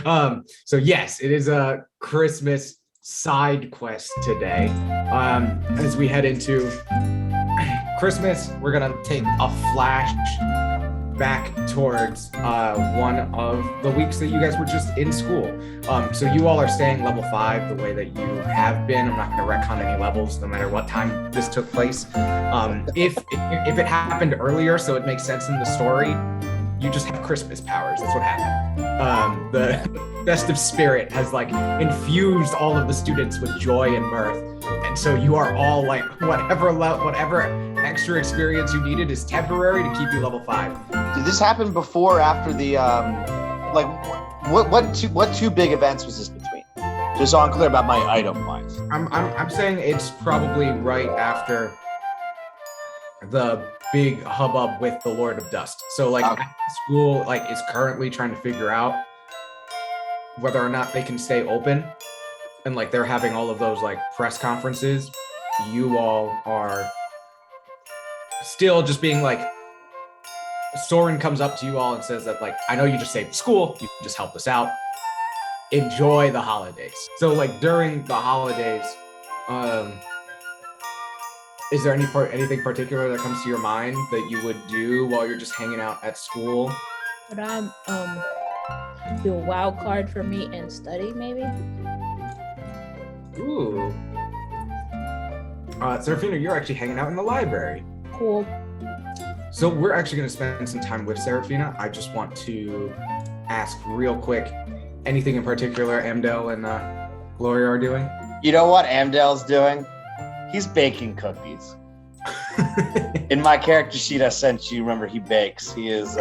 So yes, it is a Christmas side quest today. As we head into Christmas, we're gonna take a flash back towards one of the weeks that you guys were just in school. So you all are staying level 5 the way that you have been. I'm not going to retcon any levels, no matter what time this took place. If it happened earlier, so it makes sense in the story, you just have Christmas powers. That's what happened. The festive spirit has like infused all of the students with joy and mirth. And so you are all like, whatever extra experience you needed is temporary to keep you level 5. Did this happen before or after the, like, what two big events was this between? Just so I'm clear about my item-wise. I'm saying it's probably right after the big hubbub with the Lord of Dust. So like school like is currently trying to figure out whether or not they can stay open, and like they're having all of those like press conferences. You all are still just being like, Soren comes up to you all and says that like, I know you just saved the school, you just helped us out, enjoy the holidays. So like during the holidays, is there anything particular that comes to your mind that you would do while you're just hanging out at school? Would I do a wild card for me and study maybe? Ooh. Seraphina, you're actually hanging out in the library. Cool. So we're actually going to spend some time with Seraphina. I just want to ask real quick, anything in particular Amdal and Gloria are doing? You know what Amdal's doing? He's baking cookies. In my character sheet I sent you, remember he bakes. He is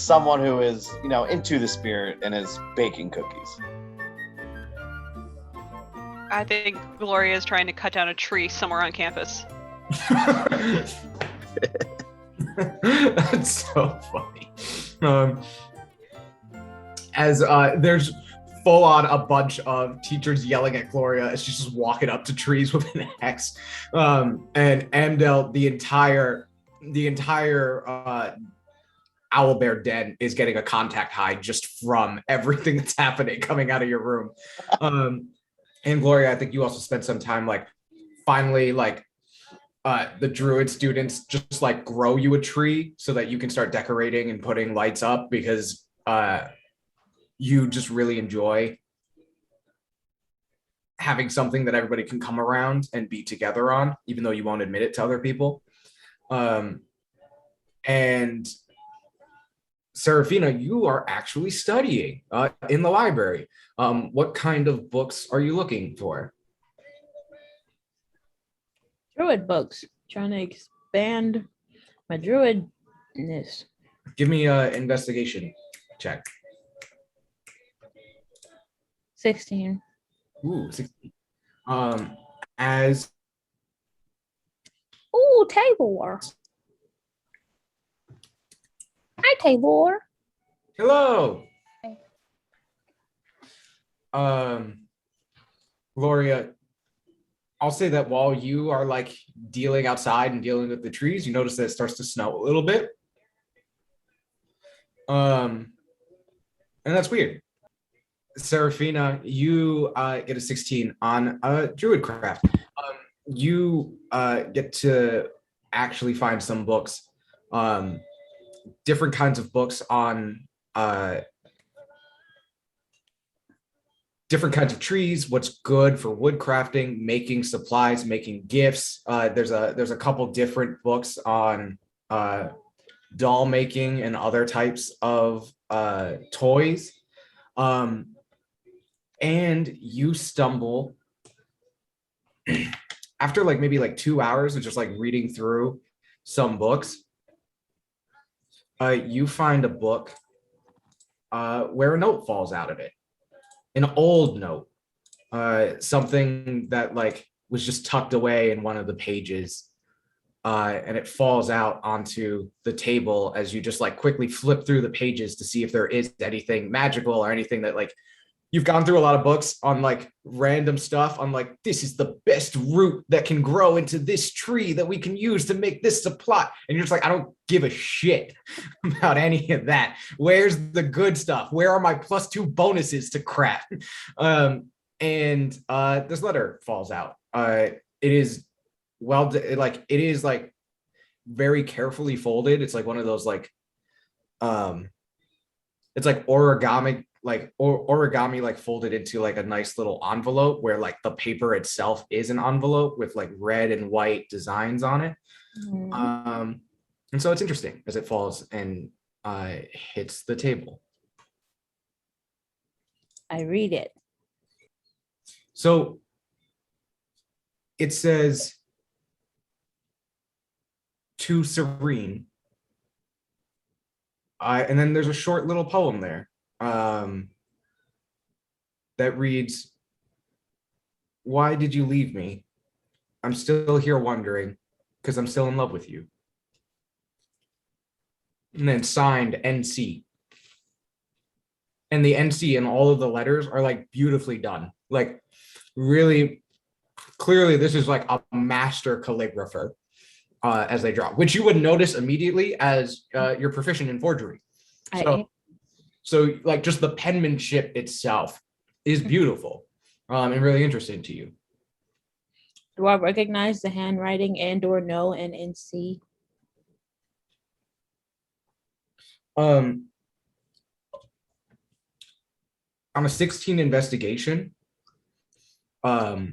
someone who is, into the spirit and is baking cookies. I think Gloria is trying to cut down a tree somewhere on campus. That's so funny. As there's full on a bunch of teachers yelling at Gloria as she's just walking up to trees with an axe. And Amdal, the entire owlbear den is getting a contact high just from everything that's happening coming out of your room. And Gloria, I think you also spent some time like finally like the druid students just like grow you a tree so that you can start decorating and putting lights up, because you just really enjoy having something that everybody can come around and be together on, even though you won't admit it to other people. And Seraphina, you are actually studying in the library. What kind of books are you looking for? Druid books. Trying to expand my druidness. Give me an investigation check. 16. Ooh, 16. As Ooh, Tabor. Hi, Tabor. hello. Hi. Gloria, I'll say that while you are like dealing outside and dealing with the trees, you notice that it starts to snow a little bit. And that's weird. Seraphina, you get a 16 on Druidcraft. You get to actually find some books, different kinds of books on different kinds of trees, what's good for wood crafting, making supplies, making gifts. There's a couple different books on doll making and other types of toys. And you stumble after like maybe like 2 hours of just like reading through some books. You find a book where a note falls out of it. An old note, something that like was just tucked away in one of the pages, and it falls out onto the table as you just like quickly flip through the pages to see if there is anything magical or anything that like you've gone through a lot of books on like random stuff on like, this is the best root that can grow into this tree that we can use to make this supply. And you're just like, I don't give a shit about any of that. Where's the good stuff? Where are my +2 bonuses to craft? And this letter falls out. It is it is like very carefully folded. It's like one of those like, it's like origami, origami like folded into like a nice little envelope where like the paper itself is an envelope with like red and white designs on it. And so it's interesting as it falls and hits the table. I read it. So it says, to Serene. And then there's a short little poem there that reads, why did you leave me? I'm still here wondering, because I'm still in love with you. And then signed NC. And the NC and all of the letters are like beautifully done. Like really clearly this is like a master calligrapher as they draw, which you would notice immediately as you're proficient in forgery. So like just the penmanship itself is beautiful and really interesting to you. Do I recognize the handwriting and or no and NC? On a 16 investigation, it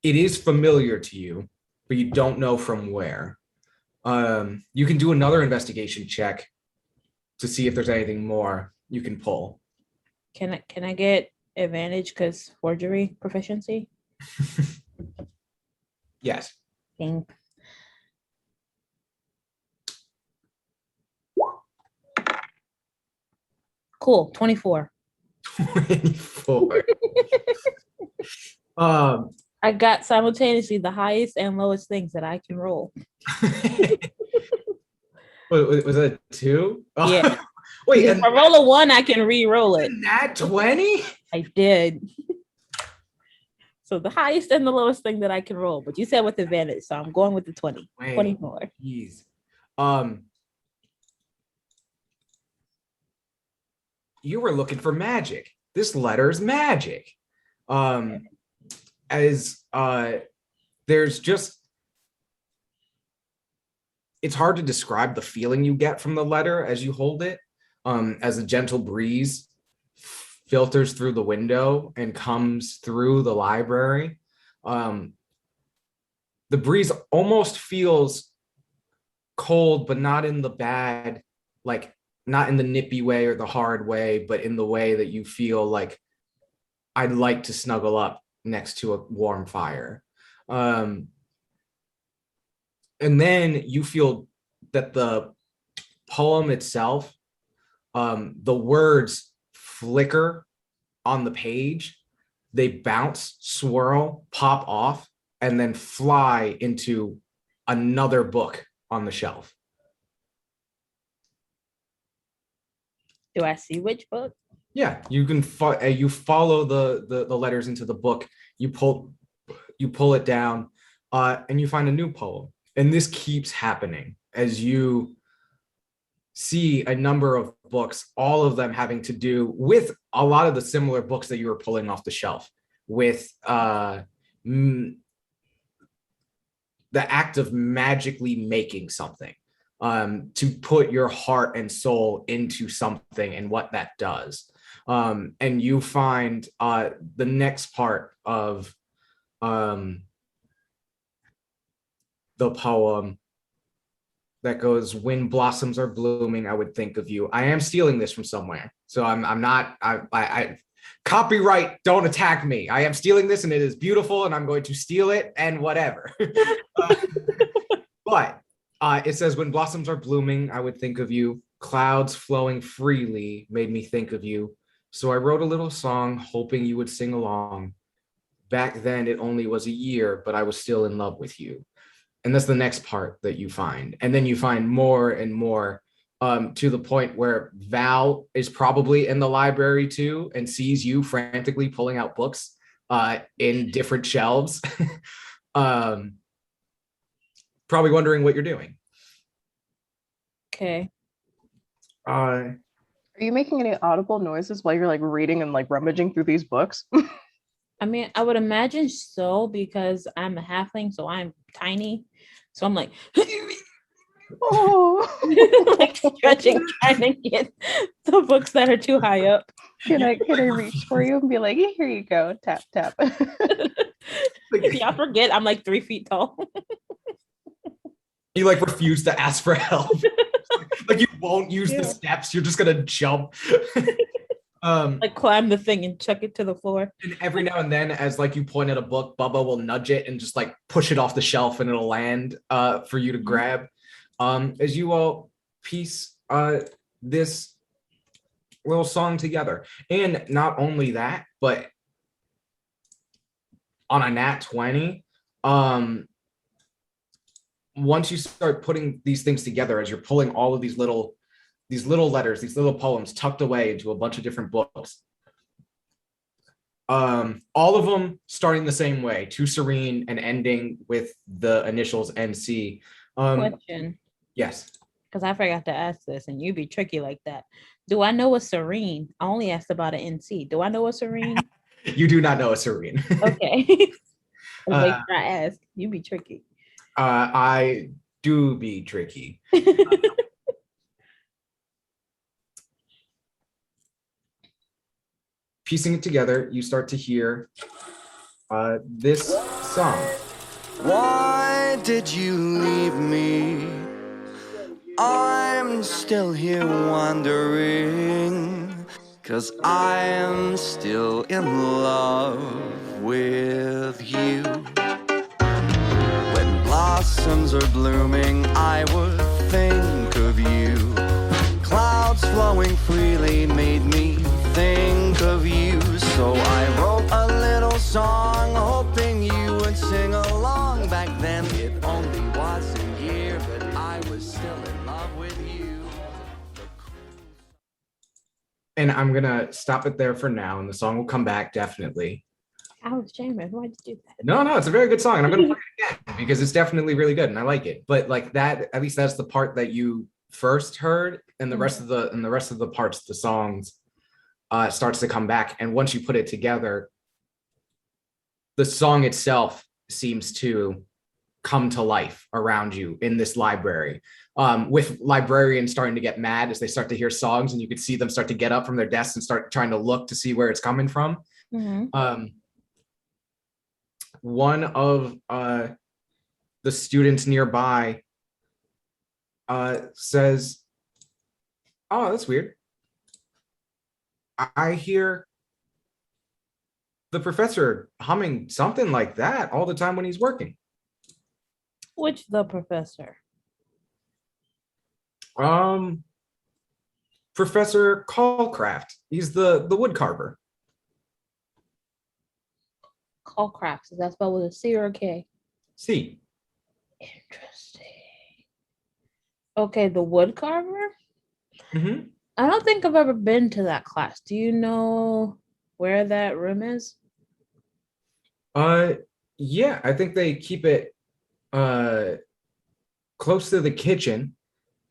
is familiar to you, but you don't know from where. You can do another investigation check to see if there's anything more you can pull. Can I get advantage because forgery proficiency? Yes. Thanks. Cool. 24. 24. I got simultaneously the highest and lowest things that I can roll. Was it a 2? Yeah. Wait, if I roll a 1, I can re-roll it. Nat 20? I did. So the highest and the lowest thing that I can roll, but you said with advantage, so I'm going with the 20. Wait, 24. Geez. You were looking for magic. This letter is magic. There's just, it's hard to describe the feeling you get from the letter as you hold it, as a gentle breeze filters through the window and comes through the library. The breeze almost feels cold, but not in the bad, like not in the nippy way or the hard way, but in the way that you feel like I'd like to snuggle up next to a warm fire. And then you feel that the poem itself, the words flicker on the page, they bounce, swirl, pop off, and then fly into another book on the shelf. Do I see which book? Yeah, you can you follow the letters into the book. You pull it down, and you find a new poem. And this keeps happening as you see a number of books, all of them having to do with a lot of the similar books that you were pulling off the shelf, with the act of magically making something, to put your heart and soul into something and what that does. And you find the next part of the poem that goes, when blossoms are blooming, I would think of you. I am stealing this from somewhere. So I'm not, I copyright, don't attack me. I am stealing this and it is beautiful and I'm going to steal it and whatever. But it says, when blossoms are blooming, I would think of you. Clouds flowing freely made me think of you. So I wrote a little song hoping you would sing along. Back then it only was a year, but I was still in love with you. And that's the next part that you find. And then you find more and more to the point where Val is probably in the library too and sees you frantically pulling out books in different shelves. Probably wondering what you're doing. Okay. Are you making any audible noises while you're like reading and like rummaging through these books? I mean, I would imagine so because I'm a halfling, so I'm tiny. So I'm like, Oh, like stretching, trying to get the books that are too high up. can I reach for you and be like, here you go, tap tap. Y'all forget I'm like 3 feet tall. You like refuse to ask for help. Like you won't use the steps. You're just gonna jump. Like climb the thing and chuck it to the floor. And every now and then, as like you point at a book, Bubba will nudge it and just like push it off the shelf, and it'll land for you to grab. As you all piece this little song together, and not only that, but on a nat 20, once you start putting these things together, as you're pulling all of these little letters, these little poems tucked away into a bunch of different books, all of them starting the same way, to Serene, and ending with the initials NC. Question. Yes. Because I forgot to ask this, and you be tricky like that. Do I know a Serene? I only asked about an NC. Do I know a Serene? You do not know a Serene. Okay. Make sure I ask. You be tricky. I do be tricky. Piecing it together, you start to hear this song. Why did you leave me? I'm still here wondering, 'cause I am still in love with you. When blossoms are blooming, I would think of you. Clouds flowing freely made me think of you. So I wrote a little song, hoping you would sing along. Back then it only was a year, but I was still in love with you. And I'm gonna stop it there for now, and the song will come back definitely. I was jamming. Why'd you do that? No, it's a very good song, and I'm gonna play it again because it's definitely really good and I like it. But like that, at least that's the part that you first heard, and the rest of the parts, the songs starts to come back. And once you put it together, the song itself seems to come to life around you in this library, with librarians starting to get mad as they start to hear songs, and you could see them start to get up from their desks and start trying to look to see where it's coming from. Mm-hmm. One of the students nearby says, "Oh, that's weird. I hear the professor humming something like that all the time when he's working." Which the professor? Professor Calcraft. He's the wood carver. Calcraft. Is that spelled with a C or a K? C. Interesting. Okay, the wood carver? Mm-hmm. I don't think I've ever been to that class. Do you know where that room is? Yeah, I think they keep it close to the kitchen.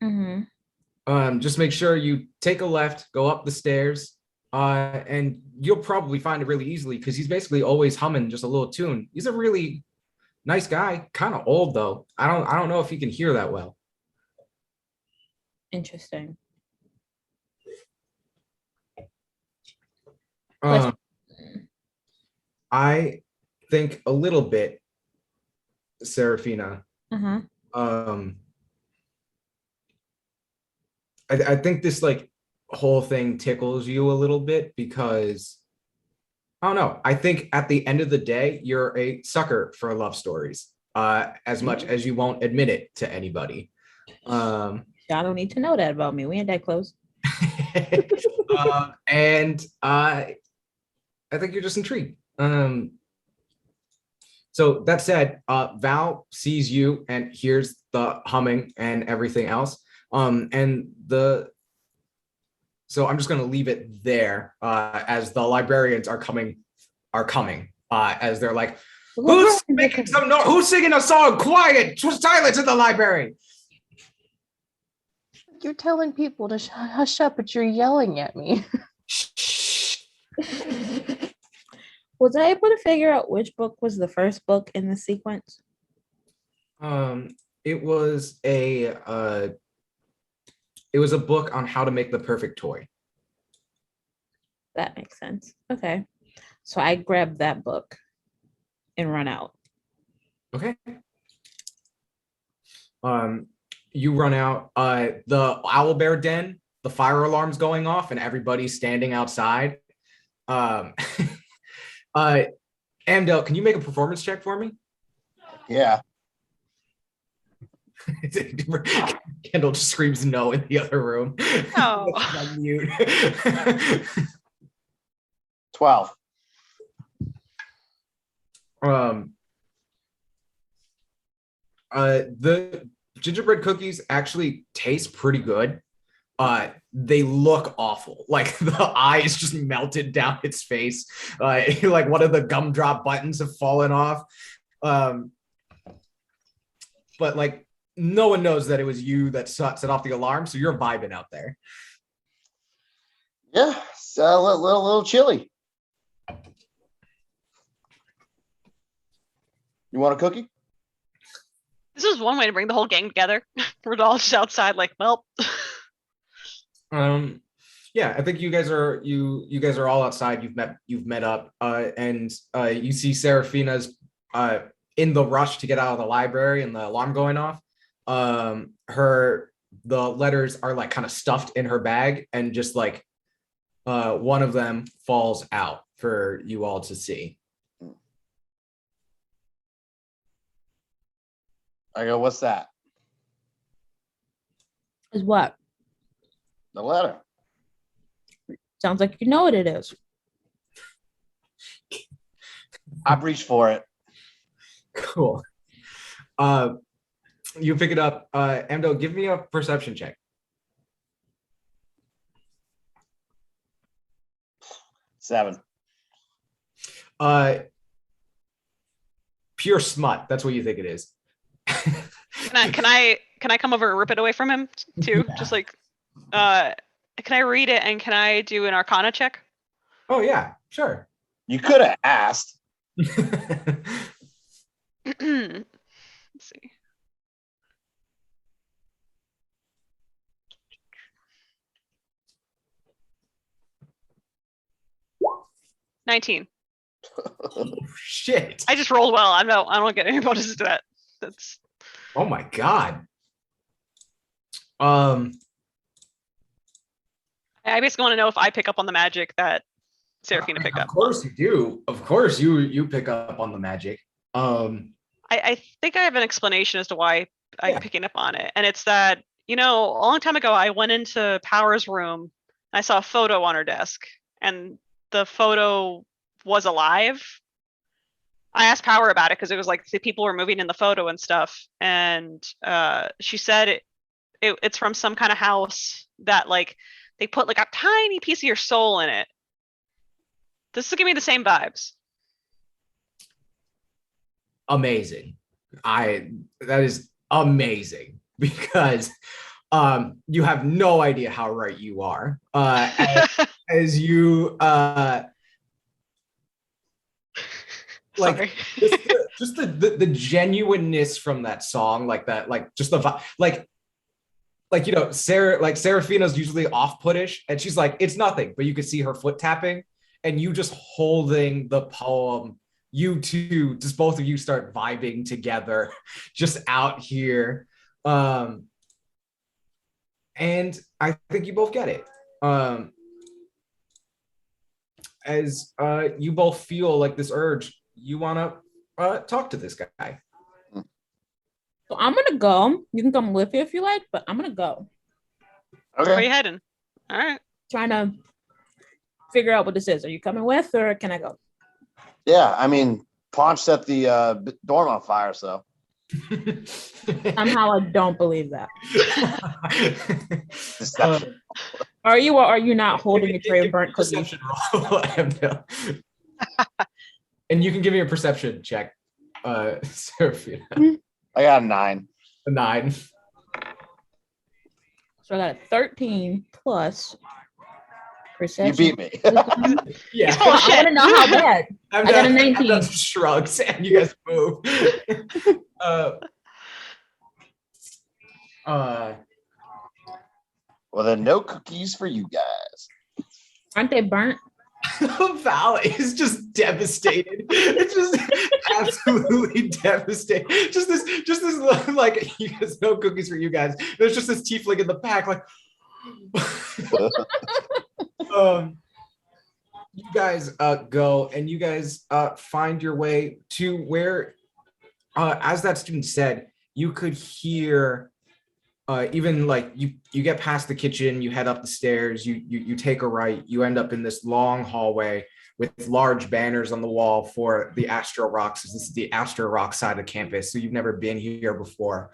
Mm-hmm. Just make sure you take a left, go up the stairs, and you'll probably find it really easily because he's basically always humming just a little tune. He's a really nice guy, kind of old though. I don't know if he can hear that well. Interesting. I think a little bit, Seraphina. Uh-huh. I think this like whole thing tickles you a little bit because I don't know. I think at the end of the day, you're a sucker for love stories, as much as you won't admit it to anybody. Y'all don't need to know that about me. We ain't that close. And I think you're just intrigued. So that said, Val sees you and hears the humming and everything else. So I'm just gonna leave it there as the librarians are coming as they're like, who's making some noise? Who's singing a song? Quiet! Silence in the library. You're telling people to hush up, but you're yelling at me. Was I able to figure out which book was the first book in the sequence? It was a book on how to make the perfect toy. That makes sense. Okay. So I grabbed that book and run out. Okay. You run out. The owlbear den, the fire alarm's going off, and everybody's standing outside. Amdal, can you make a performance check for me? Yeah. Kendall just screams no in the other room. Oh. On mute. 12. The gingerbread cookies actually taste pretty good. They look awful. Like the eyes just melted down its face. Like one of the gumdrop buttons have fallen off. But like no one knows that it was you that set off the alarm, so you're vibing out there. Yeah, it's a little chilly. You want a cookie? This is one way to bring the whole gang together. We're all just outside, like, well. Yeah, I think you guys are all outside. You've met up, and you see Seraphina's in the rush to get out of the library and the alarm going off. The letters are like kind of stuffed in her bag, and just like one of them falls out for you all to see. I go, what's that? Is what? The letter. Sounds like you know what it is. I reached for it. Cool. You pick it up. Amdal, give me a perception check. 7. Pure smut. That's what you think it is. Can I come over and rip it away from him too? Yeah. Just like, can I read it and can I do an Arcana check? Oh yeah, sure. You could have asked. Let's see. $19. Oh, shit. I just rolled well. I don't get any bonuses to that. That's. Oh my god. I basically want to know if I pick up on the magic that Seraphina picked up. Of course you do. Of course you pick up on the magic. I think I have an explanation as to why I'm picking up on it. And it's that, a long time ago, I went into Power's room and I saw a photo on her desk and the photo was alive. I asked Power about it because it was like the people were moving in the photo and stuff. And she said it's from some kind of house that like they put like a tiny piece of your soul in it. This is giving me the same vibes. Amazing. That is amazing because you have no idea how right you are. As you like just the genuineness from that song, like that, like just the like Seraphina's usually off-puttish and she's like, it's nothing, but you could see her foot tapping and you just holding the poem. You two, just both of you start vibing together just out here. And I think you both get it. As you both feel like this urge, you want to talk to this guy. So I'm going to go. You can come with me if you like, but I'm going to go. Okay. Where are you heading? All right. Trying to figure out what this is. Are you coming with or can I go? Yeah, I mean, Paunch set the dorm on fire, so. Somehow I don't believe that. Deception. Are you or are you not holding a tray of burnt cookies? Perception roll, Amdal. And you can give me a perception check, Seraphina. I got a 9. A 9. So I got a 13 plus perception. You beat me. Yeah. He's full of I want to know how bad. I got a 19. Amdal shrugs and you guys move. Well, then no cookies for you guys. Aren't they burnt? Val is just devastated. It's just absolutely devastated. Just this like, you guys, no cookies for you guys. There's just this tiefling in the back, like you guys go and you guys find your way to where as that student said, you could hear even like you get past the kitchen, you head up the stairs, you take a right, you end up in this long hallway with large banners on the wall for the Astro Rocks. This is the Astro Rock side of campus, so you've never been here before.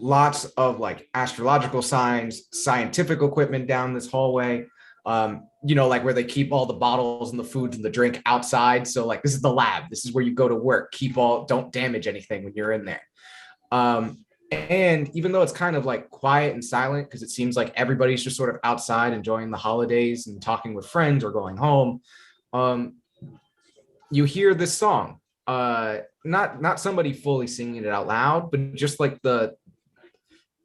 Lots of like astrological signs, scientific equipment down this hallway. Like where they keep all the bottles and the foods and the drink outside. So like this is the lab. This is where you go to work. Don't damage anything when you're in there. And even though it's kind of like quiet and silent, because it seems like everybody's just sort of outside enjoying the holidays and talking with friends or going home, you hear this song. Not somebody fully singing it out loud, but just like the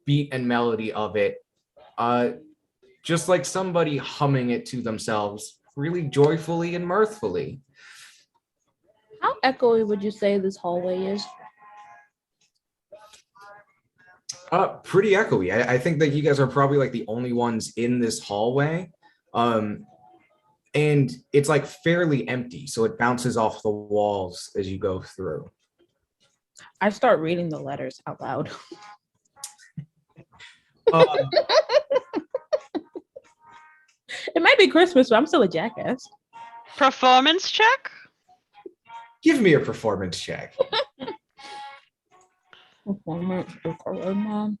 beat and melody of it. Just like somebody humming it to themselves really joyfully and mirthfully. How echoey would you say this hallway is? Pretty echoey. I think that you guys are probably like the only ones in this hallway. And it's like fairly empty, so it bounces off the walls as you go through. I start reading the letters out loud. It might be Christmas, but I'm still a jackass. Performance check? Give me a performance check. Performance, charisma.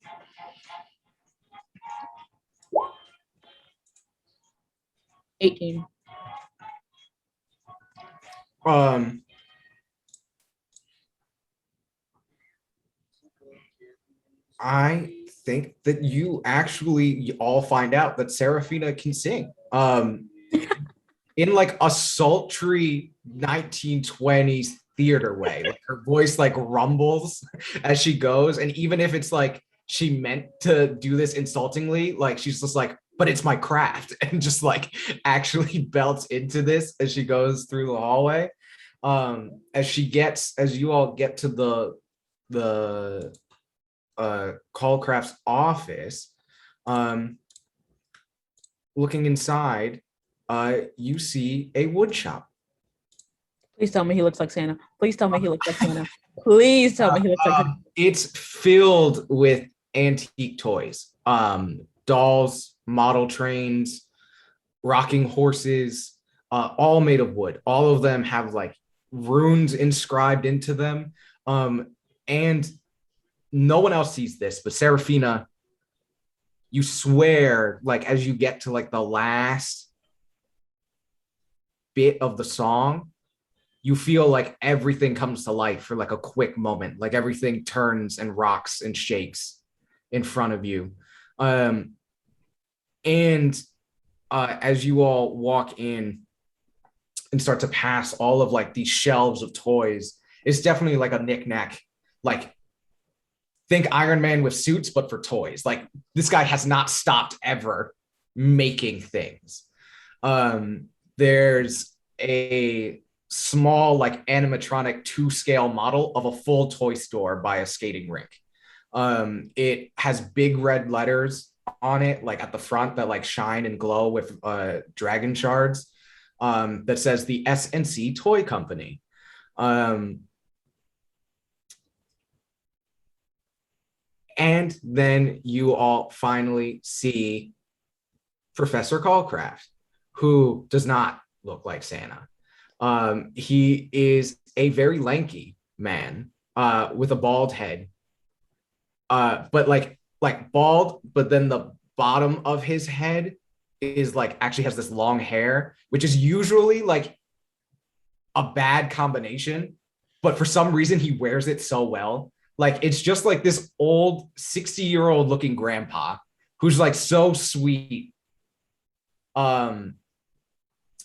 $18. I think that you all find out that Seraphina can sing. In like a sultry 1920s theater way. Like her voice like rumbles as she goes, and even if it's like she meant to do this insultingly, like she's just like, but it's my craft, and just like actually belts into this as she goes through the hallway. As you all get to the Calcraft's office, looking inside, you see a wood shop. Please tell me he looks like Santa. Please tell me he looks like Santa. Please tell me he looks like Santa. It's filled with antique toys, dolls, model trains, rocking horses, all made of wood. All of them have like runes inscribed into them. And no one else sees this, but Seraphina, you swear, like as you get to like the last bit of the song, you feel like everything comes to life for like a quick moment, like everything turns and rocks and shakes in front of you. And as you all walk in and start to pass all of like these shelves of toys, it's definitely like a knick-knack, like think Iron Man with suits, but for toys. Like this guy has not stopped ever making things. There's a small like animatronic 2-scale model of a full toy store by a skating rink. It has big red letters on it, like at the front that like shine and glow with dragon shards, that says the S&C Toy Company. And then you all finally see Professor Calcraft, who does not look like Santa. He is a very lanky man with a bald head. But like bald, but then the bottom of his head is like actually has this long hair, which is usually like a bad combination, but for some reason he wears it so well. Like it's just like this old 60-year-old looking grandpa who's like so sweet.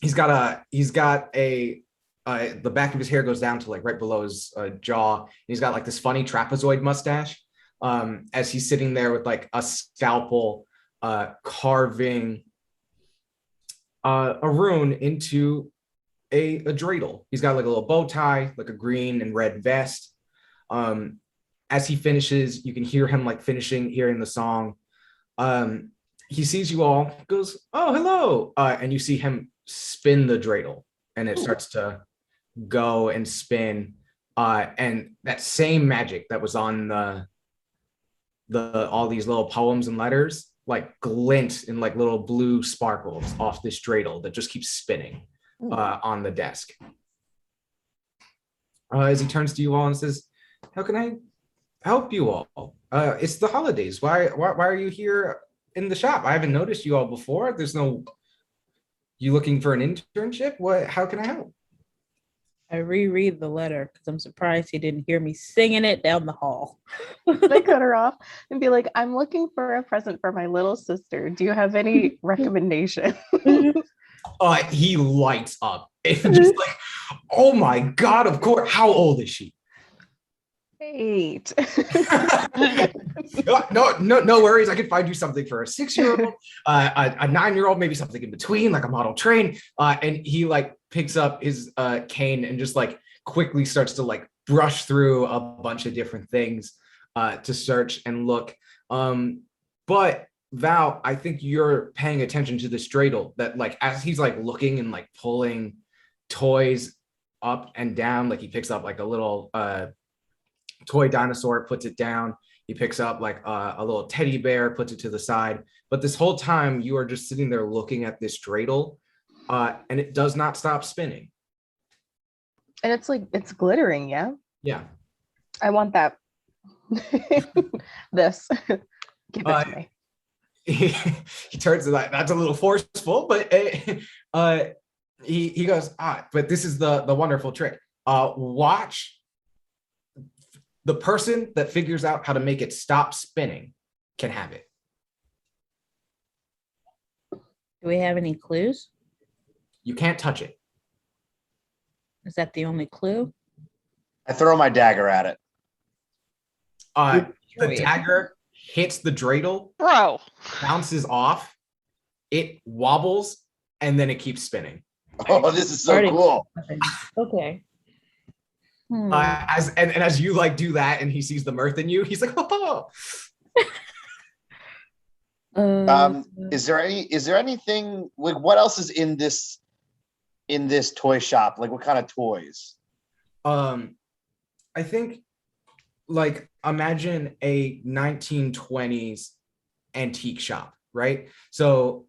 He's got a the back of his hair goes down to like right below his jaw. He's got like this funny trapezoid mustache. As he's sitting there with like a scalpel, carving a rune into a dreidel. He's got like a little bow tie, like a green and red vest. As he finishes, you can hear him like hearing the song. He sees you all, goes, "Oh, hello," and you see him spin the dreidel, and it starts to go and spin. And that same magic that was on the all these little poems and letters like glint in like little blue sparkles off this dreidel that just keeps spinning on the desk. As he turns to you all and says, "How can I help you all? It's the holidays. Why are you here in the shop? I haven't noticed you all before. You looking for an internship? How can I help?" I reread the letter because I'm surprised he didn't hear me singing it down the hall. I cut her off and be like, "I'm looking for a present for my little sister. Do you have any recommendation?" He lights up. It's just like, "Oh my God, of course. How old is she?" 8. No worries. I can find you something for a 6-year-old, a 9-year-old, maybe something in between, like a model train. And he like picks up his cane and just like quickly starts to like brush through a bunch of different things to search and look. But Val, I think you're paying attention to this dreidel that like as he's like looking and like pulling toys up and down, like he picks up like a little toy dinosaur, puts it down. He picks up like a little teddy bear, puts it to the side. But this whole time you are just sitting there looking at this dreidel, and it does not stop spinning. And it's glittering, yeah? Yeah. I want that. This. Give it to me. He turns to that. That's a little forceful, but he goes, but this is the wonderful trick. Watch. The person that figures out how to make it stop spinning can have it. Do we have any clues? You can't touch it. Is that the only clue? I throw my dagger at it. The dagger hits the dreidel, Bro. bounces off, it wobbles, and then it keeps spinning. Oh, this is so cool. Okay. As you like do that, and he sees the mirth in you, he's like, "Oh." Is there anything like what else is in this toy shop? Like what kind of toys? I think like imagine a 1920s antique shop, right? So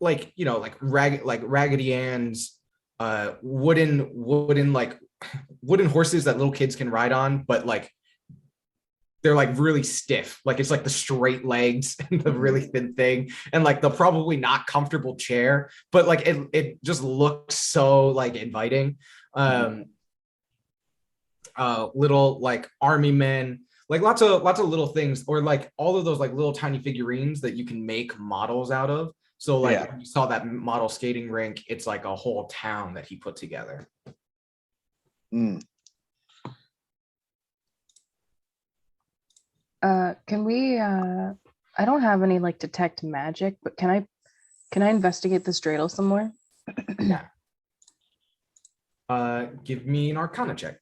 like Raggedy Ann's wooden horses that little kids can ride on, but like they're like really stiff, like it's like the straight legs and the really thin thing, and like the probably not comfortable chair, but like it just looks so like inviting. Little like army men, like lots of little things, or like all of those like little tiny figurines that you can make models out of. So like when you saw that model skating rink, it's like a whole town that he put together. Can we I don't have any like detect magic, but can I investigate this dreidel some more? Yeah. Give me an Arcana check.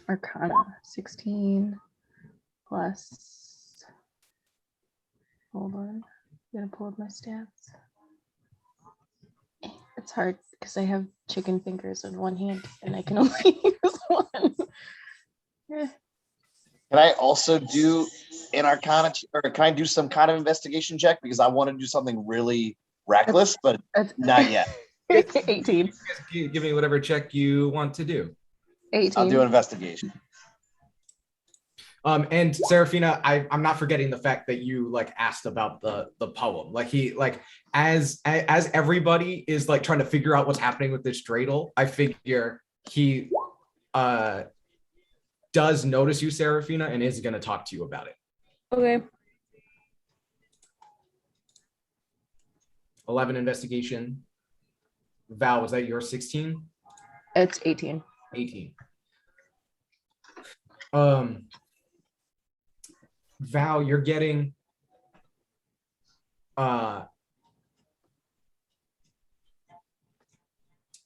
Arcana 16 plus. Hold on. I'm gonna pull up my stats. It's hard because I have chicken fingers in one hand and I can only use one. Can I also do an Arcana, or can I do some kind of investigation check? Because I want to do something really reckless, but not yet. 18. Give me whatever check you want to do. 18. I'll do investigation. And Seraphina, I'm not forgetting the fact that you like asked about the poem. Like he like as everybody is like trying to figure out what's happening with this dreidel, I figure he does notice you, Seraphina, and is going to talk to you about it. Okay. 11 investigation. Val, was that your 16? It's 18. 18. Val, you're getting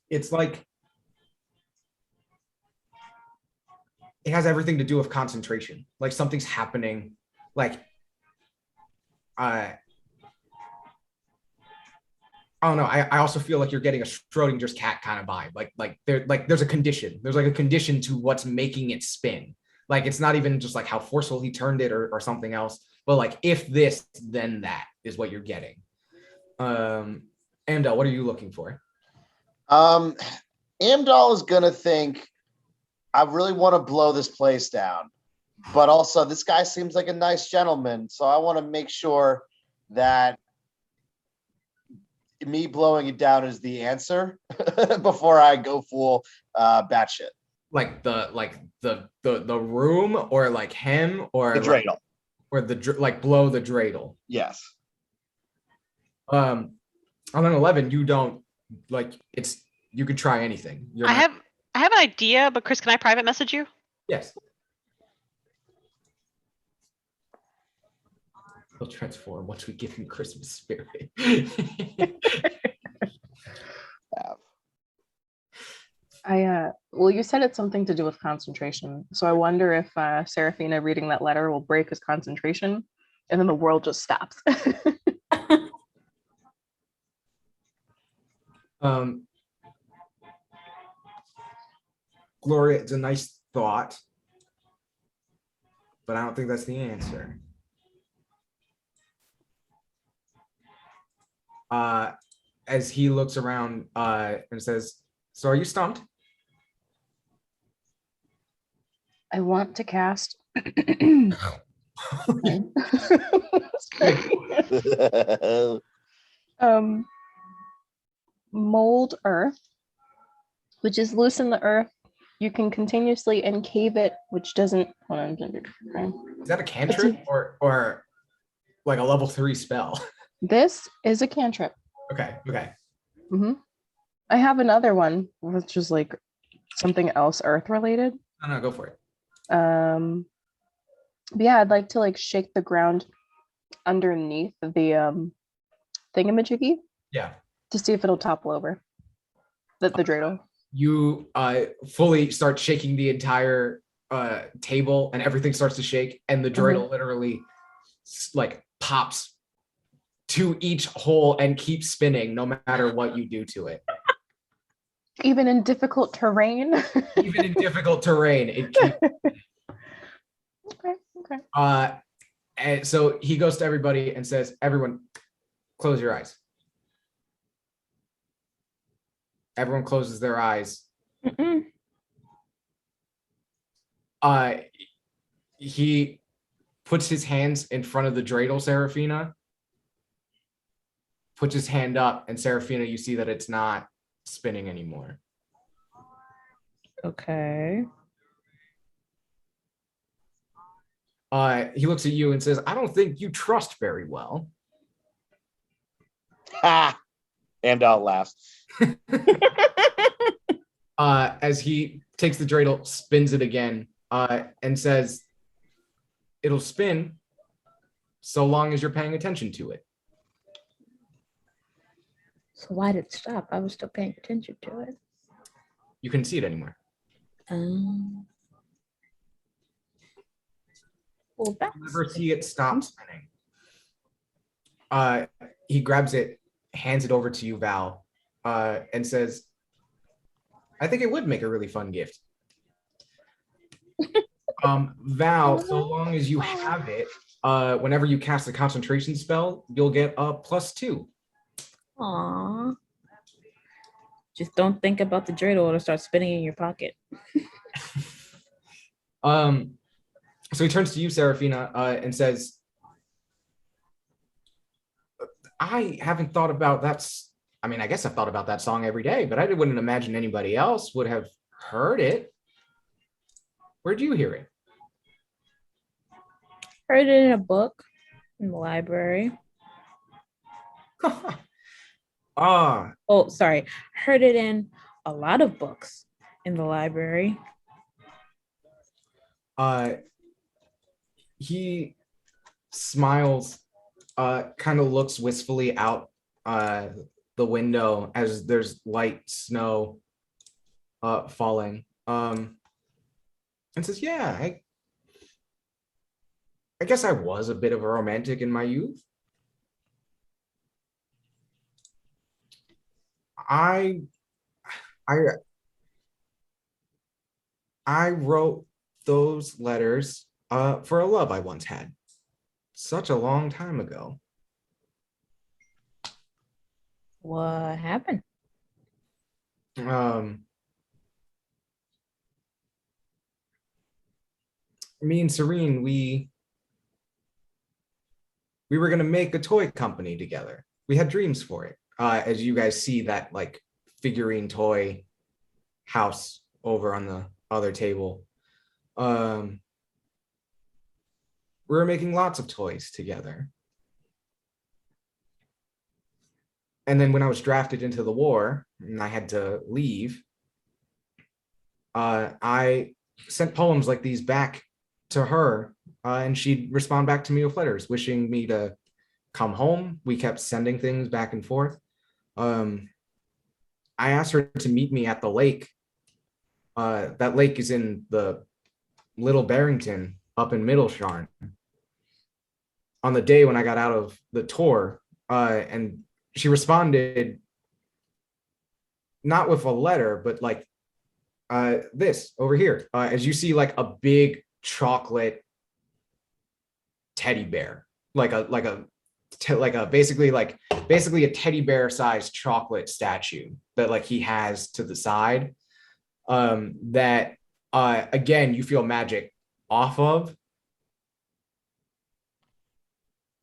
it's like it has everything to do with concentration. Like something's happening. Like I don't know. I also feel like you're getting a Schrodinger's cat kind of vibe. Like there's a condition. There's like a condition to what's making it spin. Like it's not even just like how forceful he turned it or something else, but like if this, then that is what you're getting. Amdal, what are you looking for? Amdal is gonna think, I really want to blow this place down, but also this guy seems like a nice gentleman, so I want to make sure that me blowing it down is the answer before I go full batshit. Like the room or like him or The dreidel. Or the like blow the dreidel. Yes. On an 11, you don't like it's you could try anything. I have an idea, but Chris, can I private message you? Yes. He'll transform once we give him Christmas spirit. Well, you said it's something to do with concentration. So I wonder if Seraphina reading that letter will break his concentration and then the world just stops. Gloria, it's a nice thought, but I don't think that's the answer. As he looks around and says, so are you stumped? I want to cast mold earth, which is loosen the earth. You can continuously encave it, which doesn't. Is that a cantrip or like a level 3 spell? This is a cantrip. Okay. Mm-hmm. I have another one, which is like something else earth related. No, go for it. But yeah, I'd like to like shake the ground underneath the thingamajiggy. Yeah. To see if it'll topple over the dreidel. You fully start shaking the entire table, and everything starts to shake, and the dreidel literally like pops to each hole and keeps spinning no matter what you do to it. Even in difficult terrain. Even in difficult terrain, it keeps. Okay. And so he goes to everybody and says, "Everyone, close your eyes." Everyone closes their eyes. He puts his hands in front of the dreidel, Seraphina. Puts his hand up, and Seraphina, you see that it's not spinning anymore. Okay. He looks at you and says, "I don't think you trust very well." Ha! Amdal laughs. As he takes the dreidel, spins it again, and says, "It'll spin so long as you're paying attention to it." So why did it stop? I was still paying attention to it. You couldn't see it anymore. Well, that's Never see it stop spinning. He grabs it, hands it over to you, Val, and says, "I think it would make a really fun gift." Val, so long as you have it, whenever you cast a concentration spell, you'll get a +2. Aww. Just don't think about the dreidel, it'll start spinning in your pocket. So he turns to you, Seraphina, and says, I haven't thought about that. I mean, I guess I've thought about that song every day, but I wouldn't imagine anybody else would have heard it. Where'd you hear it? Heard it in a book in the library. Ah, Oh, sorry. Heard it in a lot of books in the library. he smiles, kind of looks wistfully out the window as there's light snow falling, and says, yeah, I guess I was a bit of a romantic in my youth. I wrote those letters for a love I once had, such a long time ago. What happened? Me and Serene, we were gonna make a toy company together. We had dreams for it. As you guys see that like figurine toy house over on the other table. We were making lots of toys together. And then when I was drafted into the war and I had to leave, I sent poems like these back to her, and she'd respond back to me with letters wishing me to come home. We kept sending things back and forth. I asked her to meet me at the lake. That lake is in the Little Barrington up in Middle Sharn. On the day when I got out of the tour, and she responded not with a letter, but like this over here. As you see, like a big chocolate teddy bear, basically a teddy bear sized chocolate statue that like he has to the side, that again you feel magic off of.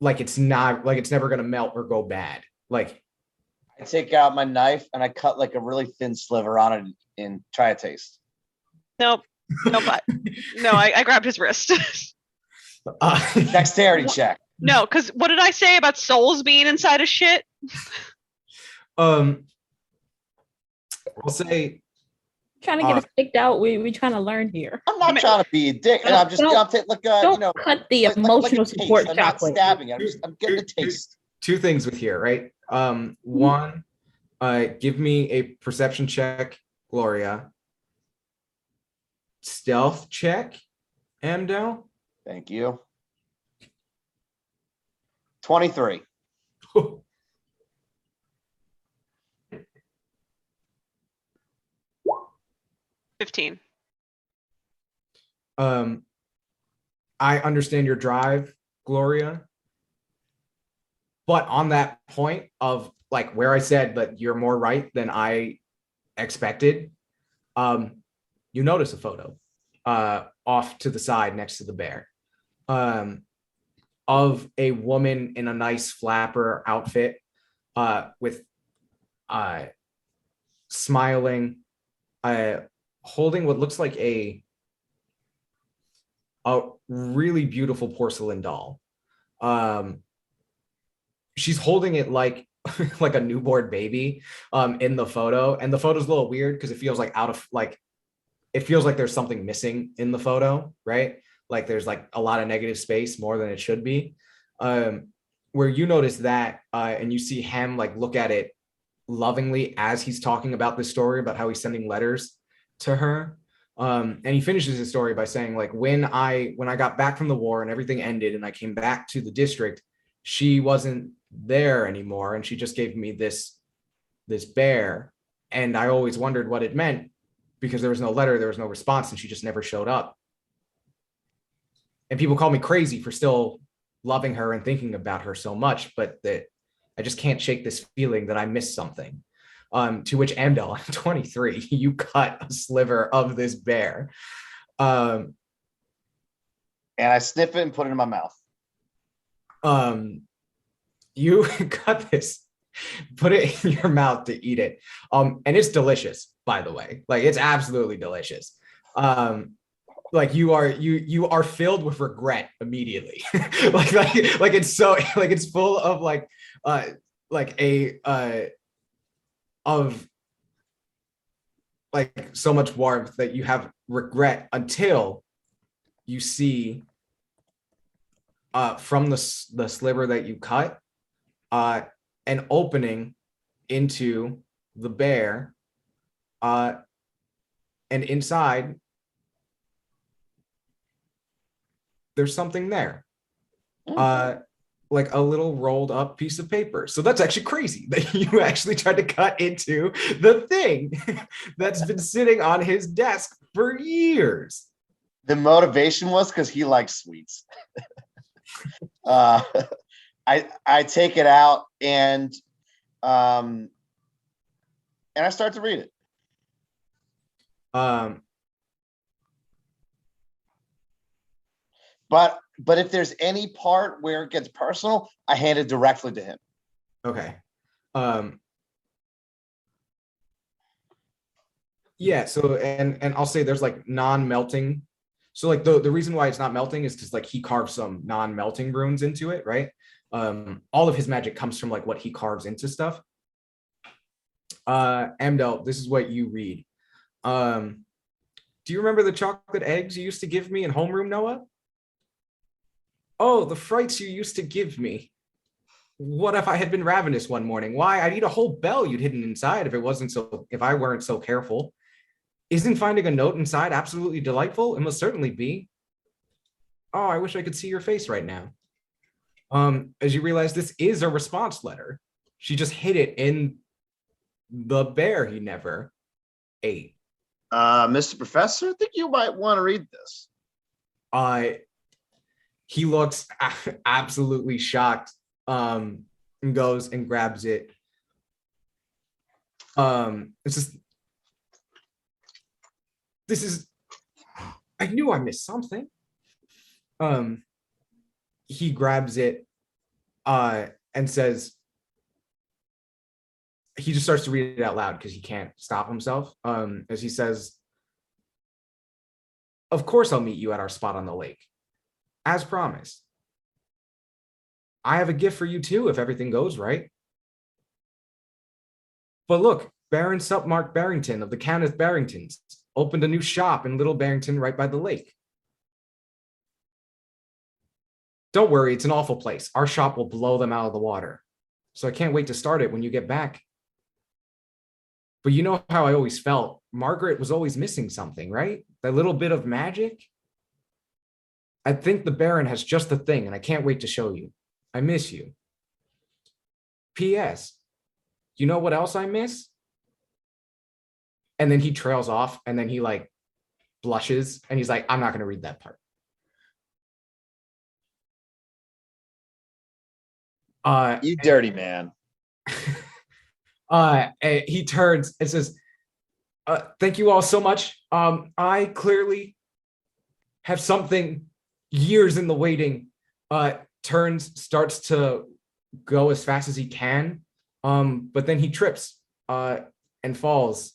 Like it's never gonna melt or go bad. Like I take out my knife and I cut like a really thin sliver on it and try a taste. Nope. I grabbed his wrist. Dexterity check. No, because what did I say about souls being inside of shit? I'll say Trying to get us kicked out. We trying to learn here. I'm not trying to be a dick. And I'm just Don't cut the emotional support I'm not chocolate. stabbing. I'm getting a taste. two things with here, right? One, give me a perception check, Gloria. Stealth check, Amdal. Thank you. 23. 15. I understand your drive, Gloria. But on that point of like where I said that you're more right than I expected, you notice a photo off to the side next to the bear, of a woman in a nice flapper outfit, with smiling, holding what looks like a really beautiful porcelain doll. She's holding it like like a newborn baby in the photo, and the photo's a little weird because it feels like it feels like there's something missing in the photo, right? Like there's like a lot of negative space, more than it should be. Where you notice that, and you see him like look at it lovingly as he's talking about this story about how he's sending letters to her. And he finishes his story by saying, like, when I got back from the war and everything ended and I came back to the district, she wasn't there anymore, and she just gave me this bear, and I always wondered what it meant because there was no letter, there was no response, and she just never showed up. And people call me crazy for still loving her and thinking about her so much, but that I just can't shake this feeling that I missed something. To which Amdal, 23, you cut a sliver of this bear. And I sniff it and put it in my mouth. You cut this, put it in your mouth to eat it. And it's delicious, by the way. Like, it's absolutely delicious. Like you are filled with regret immediately. like it's so like it's full of of like so much warmth that you have regret until you see from the sliver that you cut an opening into the bear, and inside there's something there, like a little rolled up piece of paper. So that's actually crazy that you actually tried to cut into the thing that's been sitting on his desk for years. The motivation was because he likes sweets. I take it out and I start to read it. But if there's any part where it gets personal, I hand it directly to him. Okay. Yeah, so and I'll say there's like non-melting. So like the reason why it's not melting is because like he carved some non-melting runes into it, right? All of his magic comes from like what he carves into stuff. Amdal, this is what you read. Do you remember the chocolate eggs you used to give me in homeroom, Noah? Oh, the frights you used to give me. What if I had been ravenous one morning? Why, I'd eat a whole bell you'd hidden inside if I weren't so careful. Isn't finding a note inside absolutely delightful? It must certainly be. Oh, I wish I could see your face right now. As you realize, this is a response letter. She just hid it in the bear he never ate. Mr. Professor, I think you might want to read this. He looks absolutely shocked, and goes and grabs it. I knew I missed something. He grabs it and says, he just starts to read it out loud because he can't stop himself. As he says, of course I'll meet you at our spot on the lake. As promised. I have a gift for you too if everything goes right. But look, Baron Supmark Barrington of the Countess Barringtons opened a new shop in Little Barrington right by the lake. Don't worry, it's an awful place. Our shop will blow them out of the water. So I can't wait to start it when you get back. But you know how I always felt. Margaret was always missing something, right? That little bit of magic. I think the Baron has just the thing, and I can't wait to show you. I miss you. P.S. You know what else I miss? And then he trails off, and then he like blushes, and he's like, I'm not going to read that part. You dirty man. He turns and says, thank you all so much. I clearly have something years in the waiting. Turns, starts to go as fast as he can, but then he trips and falls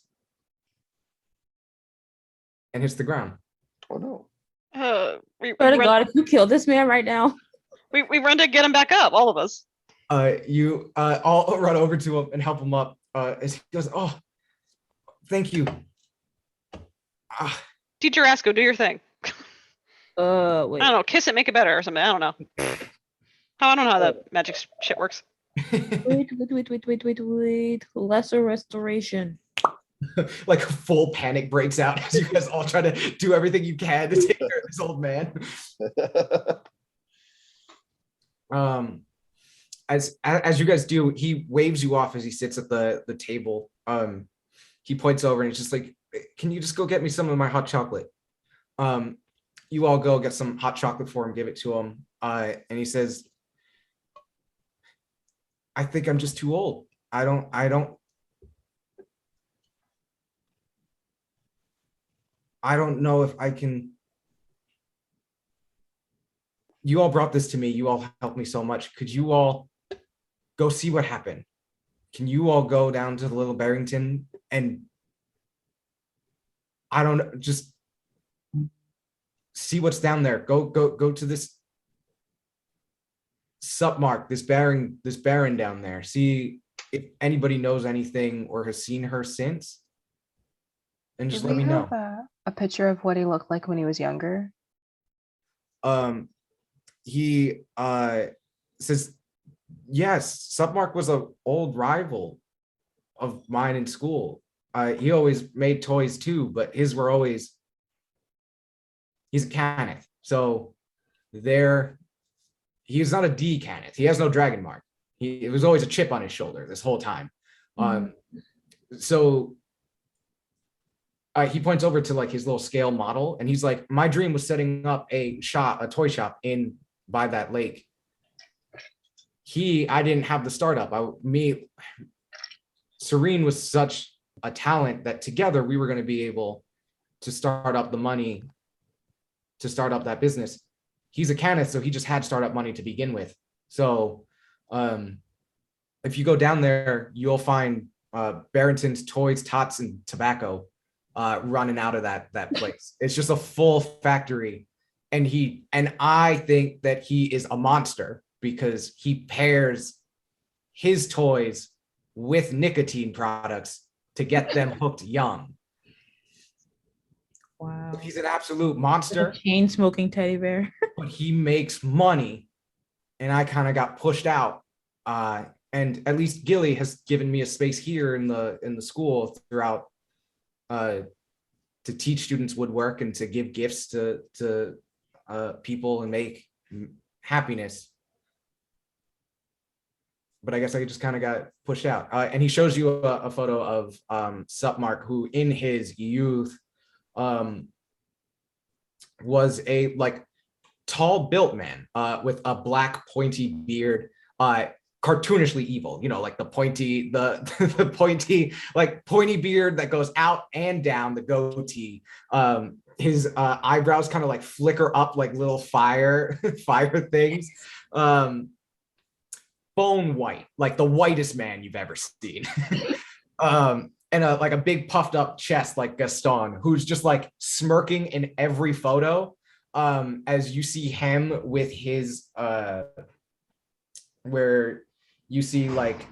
and hits the ground. Oh no. Swear to God, if you kill this man right now. We run to get him back up, all of us. You all run over to him and help him up as he goes, oh, thank you. Teacher Jorasco, do your thing. Wait. I don't know, kiss it, make it better or something. I don't know. I don't know how that magic shit works. Wait. Lesser restoration. Like a full panic breaks out as you guys all try to do everything you can to take care of this old man. As you guys do, he waves you off as he sits at the table. He points over and he's just like, can you just go get me some of my hot chocolate? You all go get some hot chocolate for him, give it to him. And he says, I think I'm just too old. I don't I don't know if I can. You all brought this to me. You all helped me so much. Could you all go see what happened? Can you all go down to the little Barrington and I don't know, just see what's down there. Go to this Supmark, this Baron down there. See if anybody knows anything or has seen her since. And just Do let we me know. have a picture of what he looked like when he was younger? He says, yes, Supmark was an old rival of mine in school. He always made toys too, but his were always, he's a Caneth. So he's not a D Caneth. He has no dragon mark. It was always a chip on his shoulder this whole time. So he points over to like his little scale model and he's like, my dream was setting up a toy shop in by that lake. I didn't have the startup. Serene was such a talent that together we were going to be able to start up the money to start up that business. He's a Caneth, so he just had startup money to begin with. So if you go down there, you'll find Barrington's toys, tots, and tobacco running out of that place. It's just a full factory. And I think that he is a monster because he pairs his toys with nicotine products to get them hooked young. Wow. He's an absolute monster. Chain smoking teddy bear. But he makes money. And I kind of got pushed out. And at least Gilly has given me a space here in the school throughout to teach students woodwork and to give gifts to people and make happiness. But I guess I just kind of got pushed out. And he shows you a photo of Supmark, who in his youth was a like tall built man with a black pointy beard, cartoonishly evil, you know, like the pointy pointy beard that goes out and down, the goatee. His eyebrows kind of like flicker up like little fire things. Bone white, like the whitest man you've ever seen. And like a big puffed up chest like Gaston, who's just like smirking in every photo. As you see him with his where you see like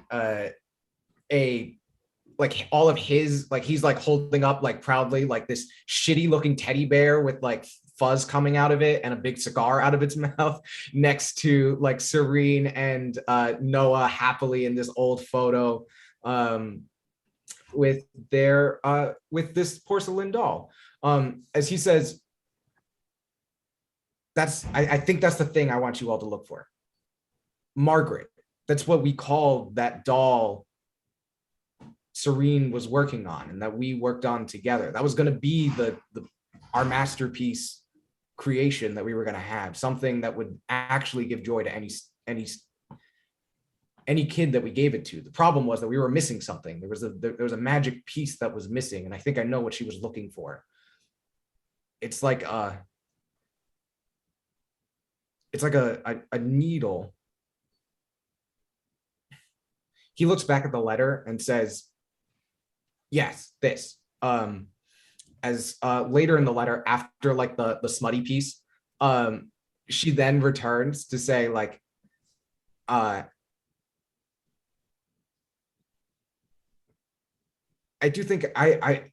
all of his, like he's like holding up like proudly like this shitty looking teddy bear with like fuzz coming out of it and a big cigar out of its mouth next to like Serene and Noah happily in this old photo with this porcelain doll. As he says, I think that's the thing I want you all to look for. Margaret, that's what we call that doll Serene was working on and that we worked on together. That was going to be our masterpiece creation that we were going to have, something that would actually give joy to any kid that we gave it to. The problem was that we were missing something. There was a magic piece that was missing, and I think I know what she was looking for. It's like a needle. He looks back at the letter and says, yes, this. As later in the letter, after like the smutty piece, she then returns to say like, I do think I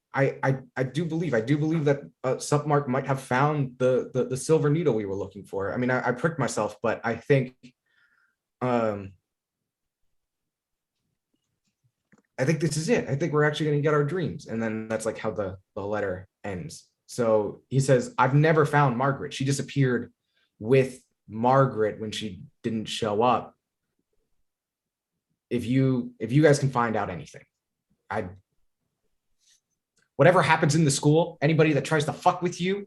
do believe that Supmark might have found the silver needle we were looking for. I mean, I pricked myself, but I think this is it. I think we're actually going to get our dreams. And then that's like how the letter ends. So he says, I've never found Margaret. She disappeared with Margaret when she didn't show up. If you guys can find out anything, whatever happens in the school, anybody that tries to fuck with you,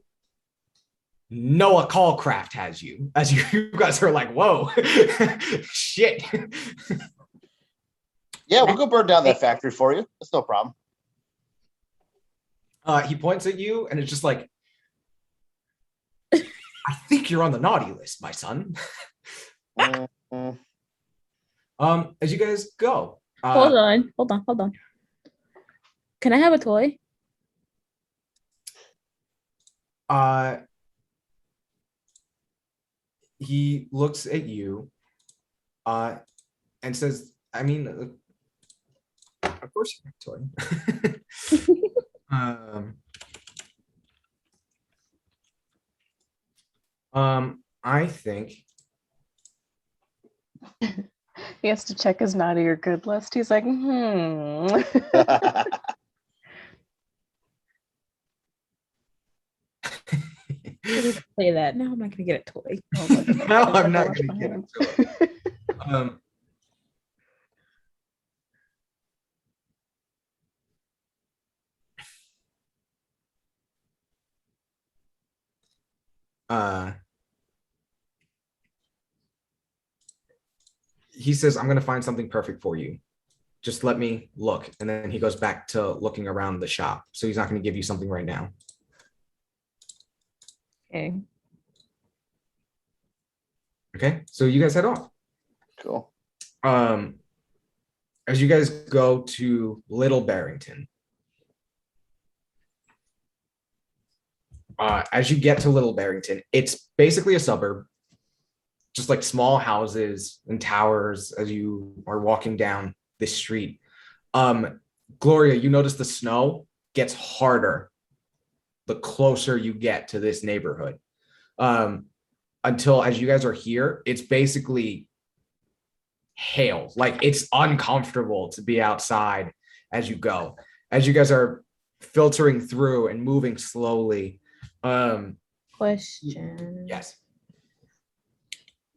Noah Calcraft has you. As you guys are like, whoa, shit. Yeah, we'll go burn down that factory for you. That's no problem. He points at you and it's just like, I think you're on the naughty list, my son. Mhm. As you guys go. Hold on. Can I have a toy? He looks at you and says, I mean, of course you have a toy. I think He has to check his naughty or good list. He's like, Play that. No, I'm not gonna get a toy. no, I'm not gonna get it. He says, I'm gonna find something perfect for you. Just let me look. And then he goes back to looking around the shop. So he's not gonna give you something right now. Okay. Okay, so you guys head off. Cool. As you guys go to Little Barrington, as you get to Little Barrington, it's basically a suburb, just like small houses and towers as you are walking down this street. Gloria, you notice the snow gets harder the closer you get to this neighborhood. Until as you guys are here, it's basically hail. Like it's uncomfortable to be outside as you go. As you guys are filtering through and moving slowly. Question. Yes.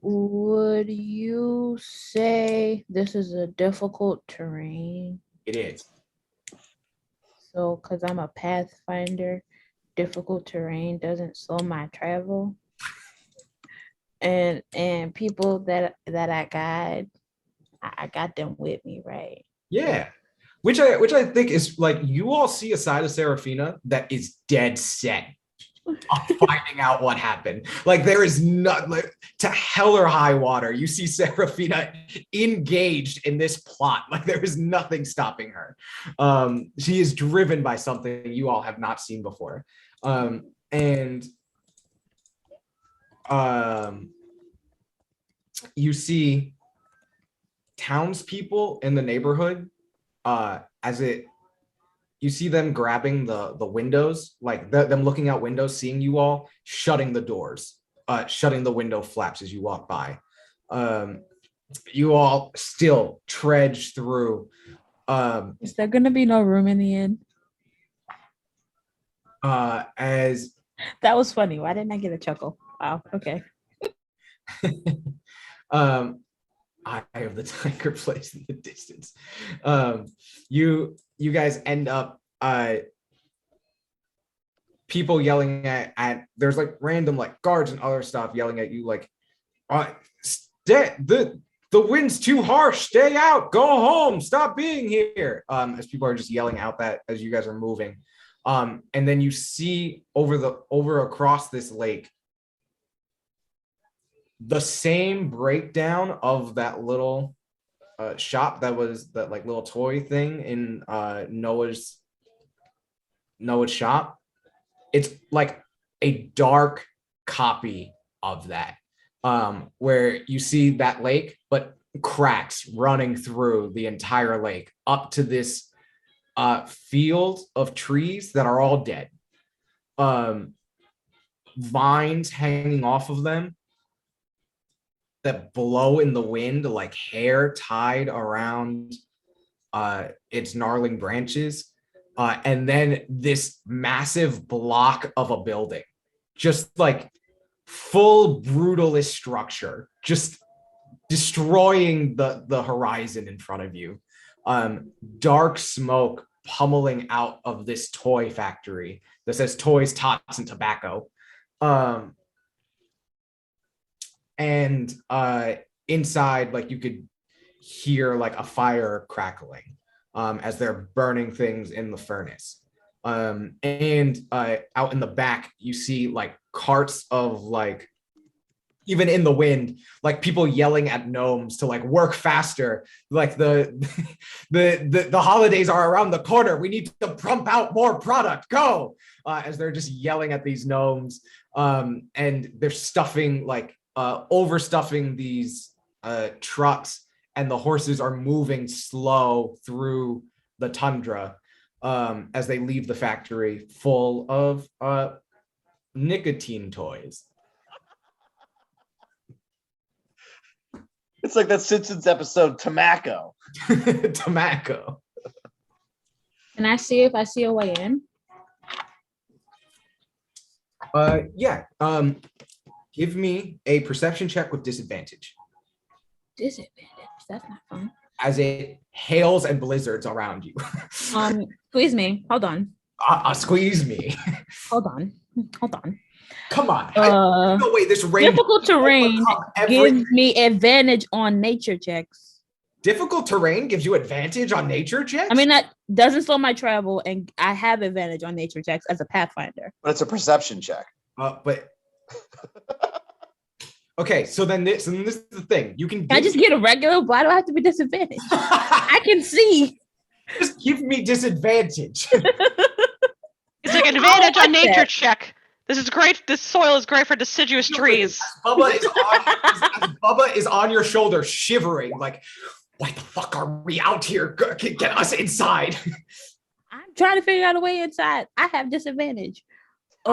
Would you say this is a difficult terrain? It is. So, because I'm a pathfinder, difficult terrain doesn't slow my travel. And people that I guide, I got them with me, right? Yeah. Which I think is like, you all see a side of Seraphina that is dead set on finding out what happened. Like there is not, like, to hell or high water, you see Seraphina engaged in this plot. Like there is nothing stopping her. She is driven by something you all have not seen before. You see townspeople in the neighborhood, you see them grabbing the windows, like them looking out windows, seeing you all, shutting the doors, shutting the window flaps as you walk by. You all still trudge through. Is there gonna be no room in the inn? As That was funny. Why didn't I get a chuckle? Wow. Okay. Eye of the Tiger plays in the distance. You guys end up people yelling at there's like random like guards and other stuff yelling at you like, the wind's too harsh, stay out, go home, stop being here. As people are just yelling out that as you guys are moving. And then you see over across this lake the same breakdown of that little shop that was that like little toy thing in Noah's shop. It's like a dark copy of that, where you see that lake, but cracks running through the entire lake up to this field of trees that are all dead. Vines hanging off of them that blow in the wind, like hair tied around its gnarling branches. And then this massive block of a building, just like full brutalist structure, just destroying the horizon in front of you. Dark smoke pummeling out of this toy factory that says Toys, Tots, and Tobacco. And inside, like you could hear like a fire crackling as they're burning things in the furnace. And out in the back, you see like carts of like, even in the wind, like people yelling at gnomes to like work faster. Like the holidays are around the corner. We need to pump out more product. Go! As they're just yelling at these gnomes, and they're stuffing like overstuffing these trucks, and the horses are moving slow through the tundra as they leave the factory full of nicotine toys. It's like that Simpsons episode, Tobacco. Tobacco. Can I see if I see a way in? Yeah. Give me a perception check with disadvantage. Disadvantage. That's not fun. As it hails and blizzards around you. Squeeze me. Hold on. Squeeze me. Hold on. Hold on. Come on. No way. This rain. Difficult terrain gives me advantage on nature checks. Difficult terrain gives you advantage on nature checks? I mean, that doesn't slow my travel, and I have advantage on nature checks as a pathfinder. But it's a perception check. But okay, so then this is the thing. You can I just get a regular? Why do I have to be disadvantaged? I can see. Just give me disadvantage. It's like advantage on nature check. This is great. This soil is great for deciduous trees. Bubba is on your shoulder, shivering, like, why the fuck are we out here? Get us inside. I'm trying to figure out a way inside. I have disadvantage. He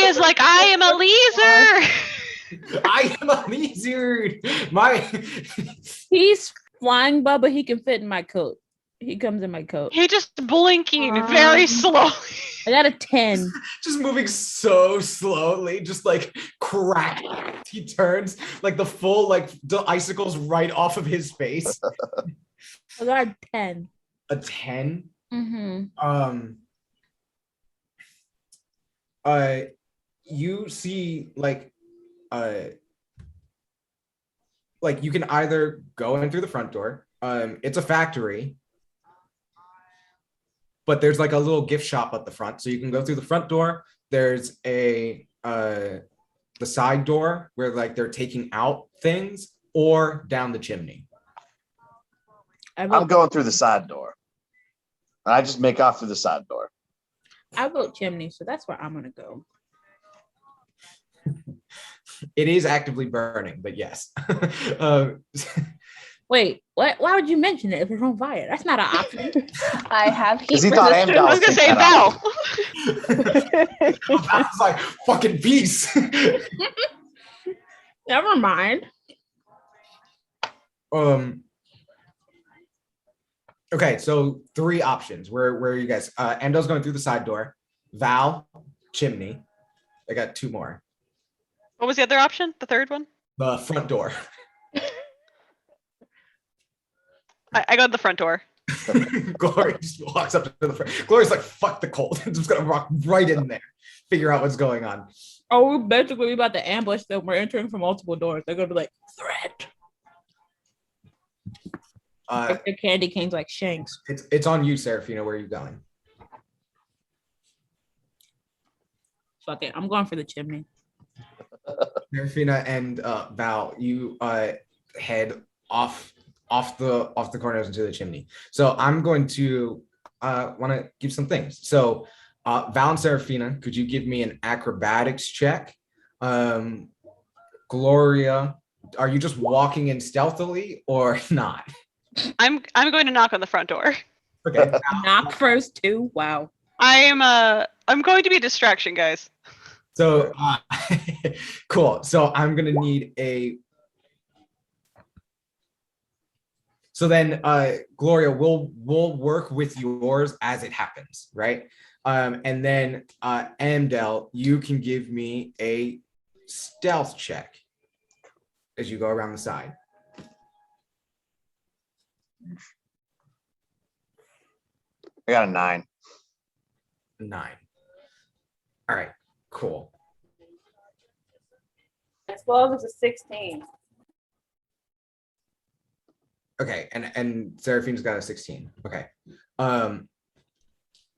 is like, I am a leaser. I am a lizard. He's flying Bubba. He can fit in my coat. He comes in my coat. He just blinking very slowly. I got a 10. Just moving so slowly, just like crack. He turns like the full, like the icicles right off of his face. I got a 10. A 10? Mm-hmm. You see like you can either go in through the front door. It's a factory, but there's like a little gift shop at the front, so you can go through the front door. There's the side door where like they're taking out things, or down the chimney. I'm going through the side door. I just make off through the side door. I vote chimney, so that's where I'm gonna go. It is actively burning, but yes. Wait, what? Why would you mention it if it's on fire? That's not an option. I have heat he thought resistance. Amdal I was gonna say Val. I was like, fucking peace. Never mind. Okay, so 3 options. Where are you guys? Amdal's going through the side door. Val, chimney. I got 2 more. What was the other option? The third one? The front door. I go to the front door. Gloria just walks up to the front. Gloria's like, fuck the cold. I'm just gonna walk right in there, figure out what's going on. Oh, we're basically about to ambush them. We're entering from multiple doors. They're gonna be like, threat. Their candy canes like Shanks. It's on you, Seraphina. Where are you going? Fuck it. I'm going for the chimney. Seraphina and Val, you head off the corners into the chimney. So I'm going to want to give some things. So Val and Seraphina, could you give me an acrobatics check? Gloria, are you just walking in stealthily or not? I'm going to knock on the front door. Okay. Knock first too. Wow. I'm going to be a distraction, guys. So cool. So I'm gonna need a. So then, Gloria, we'll work with yours as it happens, right? And then Amdal, you can give me a stealth check as you go around the side. I got a 9. 9. All right, cool. As well as a 16. Okay, and Seraphina's got a 16. Okay.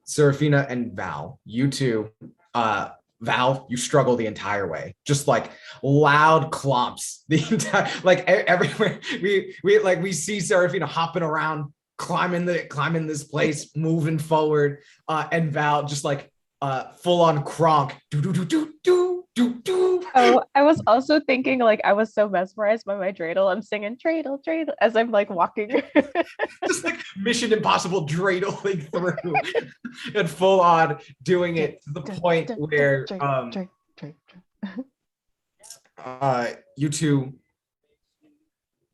Seraphina and Val, you two, Val, you struggle the entire way, just like loud clomps the entire, like everywhere. We see Seraphina hopping around, climbing this place, moving forward, and Val just like full on cronk, do do do do do do do. Oh, I was also thinking like I was so mesmerized by my dreidel. I'm singing dreidel, dreidel as I'm like walking. Just like Mission Impossible dreidling through and full on doing it to the point where you two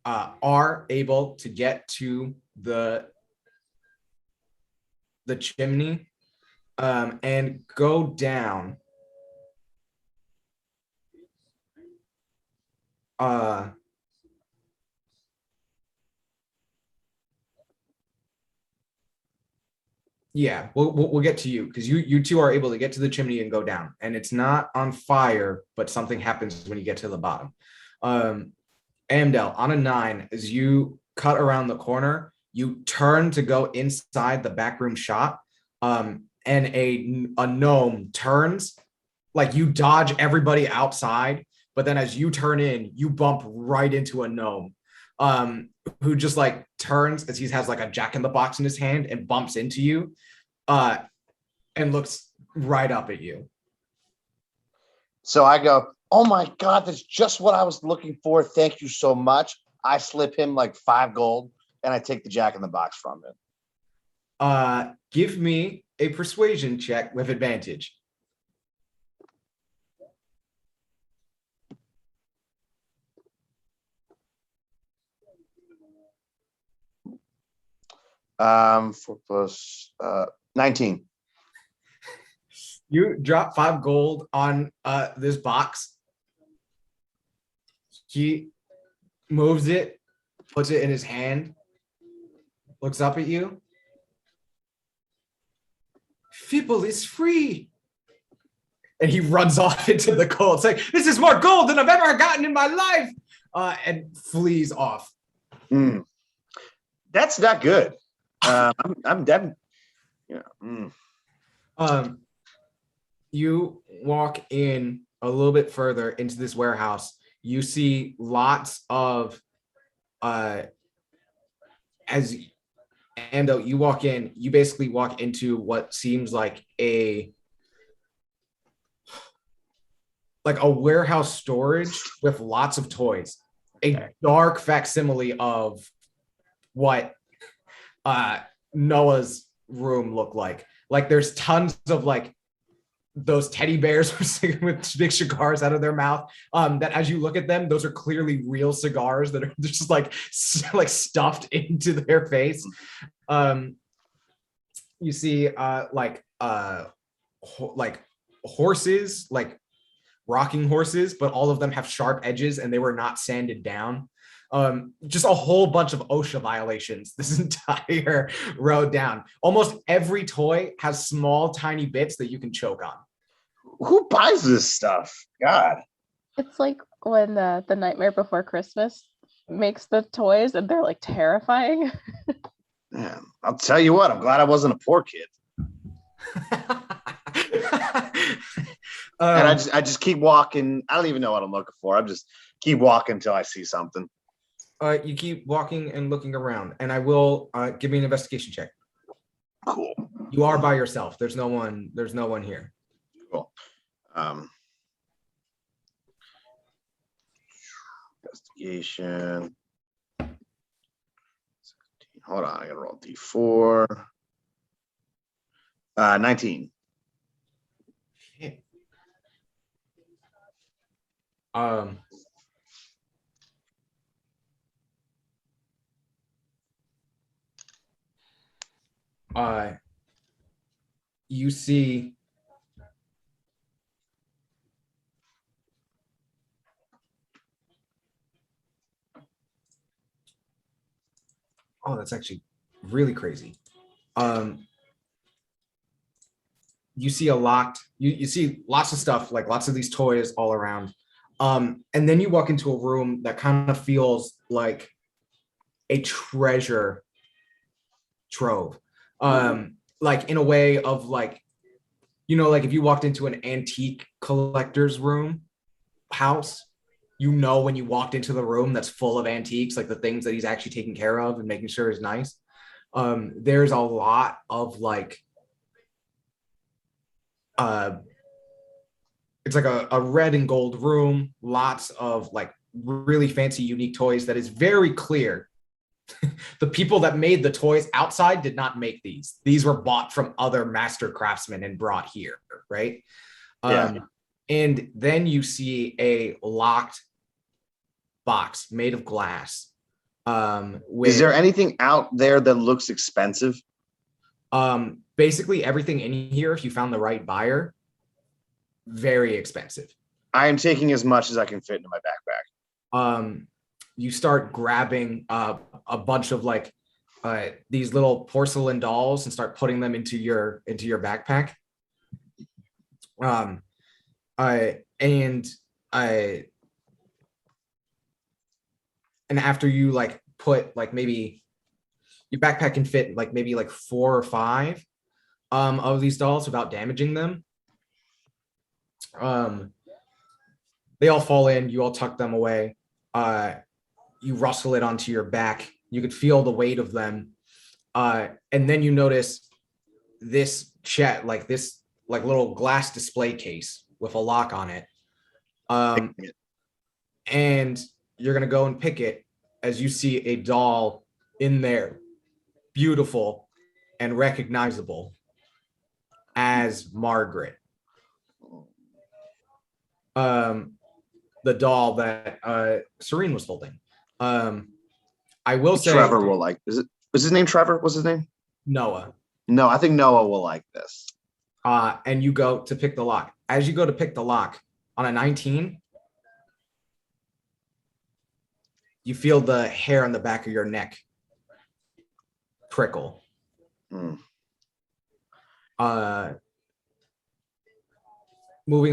are able to get to the chimney and go down yeah, we'll get to you because you two are able to get to the chimney and go down, and it's not on fire, but something happens when you get to the bottom. Amdal, on a 9, as you cut around the corner, you turn to go inside the backroom shop, and a gnome turns, like you dodge everybody outside, but then as you turn in, you bump right into a gnome, who just like turns as he has like a jack-in-the-box in his hand and bumps into you, and looks right up at you. So I go, oh my God, that's just what I was looking for. Thank you so much. I slip him like 5 gold and I take the jack-in-the-box from him. Give me a persuasion check with advantage. Four plus 19. You drop 5 gold on this box. He moves it, puts it in his hand, looks up at you. Fibble is free. And he runs off into the cold. It's like, this is more gold than I've ever gotten in my life. And flees off. That's not good. I'm dead. You walk in a little bit further into this warehouse. You see lots of as you walk in, you basically walk into what seems like a warehouse storage with lots of toys. A dark facsimile of what Noah's room looked like. Like there's tons of like those teddy bears with big cigars out of their mouth. That as you look at them, those are clearly real cigars that are just like stuffed into their face. You see like horses, like rocking horses, but all of them have sharp edges and they were not sanded down. Just a whole bunch of OSHA violations this entire road down. Almost every toy has small, tiny bits that you can choke on. Who buys this stuff? God. It's like when the Nightmare Before Christmas makes the toys and they're like terrifying. Man, I'll tell you what, I'm glad I wasn't a poor kid. And I just keep walking. I don't even know what I'm looking for. I'm just keep walking until I see something. You keep walking and looking around, and I will give me an investigation check. Cool. You are by yourself. There's no one here. Cool. Investigation. Hold on, I gotta roll D4. 19. You see that's actually really crazy. You see you see lots of stuff, like lots of these toys all around. And then you walk into a room that kind of feels like a treasure trove. like in a way of like, you know, like if you walked into an antique collector's room house, you know, when you walked into the room that's full of antiques, like the things that he's actually taking care of and making sure is nice. There's a lot of like, it's like a red and gold room, lots of like really fancy, unique toys that is very clear. The people that made the toys outside did not make these. These were bought from other master craftsmen and brought here, right? Yeah. And then you see a locked box made of glass. Is there anything out there that looks expensive? Basically everything in here, if you found the right buyer, very expensive. I am taking as much as I can fit into my backpack. You start grabbing a bunch of like these little porcelain dolls and start putting them into your backpack. And after you like put like maybe your backpack can fit like maybe like 4 or 5 of these dolls without damaging them. They all fall in, you all tuck them away. You rustle it onto your back. You could feel the weight of them. And then you notice this this little glass display case with a lock on it. And you're gonna go and pick it as you see a doll in there, beautiful and recognizable as Margaret. The doll that Serene was holding. I will say Trevor will like. Was his name Trevor? What's his name? Noah. No, I think Noah will like this. And you go to pick the lock. As you go to pick the lock on a 19, you feel the hair on the back of your neck prickle. Moving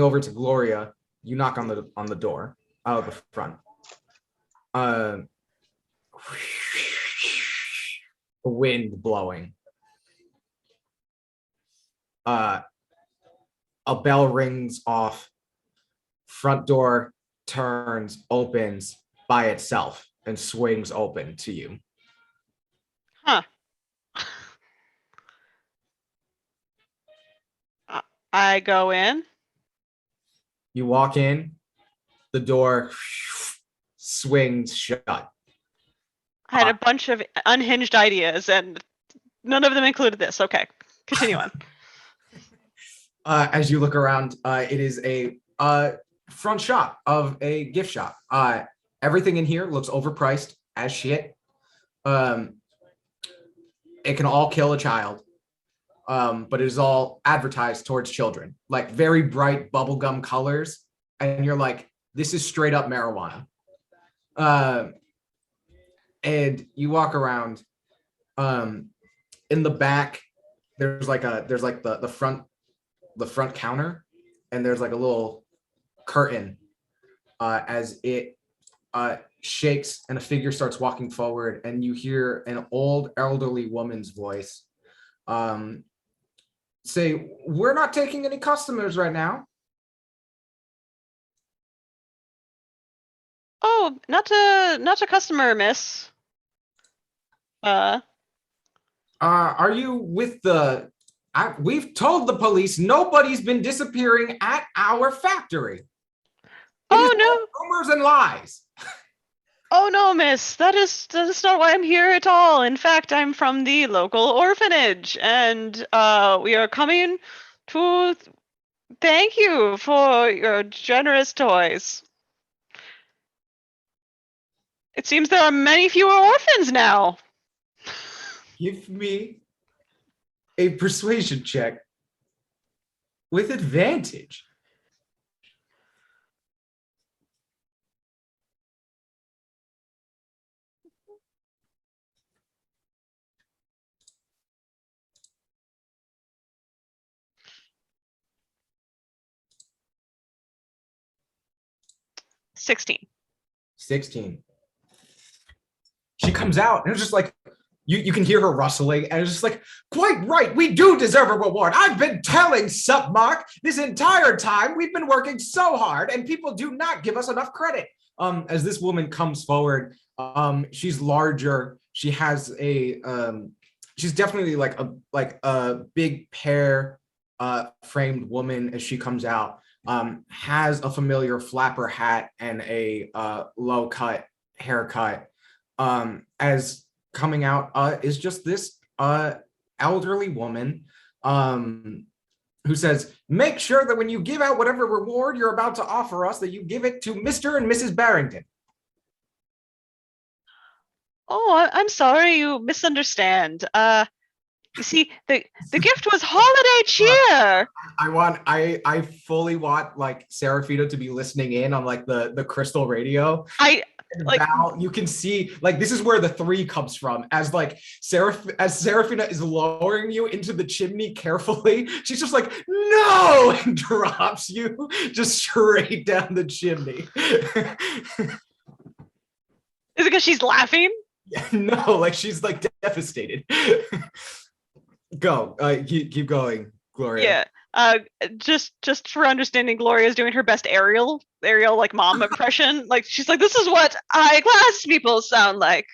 over to Gloria, you knock on the door out of the front. The wind blowing. A bell rings off. Front door turns, opens by itself, and swings open to you. Huh. I go in. You walk in, the door swings shut. I had a bunch of unhinged ideas, and none of them included this. Okay, continue on. As you look around, it is a front shop of a gift shop. Everything in here looks overpriced as shit. It can all kill a child, but it is all advertised towards children, like very bright bubblegum colors. And you're like, this is straight up marijuana. And you walk around. In the back, there's the front counter, and there's like a little curtain as it shakes and a figure starts walking forward, and you hear an old elderly woman's voice say, "We're not taking any customers right now." Oh, not a customer, miss. Are you with the? We've told the police nobody's been disappearing at our factory. Oh no! Rumors and lies. Oh no, miss. That is not why I'm here at all. In fact, I'm from the local orphanage, and we are coming to thank you for your generous toys. It seems there are many fewer orphans now. Give me a persuasion check with advantage. $16. 16. She comes out and it's just like, you can hear her rustling, and it's just like, quite right, we do deserve a reward. I've been telling Mark this entire time. We've been working so hard, and people do not give us enough credit. As this woman comes forward, she's larger. She has she's definitely like a big pear framed woman as she comes out. Has a familiar flapper hat and a low cut haircut. As coming out is just this elderly woman who says, make sure that when you give out whatever reward you're about to offer us, that you give it to Mr. and Mrs. Barrington. Oh, I'm sorry, you misunderstand. You see, the gift was holiday cheer. I fully want like Seraphina to be listening in on like the crystal radio. Val, you can see like this is where the 3 comes from, as like Seraphina is lowering you into the chimney carefully. She's just like, no, and drops you just straight down the chimney. Is it because she's laughing? No, like she's like devastated. Go, keep going, Gloria. Yeah. Just for understanding, Gloria is doing her best Ariel like mom impression. Like she's like, this is what high class people sound like.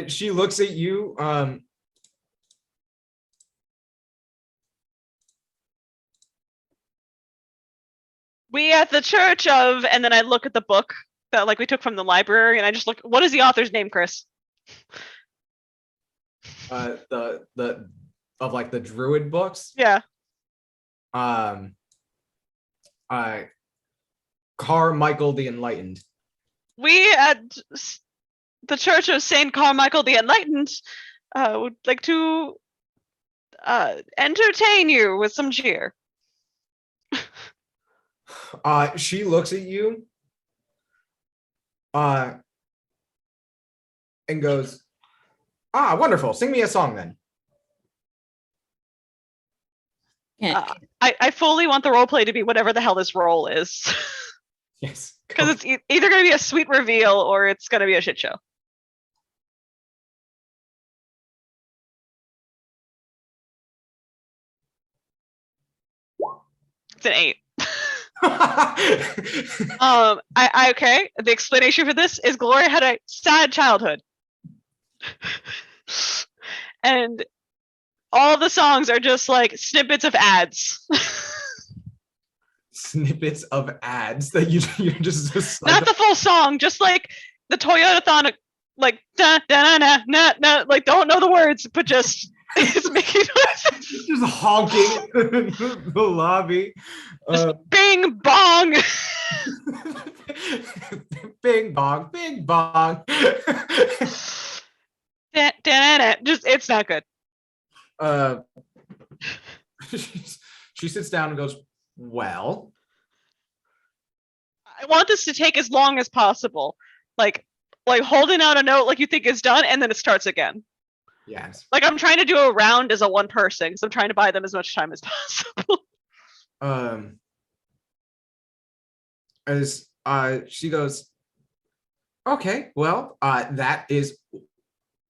She looks at you. We at the church of, and then I look at the book that like we took from the library, and I just look. What is the author's name, Chris? The of like the druid books. Yeah. Carmichael the Enlightened. We at the Church of Saint Carmichael the Enlightened would like to entertain you with some cheer. She looks at you and goes, wonderful. Sing me a song then. I fully want the role play to be whatever the hell this role is. Yes. Because it's either going to be a sweet reveal or it's going to be a shit show. It's an 8. Okay. The explanation for this is Gloria had a sad childhood. And all the songs are just like snippets of ads. Snippets of ads that you're just not the full song, just like the Toyota-thon, like da da na na na, like don't know the words, but just it's making noises. Just honking in the lobby. Just bing bong. Bing bong, bing bong. Da, da, da, just it's not good. She sits down and goes, well, I want this to take as long as possible. Like holding out a note like you think is done, and then it starts again. Yes. Like I'm trying to do a round as a one person, because I'm trying to buy them as much time as possible. As she goes, okay, well, that is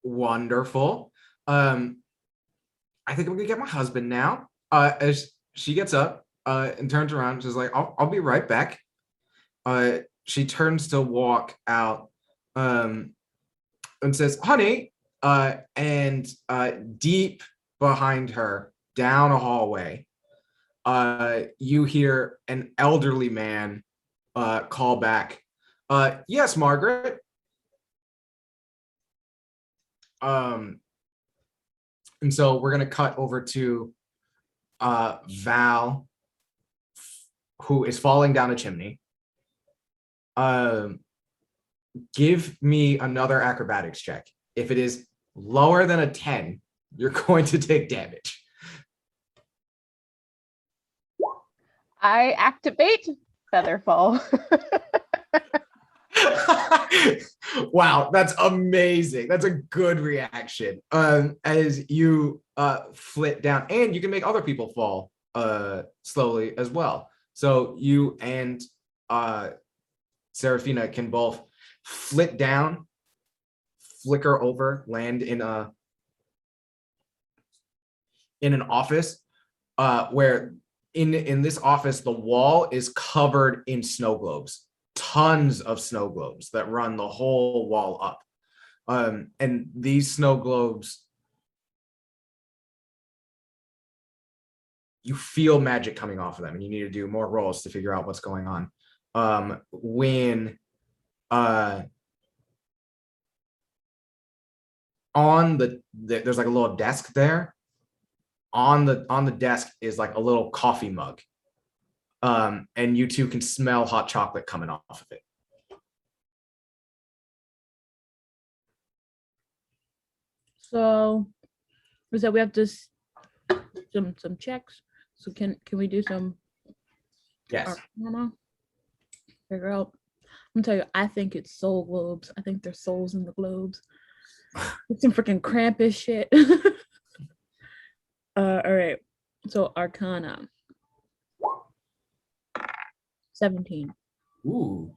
wonderful. I think I'm gonna get my husband now. As she gets up and turns around, she's like, I'll be right back. She turns to walk out and says, honey, and deep behind her, down a hallway, you hear an elderly man call back, yes, Margaret. And so we're going to cut over to Val, who is falling down a chimney. Give me another acrobatics check. If it is lower than a 10, you're going to take damage. I activate Featherfall. Wow, that's amazing. That's a good reaction. As you flit down, and you can make other people fall slowly as well. So you and Seraphina can both flit down, flicker over, land in an office where in this office, the wall is covered in snow globes, tons of snow globes that run the whole wall up. And these snow globes, you feel magic coming off of them, and you need to do more rolls to figure out what's going on. When on there's like a little desk there. On the desk is like a little coffee mug. And you two can smell hot chocolate coming off of it. So we said we have to some checks. So can we do some? Yes. Figure out. I'm gonna tell you, I think it's soul globes. I think there's souls in the globes. It's some freaking Krampus shit. All right. So Arcana. 17. Ooh.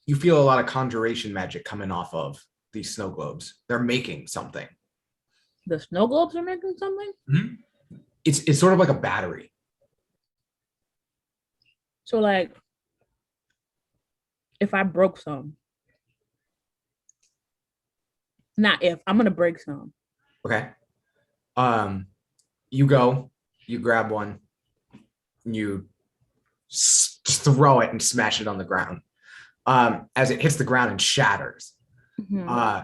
You feel a lot of conjuration magic coming off of these snow globes. They're making something. The snow globes are making something? Mm-hmm. It's sort of like a battery. So like if I broke some. Not if, I'm gonna break some. Okay. You grab one, you throw it and smash it on the ground. As it hits the ground and shatters. Mm-hmm.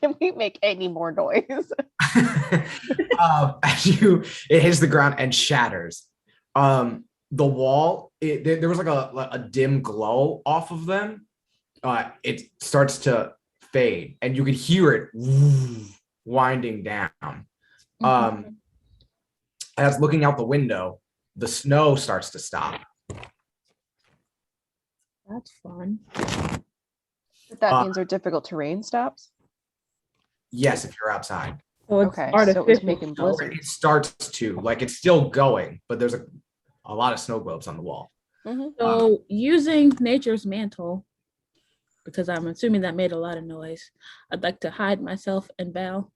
Can we make any more noise? It hits the ground and shatters. The wall, there was like a dim glow off of them. It starts to fade, and you could hear it winding down. Mm-hmm. As looking out the window, the snow starts to stop. That's fun. But that means our difficult terrain stops? Yes, if you're outside. So it's Okay, so it was making snow. blizzards. It starts to, like, it's still going, but there's a lot of snow globes on the wall. Mm-hmm. So using nature's mantle, because I'm assuming that made a lot of noise, I'd like to hide myself and bow.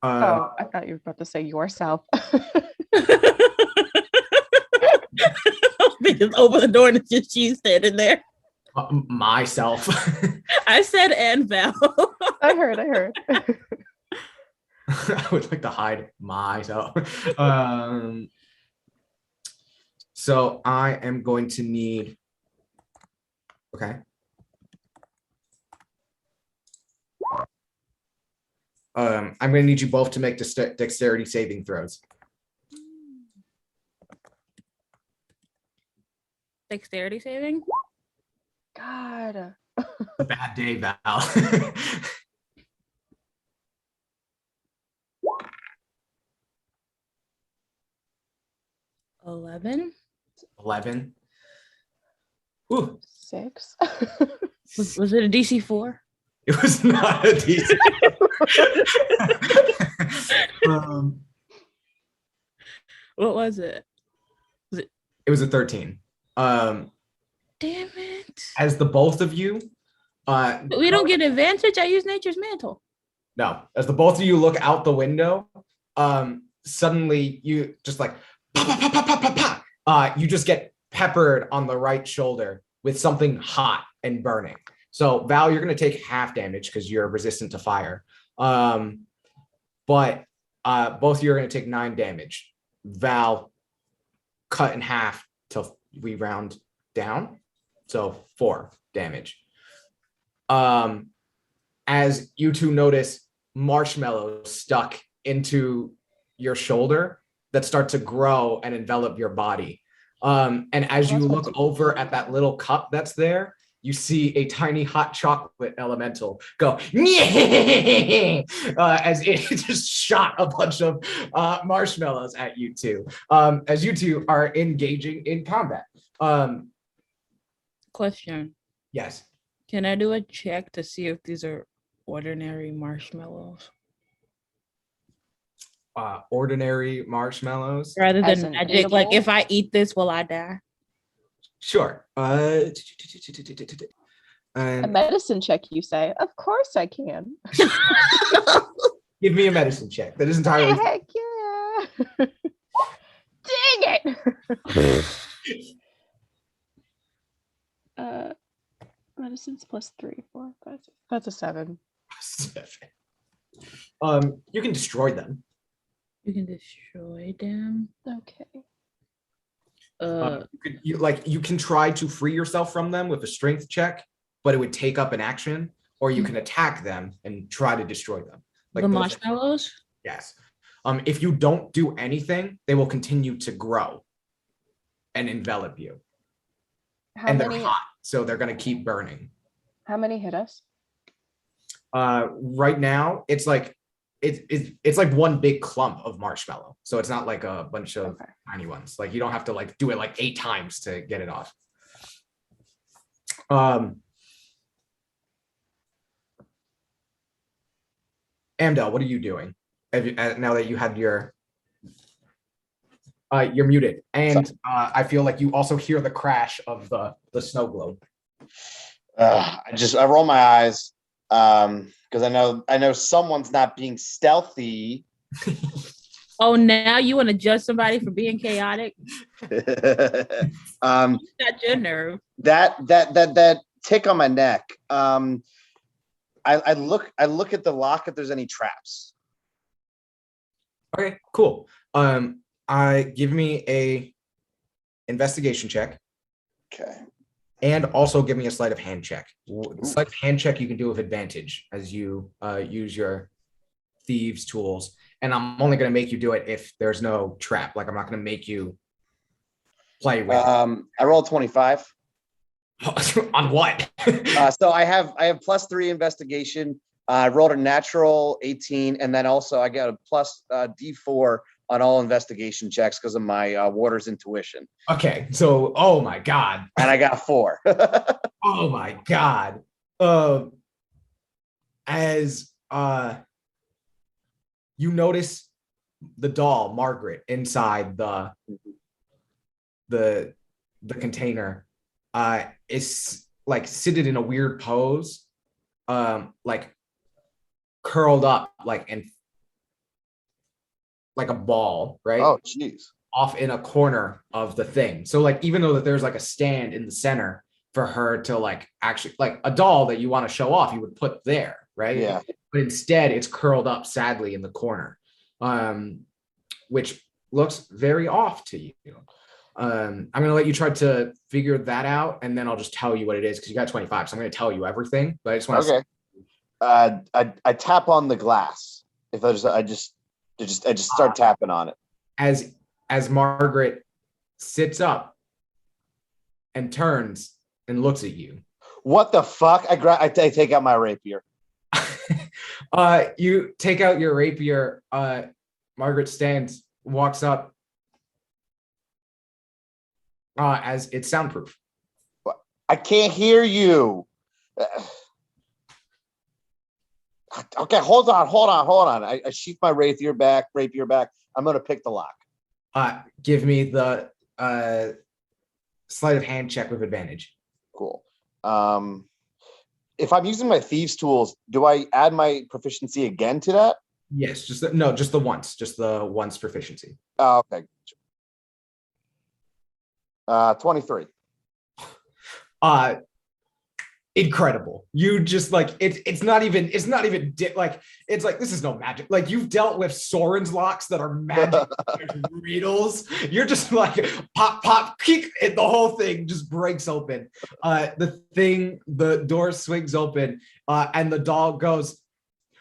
Oh, I thought you were about to say yourself. Just open the door and it's just you standing there. Myself. I said and bow. I heard. I would like to hide myself. So I am going to need. Okay. I'm going to need you both to make dexterity saving throws. Dexterity saving? God. A bad day, Val. 11. 11. Ooh. 6. Was it a DC 4? It was not a decent. What was it? It was a 13. Damn it. As the both of you. But we don't get advantage. I use nature's mantle. No, as the both of you look out the window, suddenly you just like, you just get peppered on the right shoulder with something hot and burning. So Val, you're going to take half damage because you're resistant to fire. But both of you are going to take 9 damage. Val, cut in half till we round down. So 4 damage. As you two notice marshmallows stuck into your shoulder that start to grow and envelop your body. And as you look over at that little cup that's there, you see a tiny hot chocolate elemental go as it just shot a bunch of marshmallows at you two as you two are engaging in combat. Question. Yes. Can I do a check to see if these are ordinary marshmallows? Ordinary marshmallows? Rather As than in magic, like eatable? if I eat this, will I die? Sure. A And medicine check, you say? Of course I can. give me a medicine check. That is entirely Heck yeah. Dang it. Medicine's plus 3, 4, 5, 6. That's a 7. 7. You can destroy them. You can destroy them. Okay. You can try to free yourself from them with a strength check, but it would take up an action, or you can attack them and try to destroy them. The those- marshmallows. Yes. If you don't do anything, they will continue to grow and envelop you. How They're many hot, so they're going to keep burning. how many hit us? Right now, it's like it's like one big clump of marshmallow, so it's not like a bunch of Okay. tiny ones. Like, you don't have to like do it like 8 times to get it off. Amdal, what are you doing now that you had your you're muted, and I feel like you also hear the crash of the snow globe. I roll my eyes because I know someone's not being stealthy. Oh, now you want to judge somebody for being chaotic? Not your nerve. That tick on my neck. I look at the lock if there's any traps. Okay, cool. Give me a investigation check, Okay. and also give me a sleight of hand check. Sleight of hand check you can do with advantage as you use your thieves tools, and I'm only going to make you do it if there's no trap. Like, I'm not going to make you play with I rolled 25. on what? So I have +3 investigation. I rolled a natural 18, and then also I got a plus D4 on all investigation checks because of my Water's intuition. Okay, so oh my god, And I got 4. oh my god. As you notice the doll Margaret inside the container is like seated in a weird pose, like curled up like a ball, right? Oh, jeez. Off in a corner of the thing. So like, even though that there's like a stand in the center for her to like actually, like a doll that you want to show off, you would put there, right? Yeah. But instead it's curled up sadly in the corner, which looks very off to you. I'm gonna let you try to figure that out, and then I'll just tell you what it is, because you got 25, so I'm gonna tell you everything, but I just want to I tap on the glass. If I just start tapping on it. As Margaret sits up and turns and looks at you. What the fuck? I take out my rapier. You take out your rapier. Margaret stands, walks up. As it's soundproof. I can't hear you. Okay, hold on. I sheath my rapier back. I'm gonna pick the lock. Give me the sleight of hand check with advantage. Cool. If I'm using my thieves tools, do I add my proficiency again to that? Yes, just the once proficiency. Oh, okay. 23. Incredible. You just like it's not even like, it's like, this is no magic. Like, you've dealt with Soren's locks that are magic riddles. You're just like pop kick, and the whole thing just breaks open. The door swings open, and the doll goes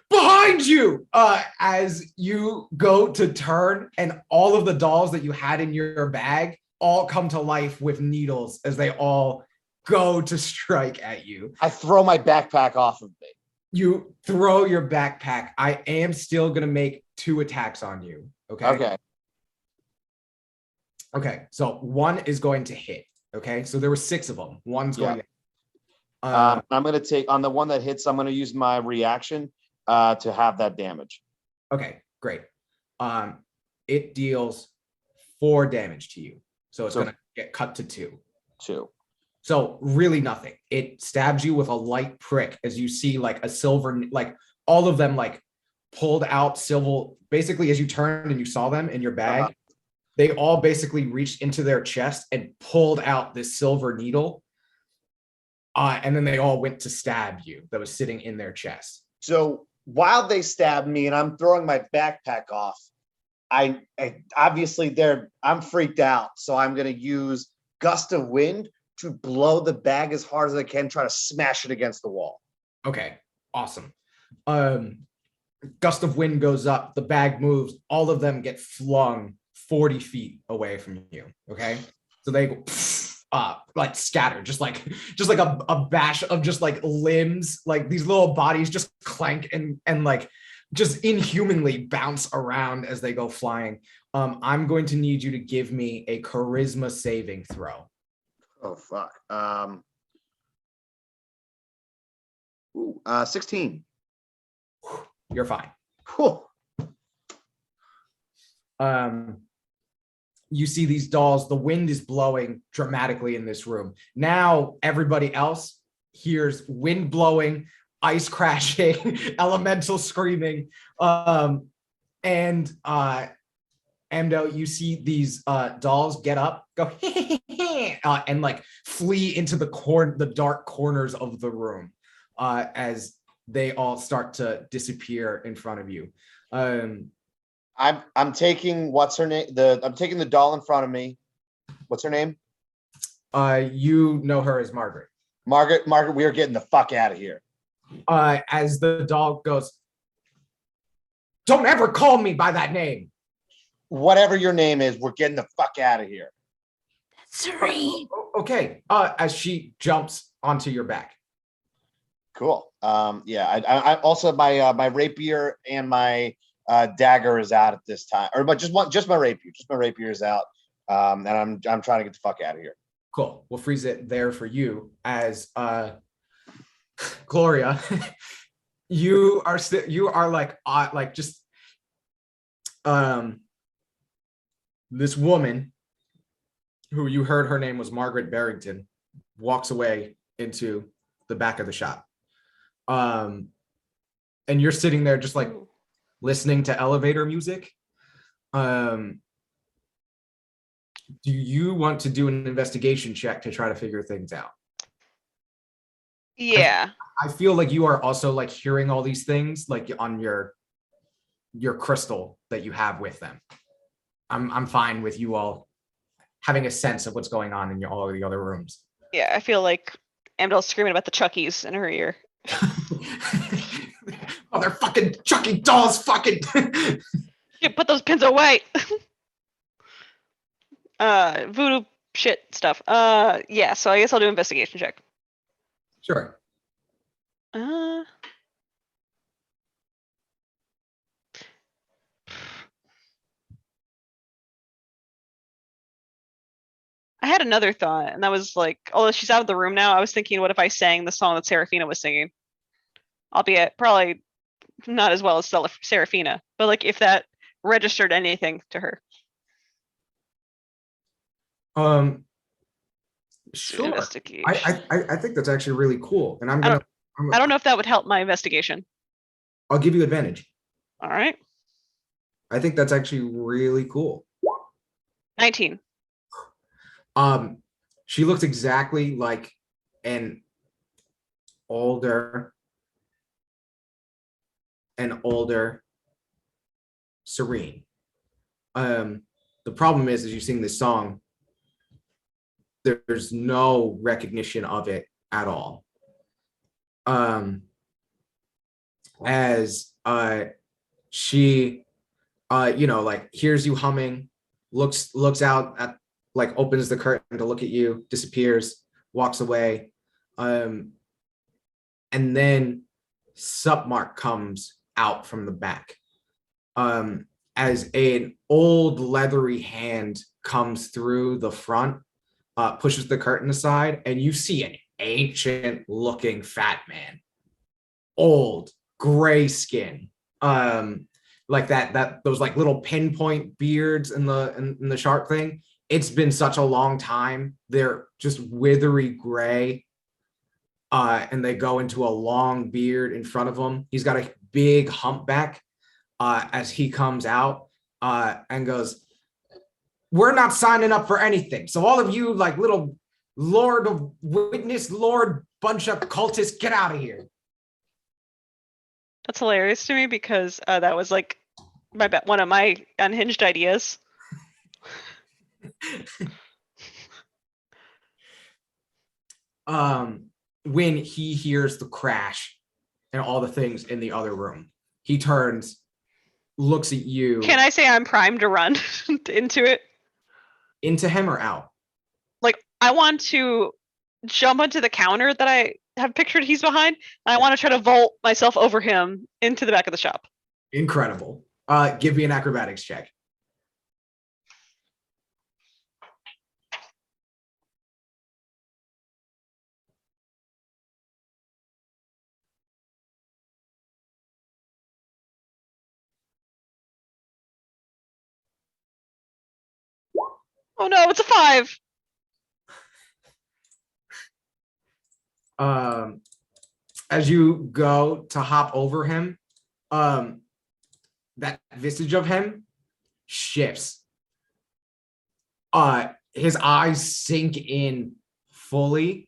behind you as you go to turn, and all of the dolls that you had in your bag all come to life with needles as they all go to strike at you. I throw my backpack off of me. You throw your backpack. I am still going to make 2 attacks on you. Okay. So one is going to hit. Okay. So there were 6 of them. One's going to hit. I'm going to take on the one that hits. I'm going to use my reaction to have that damage. Okay, great. It deals 4 damage to you. So it's going to get cut to 2. 2. So really nothing. It stabs you with a light prick as you see like a silver, like all of them like pulled out silver. Basically, as you turned and you saw them in your bag, they all basically reached into their chest and pulled out this silver needle. And then they all went to stab you that was sitting in their chest. So while they stab me and I'm throwing my backpack off, I obviously I'm freaked out. So I'm going to use gust of wind to blow the bag as hard as I can, try to smash it against the wall. Okay, awesome. Gust of wind goes up, the bag moves, all of them get flung 40 feet away from you. Okay, so they go like scattered, just like a bash of just like limbs, like these little bodies just clank and like just inhumanly bounce around as they go flying. I'm going to need you to give me a charisma saving throw. Oh fuck. 16. You're fine. Cool. You see these dolls, the wind is blowing dramatically in this room. Now everybody else hears wind blowing, ice crashing, elemental screaming. And Amdal, you see these dolls get up, go and like flee into the dark corners of the room as they all start to disappear in front of you. I'm taking what's her name? I'm taking the doll in front of me. What's her name? You know her as Margaret. Margaret, we are getting the fuck out of here. As the doll goes, don't ever call me by that name. Whatever your name is, we're getting the fuck out of here. Serene. Okay. As she jumps onto your back. Cool. Yeah. I also my rapier and my dagger is out at this time, or but just my rapier. Just my rapier is out. And I'm trying to get the fuck out of here. Cool. We'll freeze it there for you as Gloria. you are like just this woman who you heard her name was Margaret Barrington walks away into the back of the shop. And you're sitting there just like listening to elevator music. Do you want to do an investigation check to try to figure things out? Yeah. I feel like you are also like hearing all these things like on your crystal that you have with them. I'm fine with you all having a sense of what's going on in all of the other rooms. Yeah, I feel like Amdal's screaming about the Chuckies in her ear. Oh, they're fucking Chucky dolls, fucking. You put those pins away. Voodoo shit stuff. Yeah, so I guess I'll do investigation check. Sure. I had another thought, and that was like, although she's out of the room now, I was thinking, what if I sang the song that Seraphina was singing? Albeit probably not as well as Seraphina, but like if that registered anything to her. Sure. Investigation. I think that's actually really cool, and I don't know if that would help my investigation. I'll give you advantage. All right. I think that's actually really cool. 19. She looks exactly like an older Serene. The problem is as you sing this song, there's no recognition of it at all. As she like hears you humming, looks out at, like opens the curtain to look at you, disappears, walks away, and then Supmark comes out from the back as an old leathery hand comes through the front, pushes the curtain aside, and you see an ancient looking fat man, old gray skin, like that those like little pinpoint beards in the shark thing, it's been such a long time. They're just withery gray. And they go into a long beard in front of him. He's got a big humpback as he comes out and goes, we're not signing up for anything. So all of you like little Lord of Witness, Lord bunch of cultists, get out of here. That's hilarious to me because that was like one of my unhinged ideas. When he hears the crash and all the things in the other room, he turns, looks at you. Can I say I'm primed to run into it? Into him or out? Like, I want to jump onto the counter that I have pictured he's behind, and I want to try to vault myself over him into the back of the shop. Incredible. Give me an acrobatics check. Oh no, it's a 5. As you go to hop over him, that visage of him shifts. His eyes sink in fully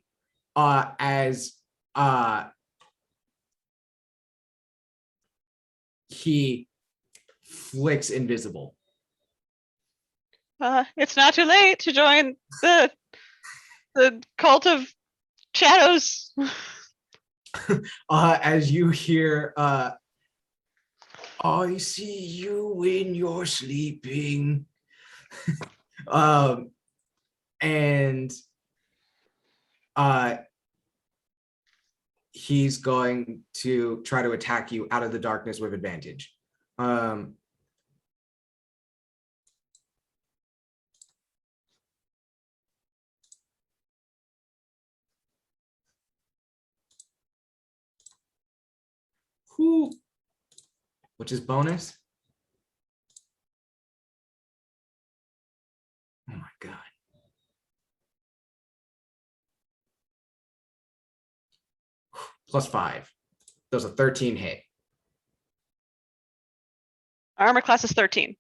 as he flicks invisible. It's not too late to join the cult of shadows. As you hear, I see you when you're sleeping. And he's going to try to attack you out of the darkness with advantage. Which is bonus. Oh my god. +5. Those are 13 hit. Armor class is 13.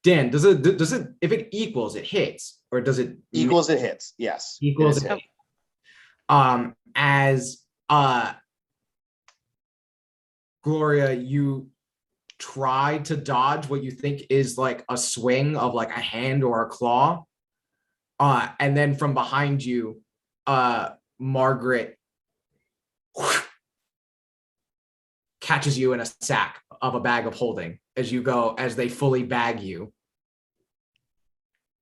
Dan, does it if it equals it hits, or does it Equals it hits. Yes. equals it is it? hit. As Gloria, you try to dodge what you think is like a swing of like a hand or a claw. And then from behind you, Margaret catches you in a sack of a bag of holding as they fully bag you.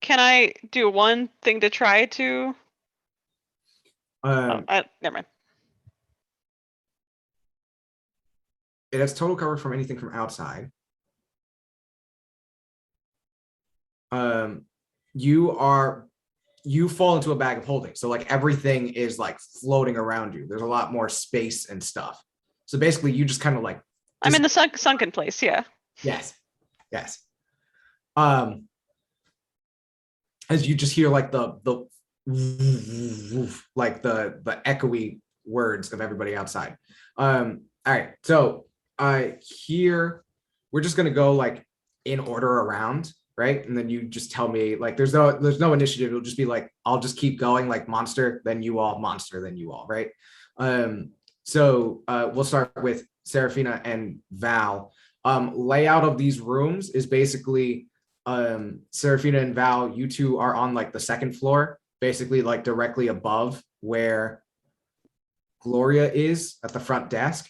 Can I do one thing to try to? Never Never mind. It has total cover from anything from outside. You fall into a bag of holding. So like everything is like floating around you. There's a lot more space and stuff. So basically you just kind of like. I'm in the sunken place, yeah. Yes. As you just hear like the like the echoey words of everybody outside. All right. So here we're just gonna go like in order around, right? And then you just tell me like there's no initiative. It'll just be like I'll just keep going like monster, then you all, monster, then you all, right? So we'll start with Seraphina and Val. Layout of these rooms is basically Seraphina and Val, you two are on like the second floor, basically like directly above where Gloria is at the front desk.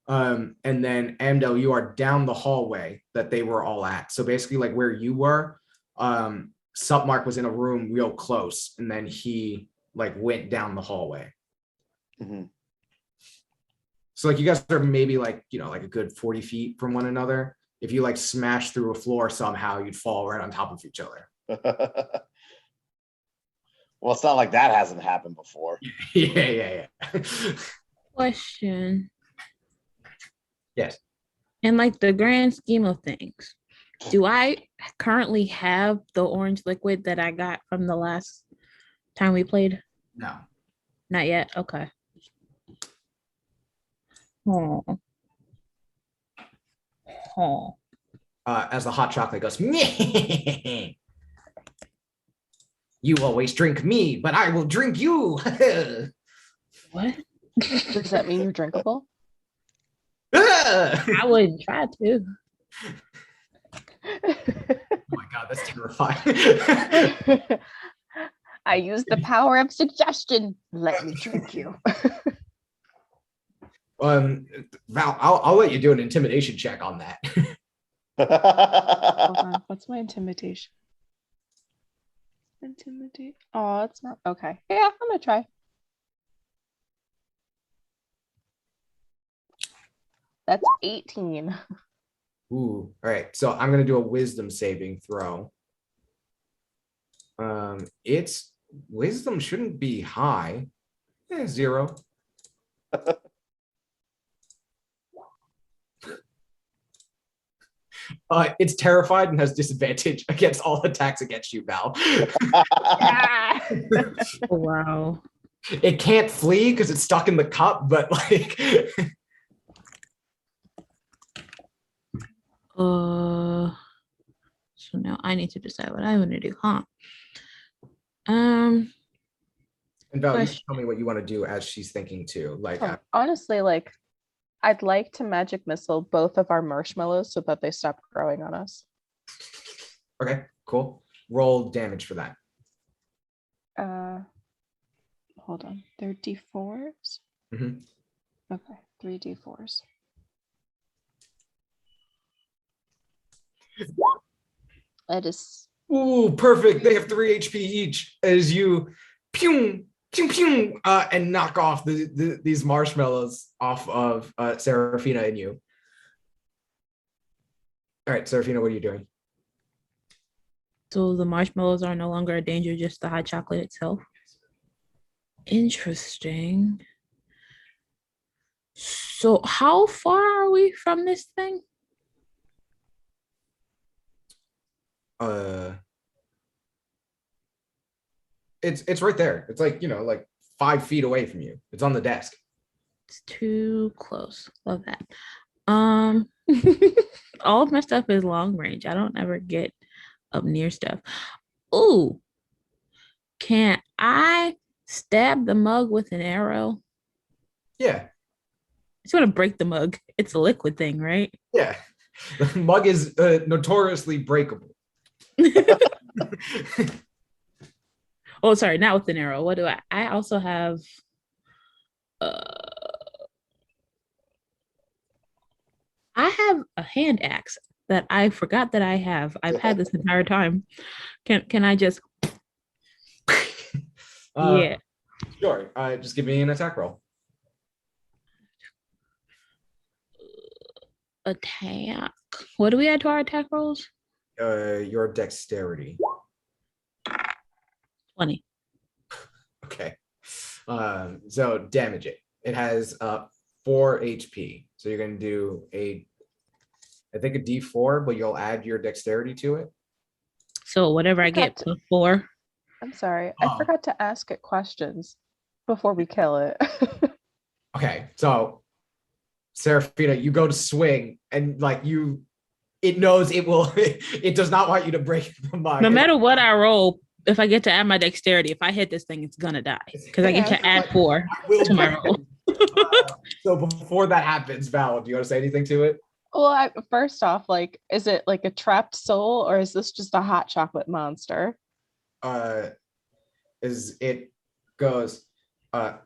And then Amdal, you are down the hallway that they were all at. So basically like where you were, Supmark was in a room real close, and then he like went down the hallway. Mm-hmm. So like you guys are maybe like, like a good 40 feet from one another. If you like smash through a floor somehow, you'd fall right on top of each other. Well, it's not like that hasn't happened before. Yeah. Question. Yes. In like the grand scheme of things, Do I currently have the orange liquid that I got from the last time we played? No. Not yet. Okay. Oh. Oh. As the hot chocolate goes, "Meh. You always drink me, but I will drink you." What? Does that mean you're drinkable? I wouldn't try to. Oh my god, that's terrifying. I use the power of suggestion. Let me drink you. Val, I'll let you do an intimidation check on that. Hold on. What's my intimidation? Intimidate. Oh, it's not okay. Yeah, I'm gonna try. That's 18. Ooh, all right. So I'm gonna do a wisdom saving throw. Its wisdom shouldn't be high. 0. It's terrified and has disadvantage against all attacks against you, Val. Oh, wow. It can't flee because it's stuck in the cup, but like so now I need to decide what I want to do, huh? and Val, you Question. tell me what you want to do as she's thinking too. Like Honestly, like I'd like to magic missile both of our marshmallows so that they stop growing on us. okay, cool. Roll damage for that. Hold on. They're D4s? Mhm. Okay, 3 D4s. That is Ooh, perfect. They have 3 HP each as you pew, pew, pew, and knock off these marshmallows off of Seraphina and you. All right, Seraphina, what are you doing? So the marshmallows are no longer a danger, just the hot chocolate itself. Interesting. So how far are we from this thing? It's right there. It's like, like 5 feet away from you. It's on the desk. It's too close. Love that. All of my stuff is long range. I don't ever get up near stuff. Ooh, can I stab the mug with an arrow? Yeah. I just want to break the mug. It's a liquid thing, right? Yeah. The mug is notoriously breakable. Oh, sorry, not with an arrow. What do I also have I have a hand axe that I forgot that I have. I've had this entire time. Can I just yeah. Sure. Just give me an attack roll. Attack. What do we add to our attack rolls? Your dexterity. 20. Okay. So damage it. It has 4 HP. So you're gonna do I think a D4, but you'll add your dexterity to it. So whatever I get to 4. I'm sorry. I forgot to ask it questions before we kill it. Okay, so Seraphina, you go to swing and like it knows it will it does not want you to break the mug. No matter what I roll, if I get to add my dexterity, if I hit this thing, it's gonna die because I get to add 4 to my roll. So before that happens, Val, do you want to say anything to it? Well, first off, like, is it like a trapped soul or is this just a hot chocolate monster? Is it goes, I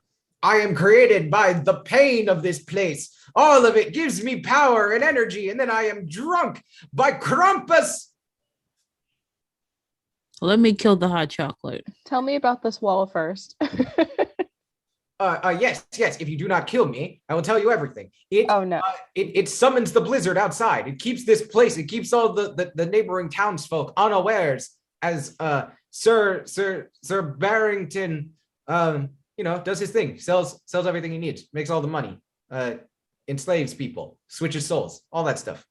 am created by the pain of this place. All of it gives me power and energy, and then I am drunk by Krampus. Let me kill the hot chocolate. Tell me about this wall first. Yes. If you do not kill me, I will tell you everything. Oh no! It summons the blizzard outside. It keeps this place. It keeps all the neighboring townsfolk unawares as Sir Barrington, does his thing. Sells everything he needs. Makes all the money. Enslaves people. Switches souls. All that stuff.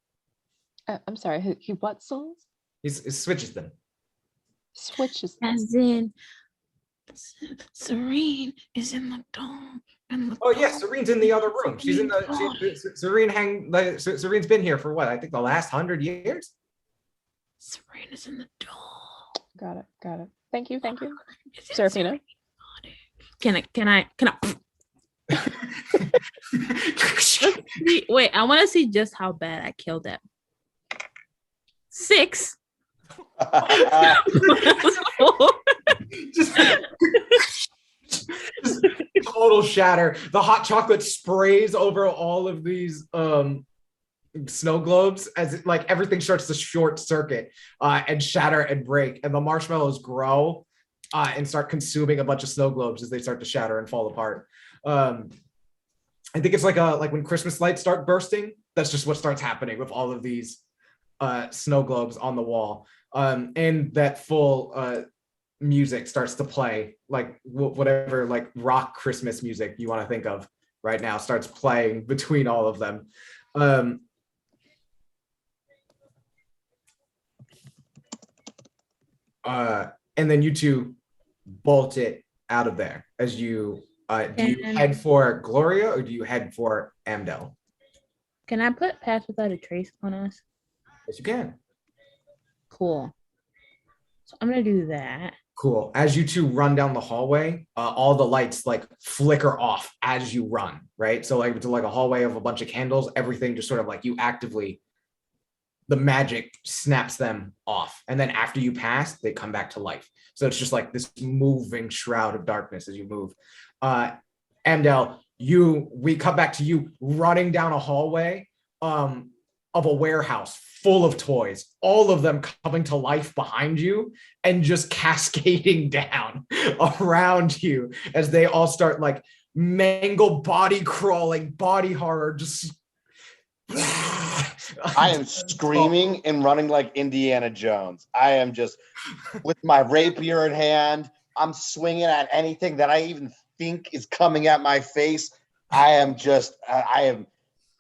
I'm sorry. He what souls? He switches them. Switches. As in, Serene is in the dome. Oh yeah, Serene's in the other room. She's in the Serene's been here for what? I think the last 100 years. Serene is in the dome. Got it. Thank you. Seraphina. Can I wait, I want to see just how bad I killed that. 6. just total shatter. The hot chocolate sprays over all of these snow globes as it, like everything starts to short circuit and shatter and break, and the marshmallows grow and start consuming a bunch of snow globes as they start to shatter and fall apart. I think it's like when Christmas lights start bursting. That's just what starts happening with all of these snow globes on the wall, and that full music starts to play, like whatever like rock Christmas music you want to think of right now starts playing between all of them. And then you two bolt it out of there as you do you head for Gloria or do you head for Amdal? Can I put Pass Without a Trace on us? Yes, you can. Cool. So I'm gonna do that. Cool. As you two run down the hallway, all the lights like flicker off as you run, right? So like it's like a hallway of a bunch of candles. Everything just sort of like you actively, the magic snaps them off. And then after you pass, they come back to life. So it's just like this moving shroud of darkness as you move. Amdal, we cut back to you running down a hallway of a warehouse full of toys, all of them coming to life behind you and just cascading down around you as they all start like mangled body crawling, body horror, just I am screaming and running like Indiana Jones. I am just with my rapier in hand. I'm swinging at anything that I even think is coming at my face. I am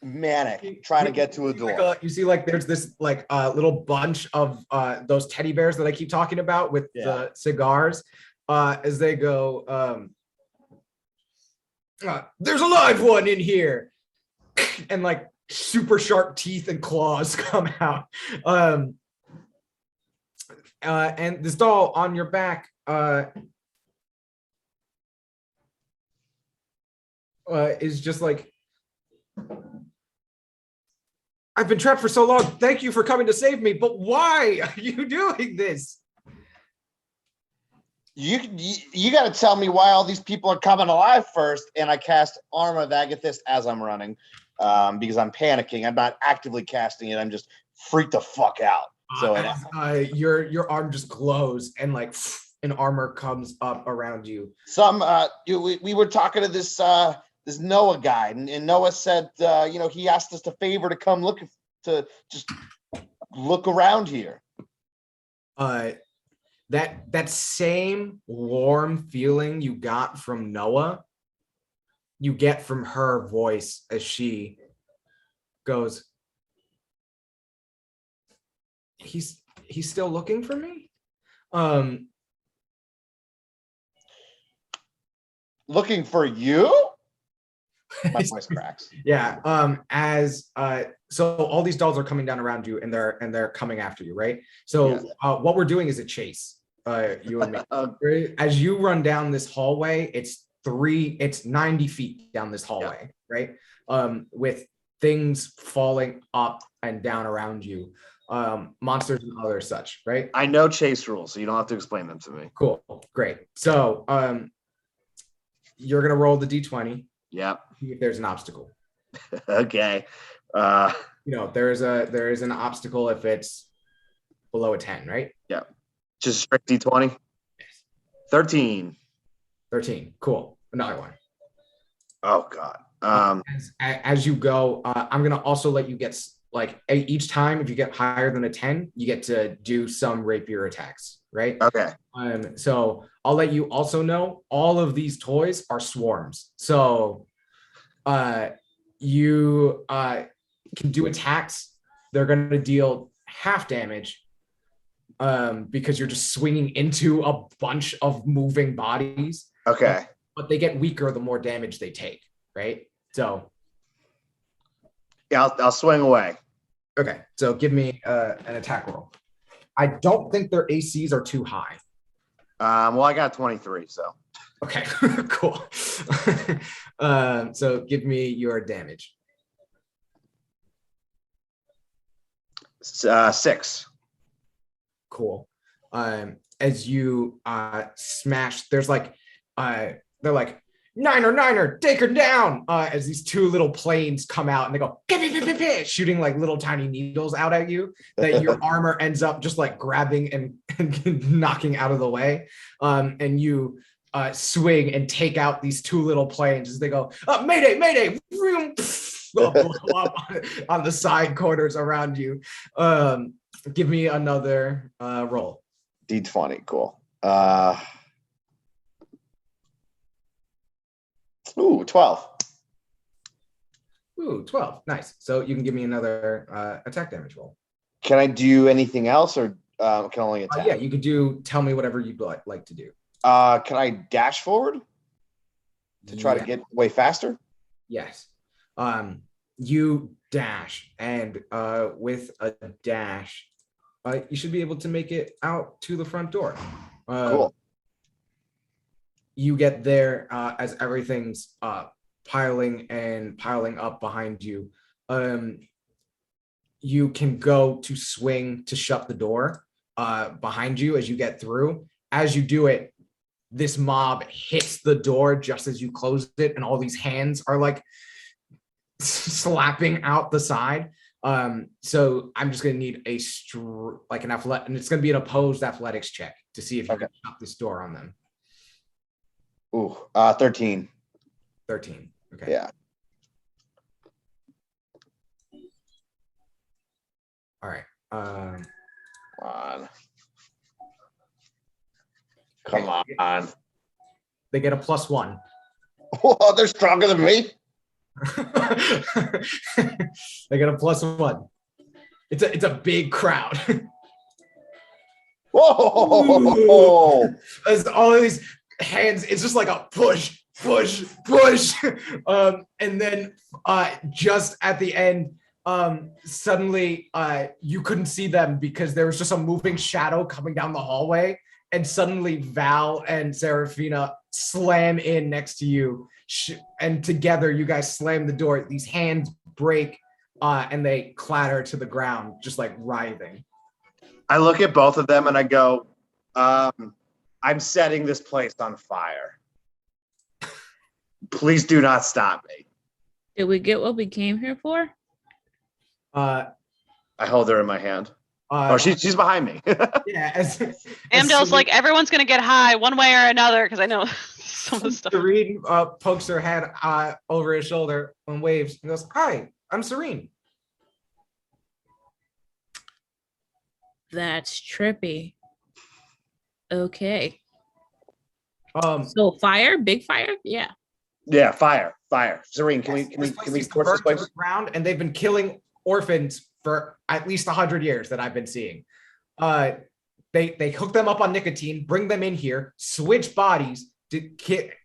manic trying to get to a door. You see like there's this like little bunch of those teddy bears that I keep talking about with the cigars as they go, there's a live one in here. And like super sharp teeth and claws come out. And this doll on your back is just like, I've been trapped for so long. Thank you for coming to save me, but why are you doing this? You got to tell me why all these people are coming alive first. And I cast Armor of Agathis as I'm running because I'm panicking. I'm not actively casting it. I'm just freaked the fuck out. So your arm just glows and like an armor comes up around you. We were talking to this Noah guy, and Noah said, he asked us a favor to come just look around here. That same warm feeling you got from Noah, you get from her voice as she goes, he's still looking for me? Looking for you? My voice cracks. Yeah. So all these dolls are coming down around you and they're coming after you, right? So what we're doing is a chase. You and me. As you run down this hallway, it's 90 feet down this hallway, right? With things falling up and down around you. Monsters and other such, right? I know chase rules, so you don't have to explain them to me. Cool. Great. So you're gonna roll the D20. Yeah. See if there's an obstacle. Okay. There is an obstacle if it's below a 10, right? Yeah. Just straight D20? Yes. 13. 13. Cool. Another one. Oh God. As you go, I'm gonna also let you get like each time if you get higher than a 10, you get to do some rapier attacks, right? Okay. So I'll let you also know all of these toys are swarms. So you can do attacks they're going to deal half damage because you're just swinging into a bunch of moving bodies. Okay. But they get weaker the more damage they take, right? So yeah, I'll swing away. Okay, so give me an attack roll. I don't think their ACs are too high. Well, I got 23, so. Okay, cool. So give me your damage. 6. Cool. As you smash, there's like, they're like, Niner, take her down! As these two little planes come out and they go, shooting like little tiny needles out at you, that your armor ends up just like grabbing and knocking out of the way. And you swing and take out these two little planes as they go, mayday, blow up on the side corners around you. Give me another roll. D20, cool. Ooh, 12. Ooh, 12. Nice. So you can give me another attack damage roll. Can I do anything else, or can I only attack? Yeah, you could tell me whatever you'd like to do. Can I dash forward to try to get way faster? Yes. You dash, and with a dash, you should be able to make it out to the front door. Cool. You get there as everything's piling up behind you. You can go to swing to shut the door behind you as you get through. As you do it, this mob hits the door just as you close it, and all these hands are like slapping out the side. So I'm just gonna need an athletic, and it's gonna be an opposed athletics check to see if you can shut this door on them. Ooh, 13. 13. Okay. Yeah. All right. Come on. They get a +1. Whoa, they're stronger than me. They get a +1. It's a big crowd. Whoa! As all of these hands, it's just like a push. And then just at the end, suddenly you couldn't see them because there was just a moving shadow coming down the hallway, and suddenly Val and Seraphina slam in next to you, and together you guys slam the door. These hands break and they clatter to the ground, just like writhing. I look at both of them and I go, I'm setting this place on fire. Please do not stop me. Did we get what we came here for? I hold her in my hand. She's behind me. Yeah. Amdal's like, everyone's going to get high one way or another, because I know some of the stuff. Serene pokes her head over his shoulder and waves and goes, "Hi, I'm Serene." That's trippy. Okay. So fire, big fire, yeah. Yeah, fire. Serene, can we torch this place? Ground, and they've been killing orphans for at least 100 years that I've been seeing. They hook them up on nicotine, bring them in here, switch bodies to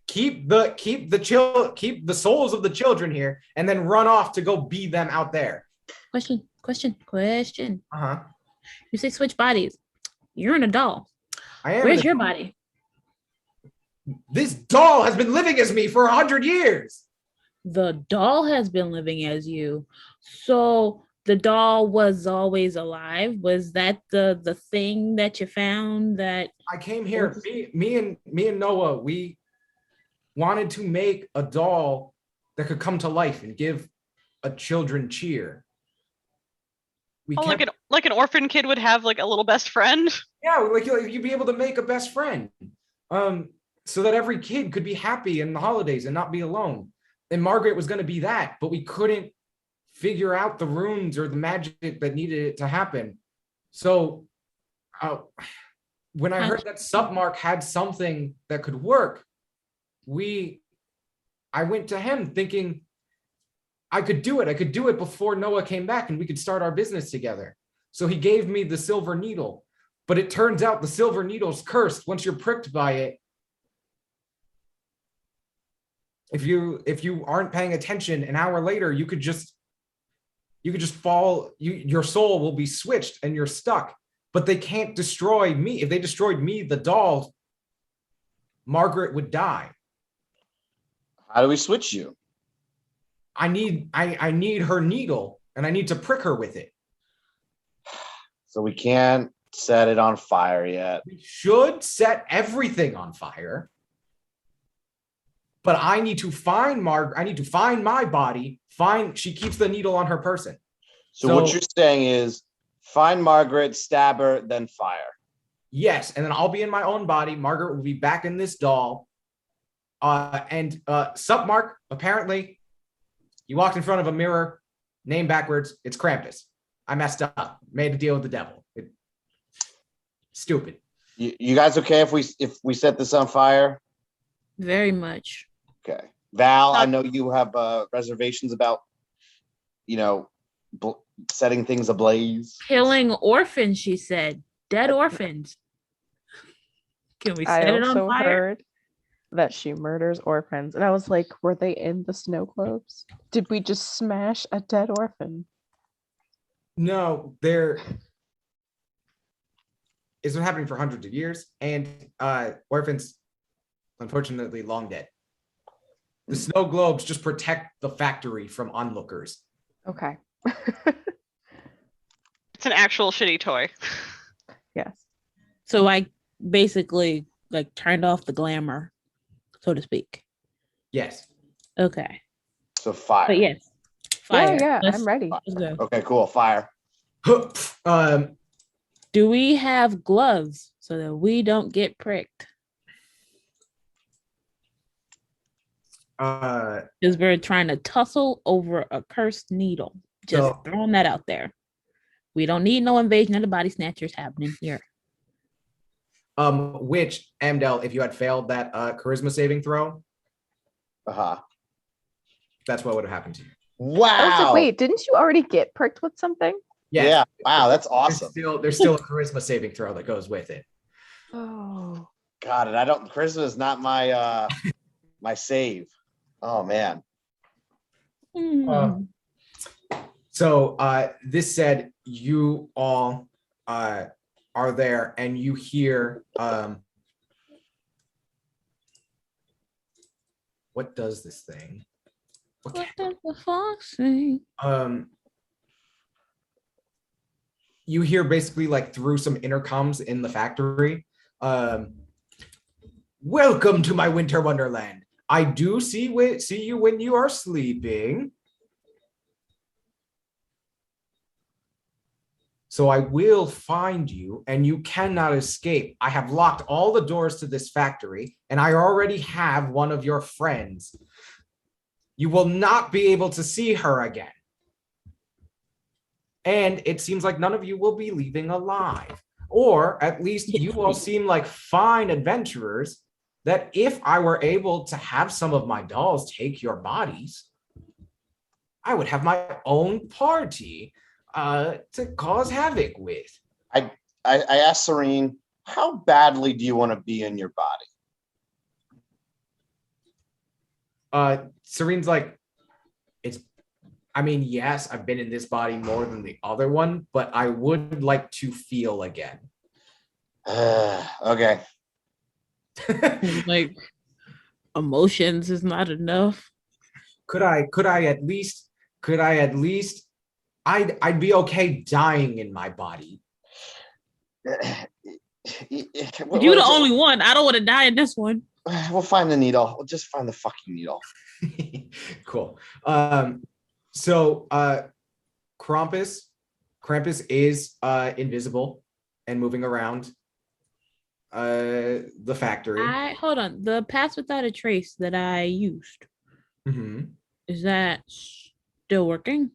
keep the souls of the children here, and then run off to go be them out there. Question. Uh-huh. You say switch bodies. You're in a doll. I am. Where's your body? This doll has been living as me for 100 years. The doll has been living as you. So the doll was always alive. Was that the thing that you found that I came here? Me and Noah, we wanted to make a doll that could come to life and give a children cheer. Like an orphan kid would have like a little best friend. Yeah, like you'd be able to make a best friend, so that every kid could be happy in the holidays and not be alone. And Margaret was going to be that, but we couldn't figure out the runes or the magic that needed it to happen. So when I heard that Submark had something that could work, I went to him thinking I could do it. I could do it before Noah came back and we could start our business together. So he gave me the silver needle, but it turns out the silver needle's cursed. Once you're pricked by it, if you aren't paying attention, an hour later, you could just fall, your soul will be switched and you're stuck. But they can't destroy me. If they destroyed me, the doll, Margaret would die. How do we switch you? I need her needle and I need to prick her with it. So we can't set it on fire yet. We should set everything on fire. But I need to find Margaret. I need to find my body. She keeps the needle on her person. So what you're saying is find Margaret, stab her, then fire. Yes, and then I'll be in my own body. Margaret will be back in this doll. Sup, Mark? Apparently, you walked in front of a mirror, name backwards. It's Krampus. I messed up. Made a deal with the devil. Stupid. You guys okay if we set this on fire? Very much. Okay. Val, I know you have reservations about, setting things ablaze. Killing orphans, she said. Dead orphans. Can we set it on also fire? heard that she murders orphans. And I was like, were they in the snow globes? Did we just smash a dead orphan? No, it's been happening for hundreds of years, and orphans, unfortunately, long dead. The snow globes just protect the factory from onlookers. Okay. It's an actual shitty toy. Yes. So I basically turned off the glamour, so to speak. Yes. Okay. So fire. But yes. Fire. Yeah, Let's- I'm ready. let's go. Okay, cool. Fire. Do we have gloves so that we don't get pricked? Because we're trying to tussle over a cursed needle. Just throwing that out there. We don't need no invasion of the body snatchers happening here. Which, Amdal, if you had failed that charisma saving throw, that's what would have happened to you. Wow. I was like, wait, didn't you already get pricked with something? Yes. Yeah. Wow, that's awesome. There's still a charisma saving throw that goes with it. Oh. Got it. Charisma is not my my save. Oh man. So this said, you all are there and you hear what does this thing? What does the fox say? You hear basically through some intercoms in the factory. Welcome to my winter wonderland. I do see you when you are sleeping. So I will find you and you cannot escape. I have locked all the doors to this factory and I already have one of your friends. You will not be able to see her again. And it seems like none of you will be leaving alive. Or at least you all seem like fine adventurers that if I were able to have some of my dolls take your bodies, I would have my own party to cause havoc with. I asked Serene, how badly do you want to be in your body? Serene's like, yes, I've been in this body more than the other one, but I would like to feel again. Okay. Emotions is not enough. I'd be okay dying in my body. You're the only one. I don't want to die in this one. We'll find the needle. We'll just find the fucking needle. Cool. So Krampus is invisible and moving around the factory. Hold on. The pass without a trace that I used. Mm-hmm. Is that still working?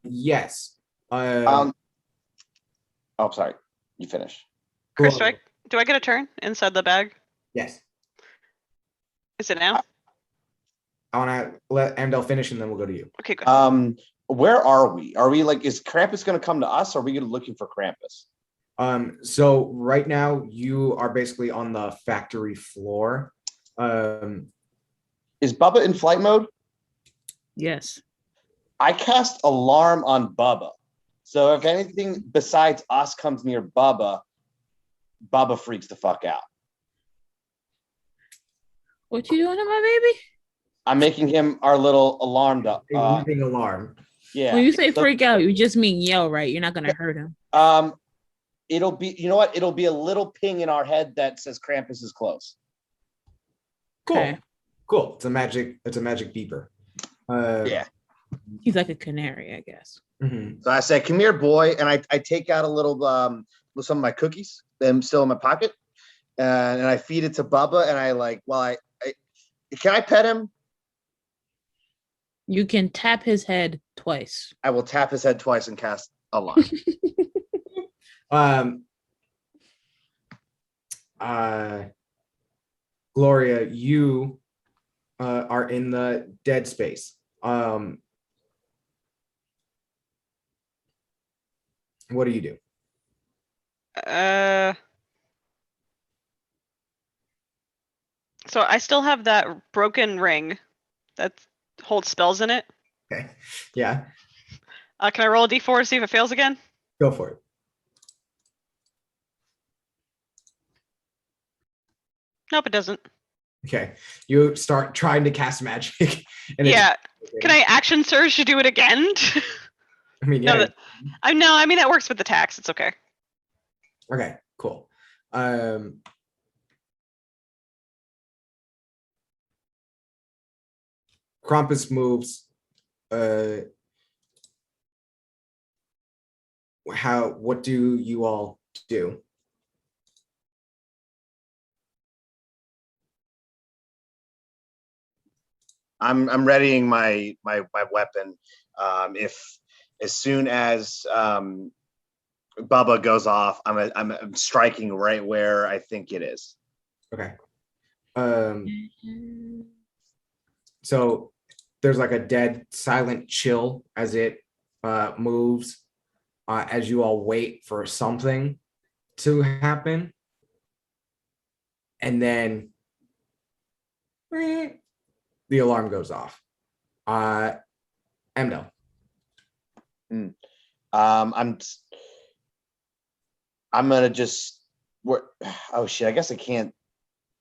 Yes. Oh, sorry. You finish. Chris, do I get a turn inside the bag? Yes. Is it now? I want to let Amdal finish, and then we'll go to you. Okay, good. Where are we? Are we like, is Krampus going to come to us? Or are we going to looking for Krampus? So right now you are basically on the factory floor. Is Bubba in flight mode? Yes. I cast alarm on Bubba. So if anything besides us comes near Bubba, Bubba freaks the fuck out. What you doing to my baby? I'm making him our little alarm. Leaping alarm. Yeah. When you say So, freak out, you just mean yell, right? You're not gonna hurt him. it'll be, you know what? It'll be a little ping in our head that says Krampus is close. Cool. Okay. Cool. It's a magic beeper. Yeah. He's like a canary, I guess. Mhm. So I said, "Come here, boy," and I take out a little some of my cookies. Them still in my pocket, and I feed it to Bubba. And I like, well, I can I pet him? You can tap his head twice. I will tap his head twice and cast alarm. Gloria, you are in the dead space. What do you do? So I still have that broken ring that holds spells in it. Okay. Yeah. Can I roll a d4 to see if it fails again? Go for it. Nope, it doesn't. Okay. You start trying to cast magic. And Yeah. Can I action surge to do it again? I mean, No, yeah. I mean that works with the tax. It's okay. Okay, cool. Krampus moves. What do you all do? I'm readying my weapon. If as soon as Bubba goes off, I'm striking right where I think it is. Okay. So there's like a dead silent chill as it moves, as you all wait for something to happen. And then the alarm goes off. Amdal. I'm gonna just oh shit, I guess I can't.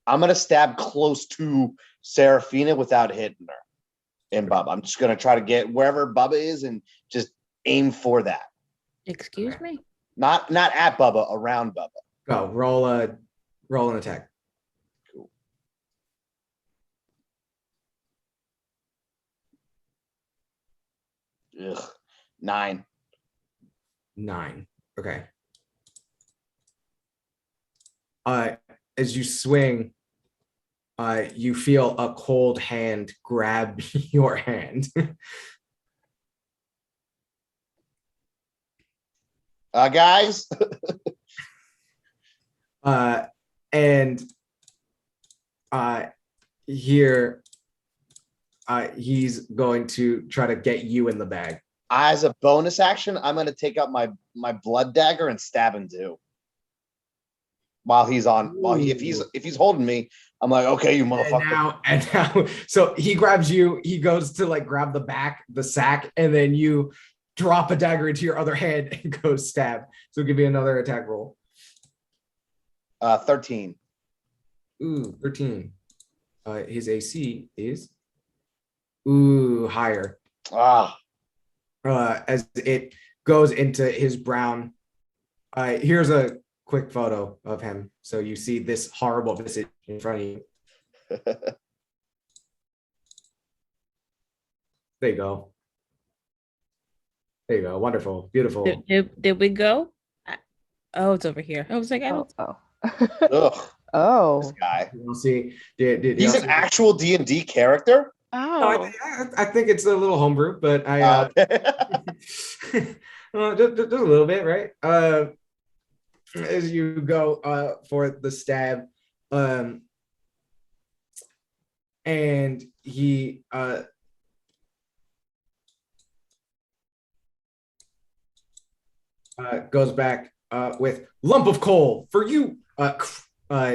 I'm gonna stab close to Seraphina without hitting her and Bubba. I'm just gonna try to get wherever Bubba is and just aim for that. Excuse me? Not at Bubba, around Bubba. Go roll an attack. Cool. Ugh. 9. 9. Okay. As you swing, you feel a cold hand grab your hand. Guys. And here he's going to try to get you in the bag. As a bonus action, I'm gonna take out my blood dagger and stab him too. While he's if he's holding me, I'm like, okay, you motherfucker. And now, so he grabs you. He goes to like grab the sack, and then you drop a dagger into your other hand and go stab. So give me another attack roll. 13. Ooh, 13. His AC is higher. As it goes into his brown. Here's a quick photo of him, so you see this horrible visage in front of you. There you go. There you go. Wonderful, beautiful. Did we go? Oh, it's over here. I was like, I don't. Ugh, Oh. this guy. You'll see. He's an actual D&D character. Oh. I think it's a little homebrew, but just a little bit, right? As you go for the stab, and he goes back with lump of coal for you.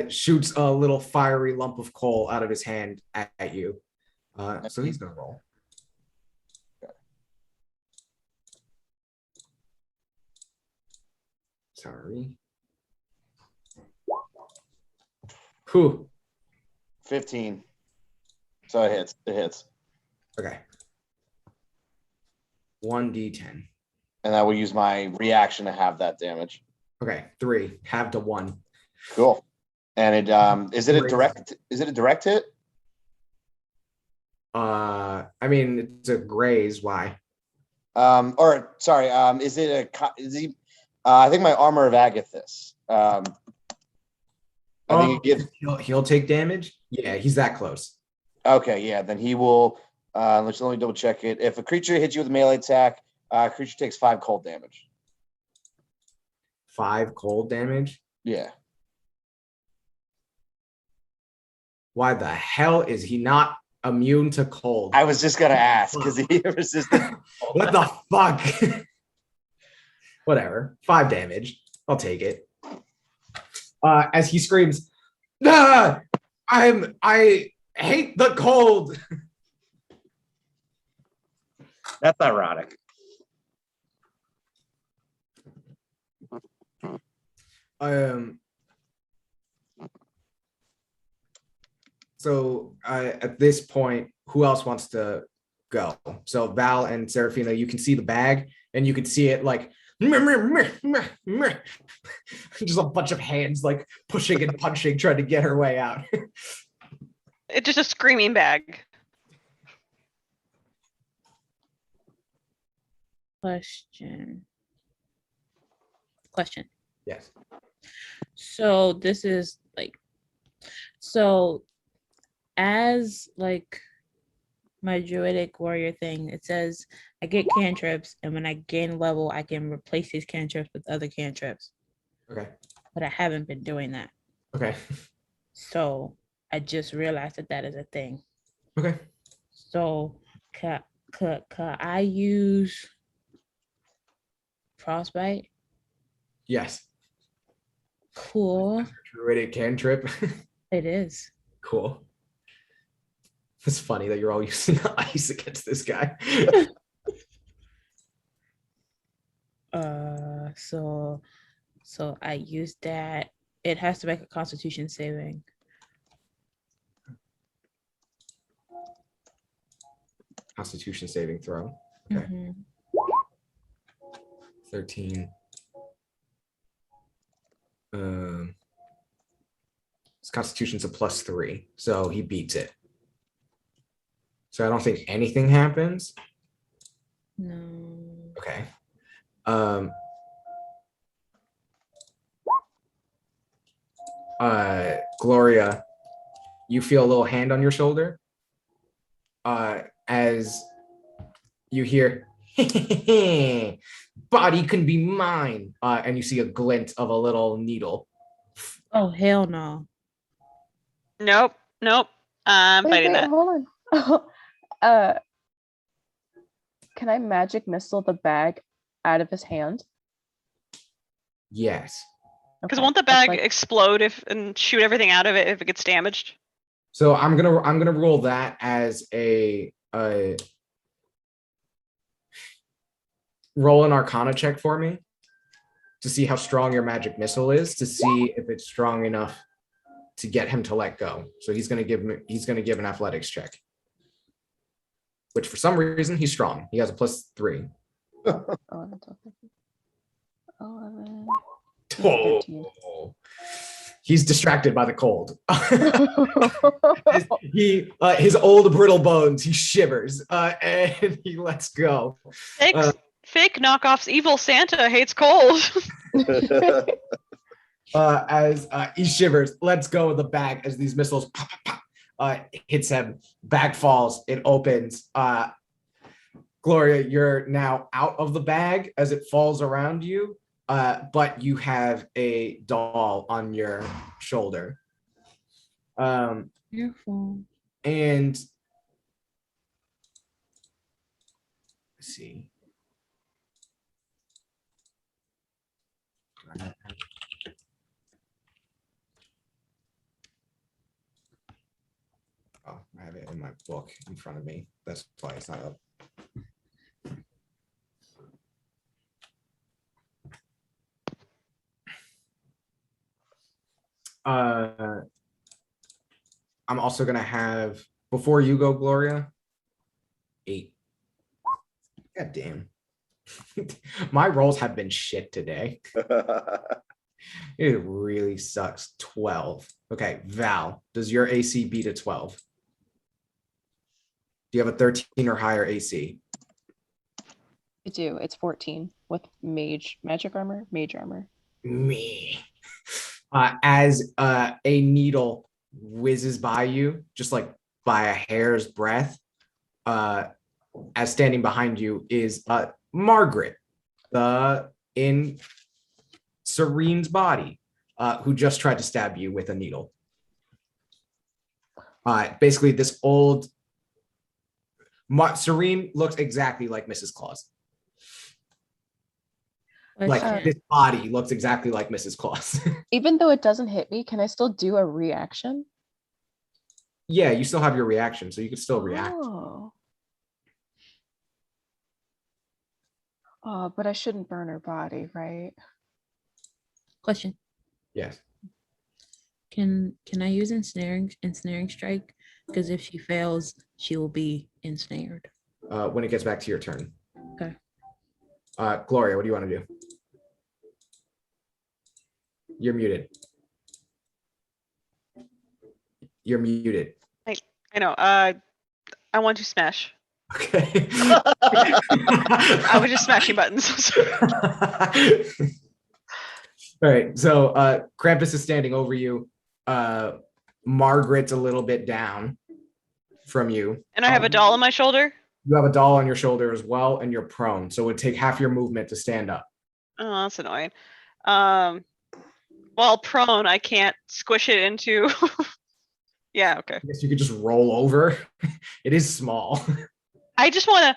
Shoots a little fiery lump of coal out of his hand at you. So he's gonna roll. Sorry. Whew. 15. So it hits. It hits. Okay. 1d10. And I will use my reaction to have that damage. Okay, 3. Half to 1. Cool. And it is it a direct hit? I mean, it's a graze. Why? Or sorry, is it is he I think my armor of Agathis. I think it gives he'll take damage. Yeah, he's that close. Okay, yeah, then he will let's only double check it. If a creature hits you with a melee attack, creature takes 5 cold damage. 5 cold damage? Yeah. Why the hell is he not immune to cold? I was just gonna ask because he resisted. What the fuck? Whatever. 5 damage. I'll take it. As he screams, "Ah! I hate the cold." That's ironic. So at this point, who else wants to go? So Val and Seraphina, you can see the bag and you can see it like just a bunch of hands like pushing and punching, trying to get her way out. It's just a screaming bag. Question. Yes. So this is like, so as like my druidic warrior thing, it says I get cantrips, and when I gain level, I can replace these cantrips with other cantrips. Okay. But I haven't been doing that. Okay. So I just realized that is a thing. Okay. So could I use frostbite? Yes. Cool. Druidic cantrip. It is. Cool. It's funny that you're all using ice against this guy. So I use that. It has to make a Constitution saving. Constitution saving throw. Okay. Mm-hmm. 13. His Constitution's a +3, so he beats it. So I don't think anything happens. No. Okay. Gloria, you feel a little hand on your shoulder as you hear, "Body can be mine," and you see a glint of a little needle. Oh, hell no. Nope. I'm fighting that. Hold on. Can I magic missile the bag out of his hand? Yes. Because Okay, won't the that's bag explode and shoot everything out of it if it gets damaged? So I'm gonna roll that as a roll an Arcana check for me to see how strong your magic missile is, to see if it's strong enough to get him to let go. So he's gonna give an athletics check, which for some reason he's strong. He has a +3. 11, 11. Oh, he's distracted by the cold. His old brittle bones, he shivers and he lets go. Fake knockoffs evil Santa hates cold. As he shivers, lets go of the bag as these missiles hits him. Bag falls, it opens. Gloria, you're now out of the bag as it falls around you. But you have a doll on your shoulder. Beautiful. And let's see. Oh, I have it in my book in front of me. That's why it's not up. I'm also gonna have, before you go, Gloria, 8. God damn. My rolls have been shit today. It really sucks. 12. Okay, Val, does your AC beat a 12? Do you have a 13 or higher AC? I do. It's 14 with magic armor, mage armor. Me. As a needle whizzes by you, just like by a hair's breadth, as standing behind you is Margaret, in Serene's body, who just tried to stab you with a needle. Basically, this old Serene looks exactly like Mrs. Claus. Like this body looks exactly like Mrs. Claus. Even though it doesn't hit me, can I still do a reaction? Yeah, you still have your reaction, so you can still react. Oh, but I shouldn't burn her body, right? Question. Yes. Can I use ensnaring strike? Because if she fails, she will be ensnared. When it gets back to your turn. Okay. Gloria, what do you want to do? You're muted. You're muted. I know. I want to smash. Okay. I was just smashing buttons. All right. So Krampus is standing over you. Margaret's a little bit down from you. And I have a doll on my shoulder. You have a doll on your shoulder as well, and you're prone. So it would take half your movement to stand up. Oh, that's annoying. While prone, I can't squish it into. Yeah, okay. I guess you could just roll over. It is small. I just want to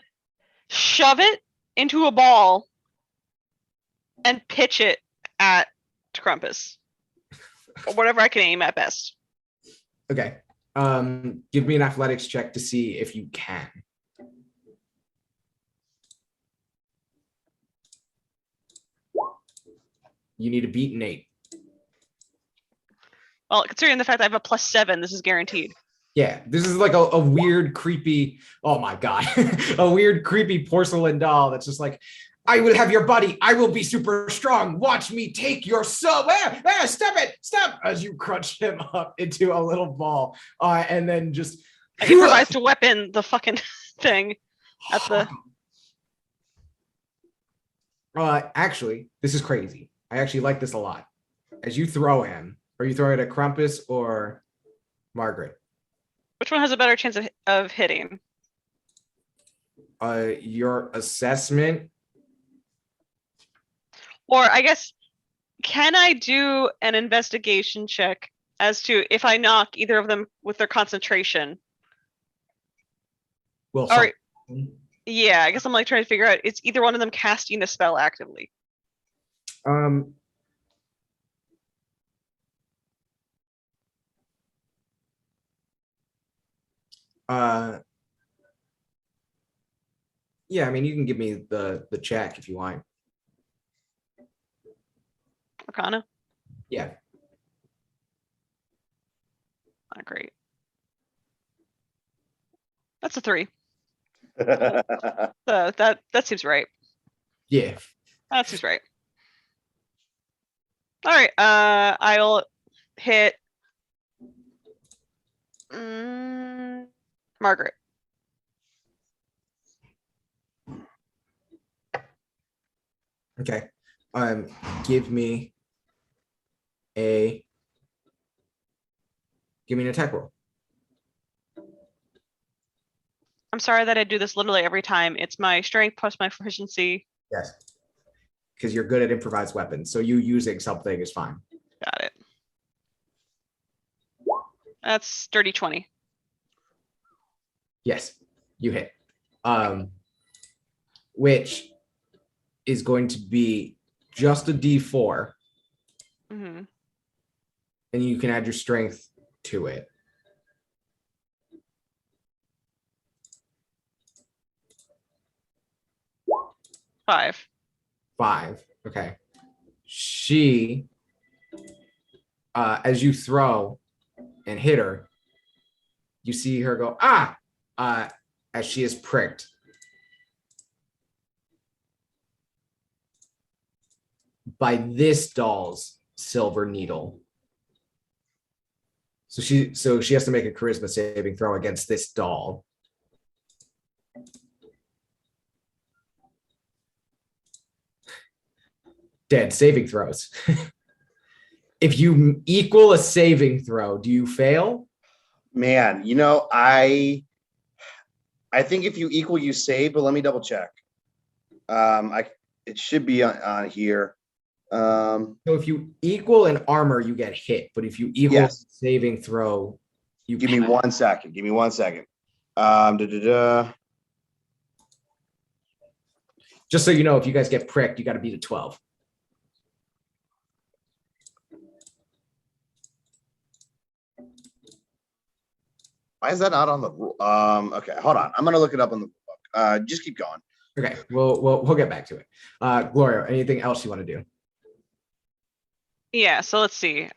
shove it into a ball and pitch it at Krampus. Or whatever I can aim at best. Okay. Give me an athletics check to see if you can. You need to beat an 8. Well, considering the fact I have a +7, this is guaranteed. Yeah, this is like a weird, creepy, oh my God, a weird, creepy porcelain doll that's just like, I will have your body. I will be super strong. Watch me take your soul. Stop, as you crunch him up into a little ball. And then just I improvised a weapon, the fucking thing at the. Actually, this is crazy. I actually like this a lot. As you throw him, are you throwing it at Krampus or Margaret? Which one has a better chance of hitting? Your assessment. Or I guess, can I do an investigation check as to if I knock either of them with their concentration? Well, or, yeah, I guess I'm like trying to figure out, it's either one of them casting the spell actively. Yeah, I mean, you can give me the check if you want. Arcana? Yeah. Not great. That's a 3. That seems right. Yeah. That seems right. All right. I'll hit Margaret. Okay. Give me an attack roll. I'm sorry that I do this literally every time. It's my strength plus my proficiency. Yes. Because you're good at improvised weapons, so you using something is fine. Got it. That's dirty 20. Yes, you hit. Which is going to be just a D4, Mm-hmm. and you can add your strength to it. Five. 5. Okay. She, as you throw and hit her, you see her go, as she is pricked. By this doll's silver needle. So she has to make a charisma saving throw against this doll. Dead saving throws. If you equal a saving throw, do you fail? Man, I think if you equal, you save, but let me double check. It should be on here. So if you equal an armor, you get hit, but if you equal Yes. saving throw, you Give me 1 second. Just so you know, if you guys get pricked, you got to beat a 12. Why is that not on the rule? Okay, hold on. I'm gonna look it up on the book. Just keep going. Okay, we'll get back to it. Gloria, anything else you want to do? Yeah, so let's see.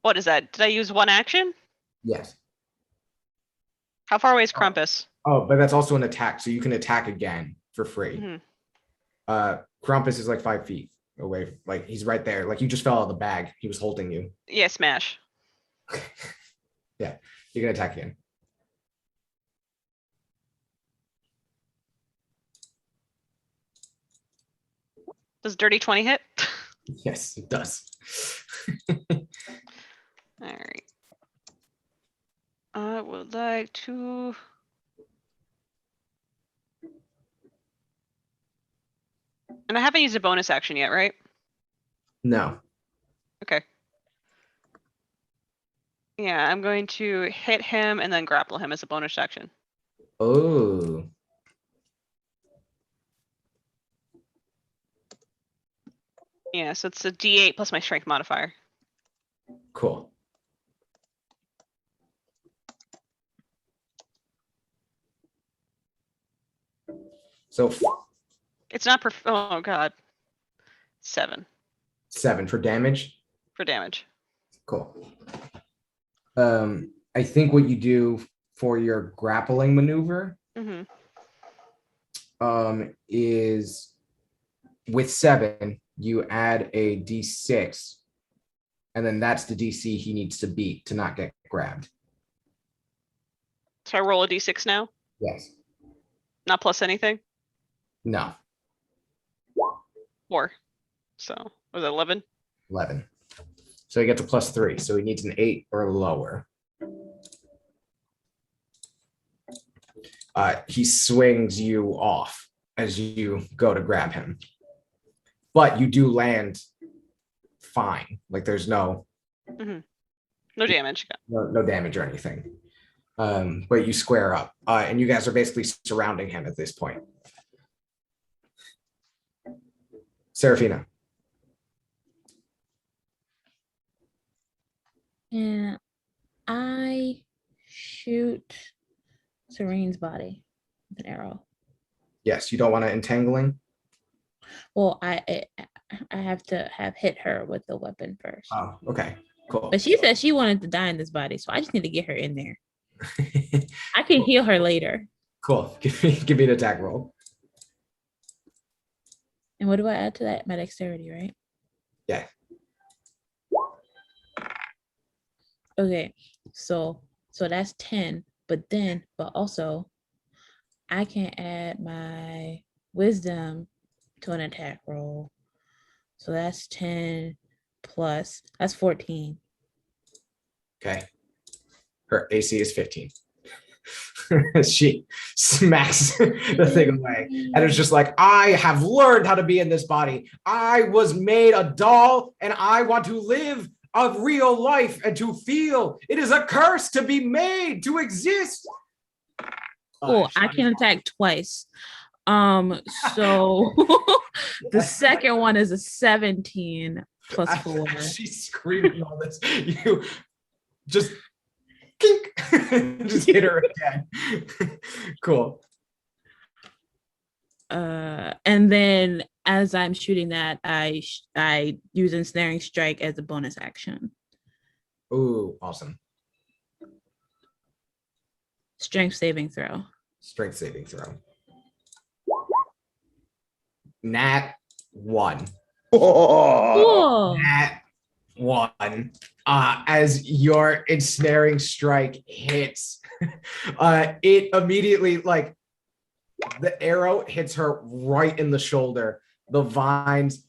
What is that? Did I use one action? Yes. How far away is Krampus? Oh, but that's also an attack, so you can attack again for free. Mhm. Krampus is like 5 feet away. Like he's right there. Like you just fell out of the bag. He was holding you. Yeah, smash. Yeah, you can attack again. Does dirty 20 hit? Yes, it does. All right. I would like to. And I haven't used a bonus action yet, right? No. Okay. Yeah, I'm going to hit him and then grapple him as a bonus action. Oh. Yeah, so it's a D8 plus my strength modifier. Cool. So It's not oh god. 7 7 for damage. for damage. Cool. I think what you do for your grappling maneuver Mm-hmm. Is with 7, you add a D6, and then that's the DC he needs to beat to not get grabbed. So I roll a D6 now? Yes. Not plus anything? No. 4. So was it 11? 11. So he gets a +3. So he needs an 8 or lower. He swings you off as you go to grab him. But you do land fine. Like there's no damage. no damage or anything. But you square up. And you guys are basically surrounding him at this point. Seraphina. And I shoot Serene's body with an arrow. Yes, you don't want to entangling? Well, I have to have hit her with the weapon first. Oh, okay, cool. But she said she wanted to die in this body, so I just need to get her in there. I can heal her later. Cool. Give me an attack roll. And what do I add to that? My dexterity, right? Yeah. Okay, so that's 10, but also I can add my wisdom to an attack roll. So that's 10 plus, that's 14. Okay. Her AC is 15. She smacks the thing away. And it's just like, I have learned how to be in this body. I was made a doll and I want to live of real life and to feel. It is a curse to be made to exist. Oh, I can attack twice. So the second one is a 17 plus 4. She's screaming all this. You just kink, just hit her again. Cool. And then as I'm shooting that, I use ensnaring strike as a bonus action. Ooh, awesome. Strength saving throw. Strength saving throw. Nat 1. Cool. Nat 1. As your ensnaring strike hits, it immediately, like, the arrow hits her right in the shoulder. The vines.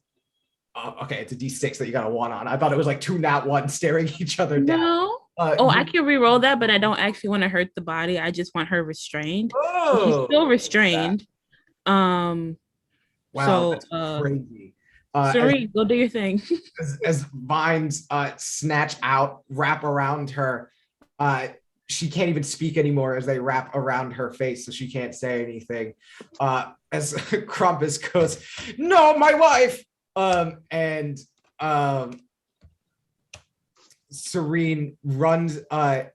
Okay, it's a D6 that you got a 1 on. I thought it was like 2 nat 1 staring each other down. No. I can re-roll that, but I don't actually want to hurt the body. I just want her restrained. So she's still restrained. Wow, so that's crazy. Sorry, go do your thing. as vines snatch out, wrap around her, she can't even speak anymore as they wrap around her face, so she can't say anything. As Krampus goes, "No, my wife!" And Serene runs.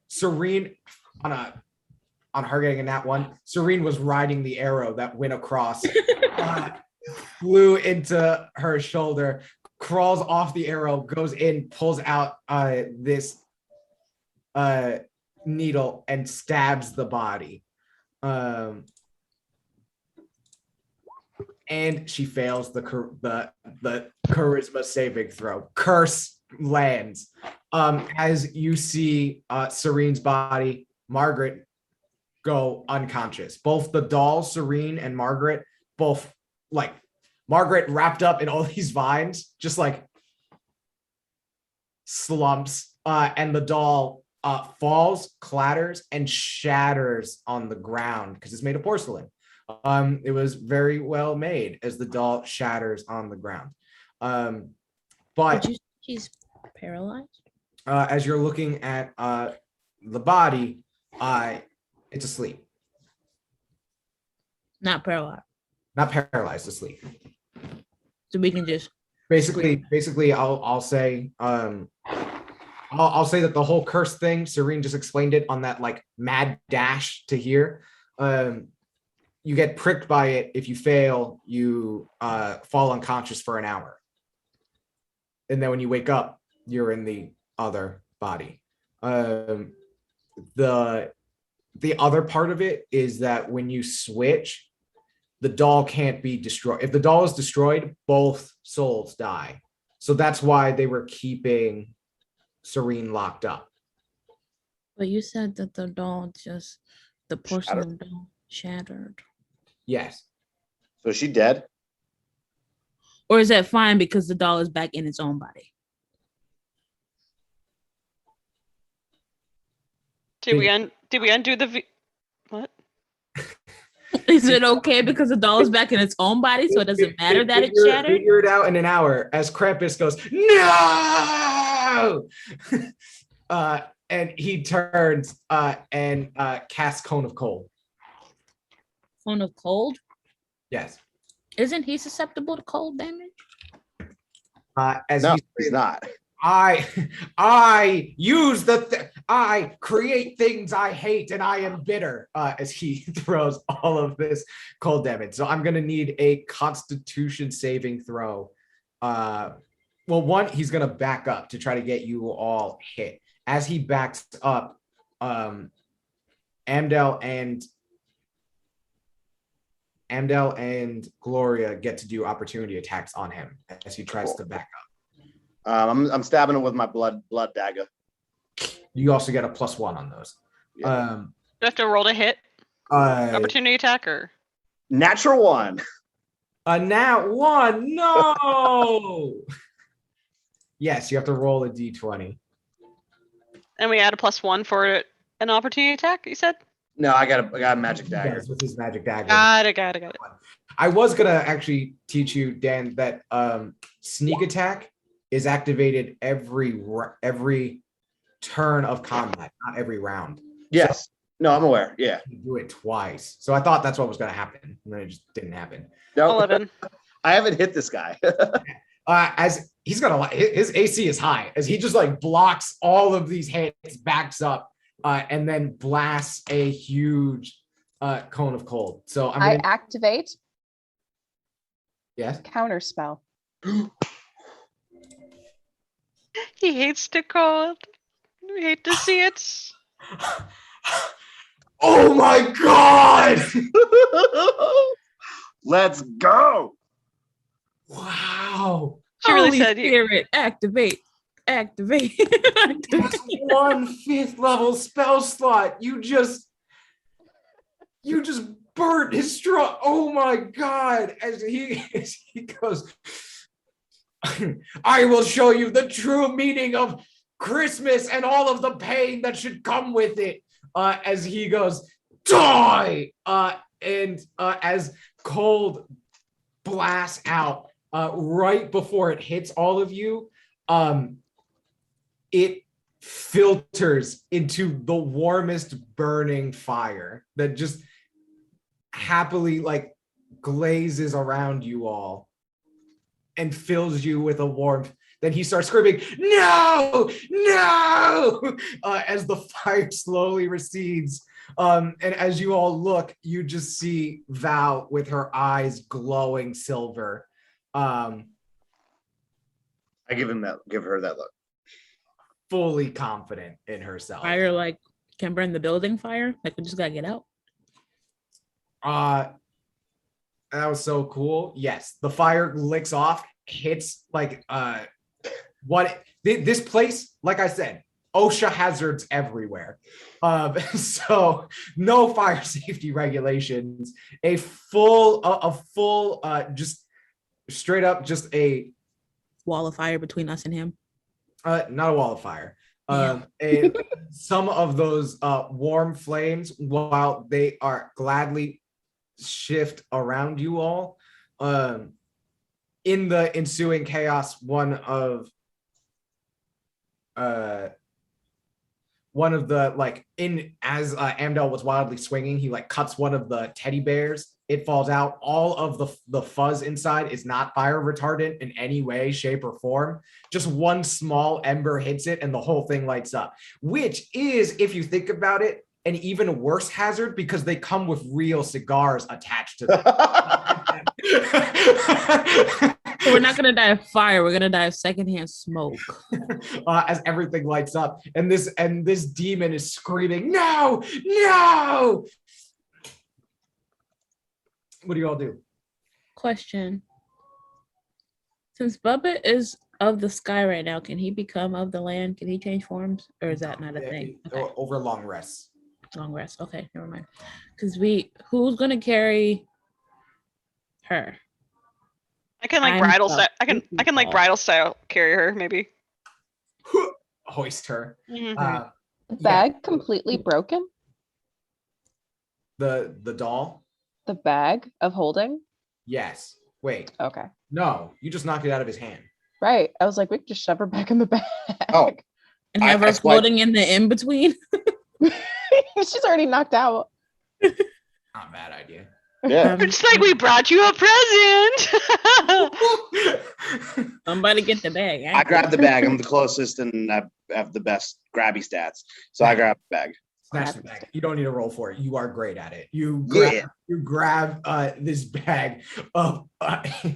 Serene on her getting a nat 1. Serene was riding the arrow that went across. Flew into her shoulder, crawls off the arrow, goes in, pulls out this needle and stabs the body. And she fails the charisma saving throw. Curse lands. As you see Serene's body, Margaret go unconscious. Both the doll, Serene, and Margaret, both, like, Margaret wrapped up in all these vines, just like slumps, and the doll falls, clatters, and shatters on the ground because it's made of porcelain. It was very well made as the doll shatters on the ground. But she's paralyzed. As you're looking at the body, it's asleep. Not paralyzed. Not paralyzed, asleep. So we can just basically I'll say I'll say that the whole curse thing, Serene just explained it on that like mad dash to here. You get pricked by it. If you fail, you fall unconscious for an hour. And then when you wake up, you're in the other body. The other part of it is that when you switch, the doll can't be destroyed. If the doll is destroyed, both souls die. So that's why they were keeping Serene locked up. But you said that the doll just, the porcelain doll shattered. Yes. So is she dead? Or is that fine because the doll is back in its own body? Did we undo the what? Is it okay because the doll is back in its own body, so it doesn't matter that it shattered? Figure it out in an hour as Krampus goes, no! And he turns and casts Cone of Cold. Cone of Cold? Yes. Isn't he susceptible to cold damage? No, he's not. I use I create things I hate and I am bitter as he throws all of this cold damage. So I'm going to need a Constitution saving throw. Well, one, he's going to back up to try to get you all hit. As he backs up, Amdal and Gloria get to do opportunity attacks on him as he tries to back up. I'm stabbing him with my blood dagger. You also get a +1 on those. Yeah. Do I have to roll to hit? Opportunity attack or? Natural 1. A nat 1. No. Yes, you have to roll a d20. And we add a +1 for an opportunity attack, you said? No, I got a magic dagger. Yes, with his magic dagger. Got it. I was gonna actually teach you, Dan, that sneak attack is activated every turn of combat, not every round. Yes. No, I'm aware. Yeah. You do it twice. So I thought that's what was going to happen, and then it just didn't happen. No, 11. I haven't hit this guy. As he's gonna, his AC is high, as he just like blocks all of these hits, backs up, and then blasts a huge cone of cold. So I'm I gonna, activate yes. counter spell. He hates the cold. We hate to see it. Oh my god! Let's go. Wow. She really Holy said Spirit, activate. Activate. That's 1/5 level spell slot. You just burnt his straw. Oh my god. As he goes, I will show you the true meaning of Christmas and all of the pain that should come with it. As he goes, die! And as cold blasts out right before it hits all of you, it filters into the warmest burning fire that just happily like glazes around you all and fills you with a warmth. Then he starts screaming, no, no, as the fire slowly recedes. And as you all look, you just see Val with her eyes glowing silver. I give her that look. Fully confident in herself. Fire like can burn the building fire. Like we just gotta get out. That was so cool. Yes, the fire licks off, hits like this place, like I said, OSHA hazards everywhere. So no fire safety regulations, a full just straight up just a Wall of fire between us and him. not a wall of fire. Yeah. Some of those warm flames, while they are gladly shift around you all, in the ensuing chaos, one of the like Amdal was wildly swinging, he like cuts one of the teddy bears. It falls out. All of the fuzz inside is not fire retardant in any way, shape, or form. Just one small ember hits it and the whole thing lights up, which is, if you think about it, an even worse hazard because they come with real cigars attached to them. So we're not gonna die of fire. We're gonna die of secondhand smoke. As everything lights up, and this demon is screaming, "No, no!" What do you all do? Question. Since Bubba is of the sky right now, can he become of the land? Can he change forms? Or is that not a thing? Okay. Over long rests. Long rest. Okay, never mind. Because who's gonna carry her? I can like I'm bridal so style. I can like tall. bridal style carry her maybe. Hoist her. Mhm. The bag completely broken? The doll? The bag of holding? Yes. Wait. Okay. No, you just knocked it out of his hand. Right. I was like, we could just shove her back in the bag. Oh. And have her that's why- floating in the in between. She's already knocked out. Not a bad idea. Yeah. It's like we brought you a present. Somebody get the bag. I grab the bag. I'm the closest and I have the best grabby stats. So I grab the bag. Snatch the bag. You don't need to roll for it. You are great at it. You Yeah. grab this bag of a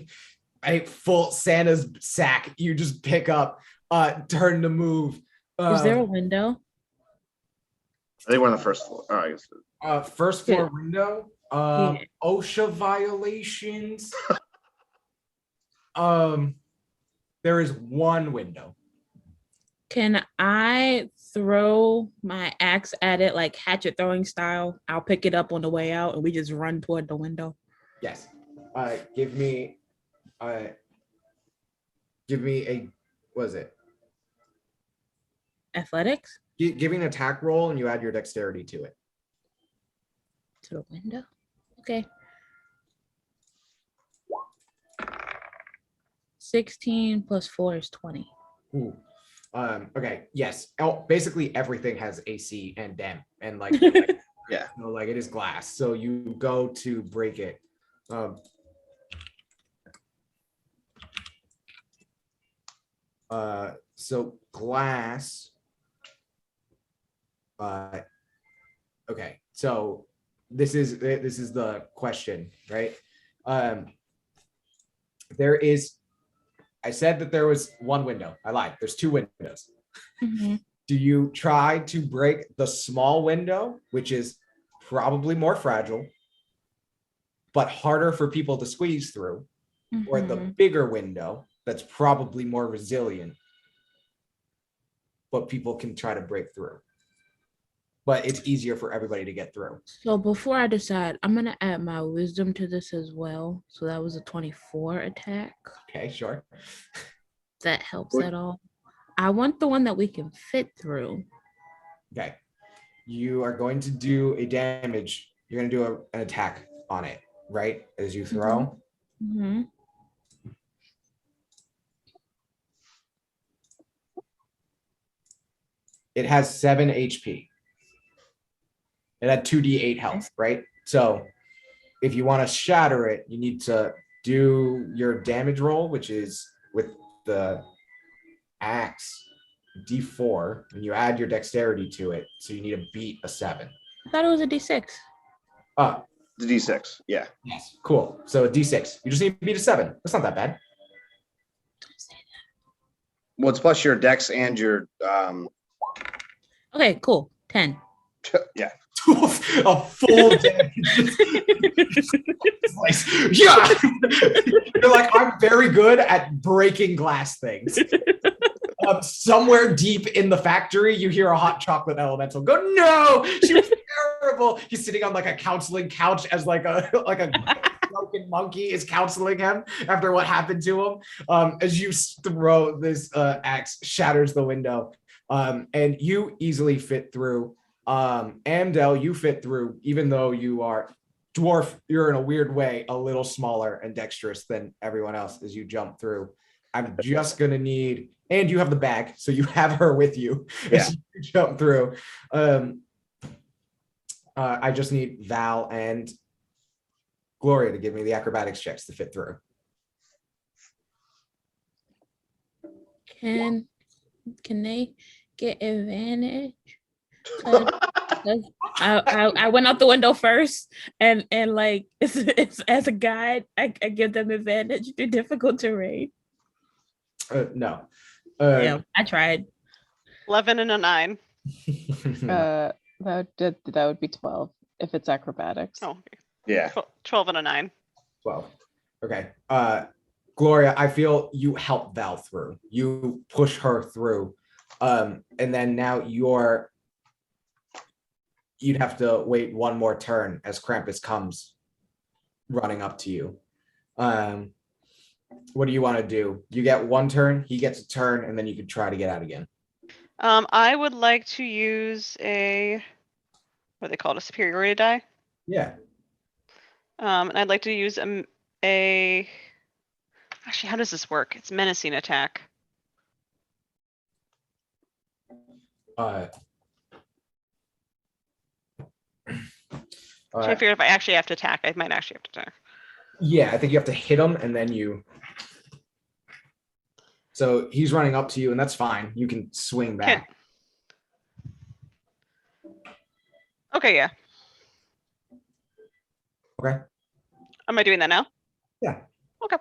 full Santa's sack. You just pick up, turn to move. Is there a window? I think we're on the first floor. Oh, I guess. First floor window? Yeah. OSHA violations. There is one window. Can I throw my axe at it like hatchet throwing style? I'll pick it up on the way out and we just run toward the window. Yes. Give me a, what is it? Athletics Give me an attack roll and you add your dexterity to it. to the window. Okay. 16 plus 4 is 20. Ooh. Okay. Yes. Basically everything has AC and dam and like Yeah. no, like it is glass. So you go to break it. So glass. Okay. So this is the question, right? I said that there was one window. I lied. There's two windows. Mhm. Do you try to break the small window, which is probably more fragile, but harder for people to squeeze through, or the Mhm. bigger window that's probably more resilient, but people can try to break through? But it's easier for everybody to get through. So before I decide, I'm gonna add my wisdom to this as well. So that was a 24 attack. Okay, sure. That helps at all. I want the one that we can fit through. Okay. You are going to do a damage. You're going to do an attack on it, right? As you throw. Mm-hmm. It has 7 HP. It had 2d8 health, right? So if you want to shatter it, you need to do your damage roll, which is with the axe, d4, and you add your dexterity to it. So you need to beat a 7. I thought it was a D6. Oh, The D6. Yeah. yes. Cool. So a d6. You just need to beat a 7. That's not that bad. Well, it's plus your dex and your Okay, cool. 10. yeah. A full damage. Like, yeah. You're like, I'm very good at breaking glass things. Somewhere deep in the factory, you hear a hot chocolate elemental go, "No, she was terrible." He's sitting on like a counseling couch as like a broken monkey is counseling him after what happened to him. As you throw this axe, shatters the window, and you easily fit through. Amdal, you fit through, even though you are dwarf. You're in a weird way a little smaller and dexterous than everyone else as you jump through. I'm just gonna need, and you have the bag, so you have her with you as you jump through. I just need Val and Gloria to give me the acrobatics checks to fit through. Can they get advantage? 'Cause I went out the window first, and like it's as a guide, I give them advantage through difficult terrain. No. Yeah, I tried. 11 and a 9. That would be 12 if it's acrobatics. Oh, okay. Yeah. 12 and a 9. 12. Okay. Gloria, I feel you help Val through. You push her through. And then now you'd have to wait one more turn as Krampus comes running up to you. What do you want to do? You get one turn, he gets a turn, and then you can try to get out again. I would like to use what they call it, a superiority die. Yeah. And I'd like to use a actually, how does this work? It's menacing attack. I figured if I actually have to attack, I might actually have to attack. Yeah, I think you have to hit him and then you. So he's running up to you, and that's fine. You can swing back. Okay, yeah. Okay. Am I doing that now? Yeah. Okay.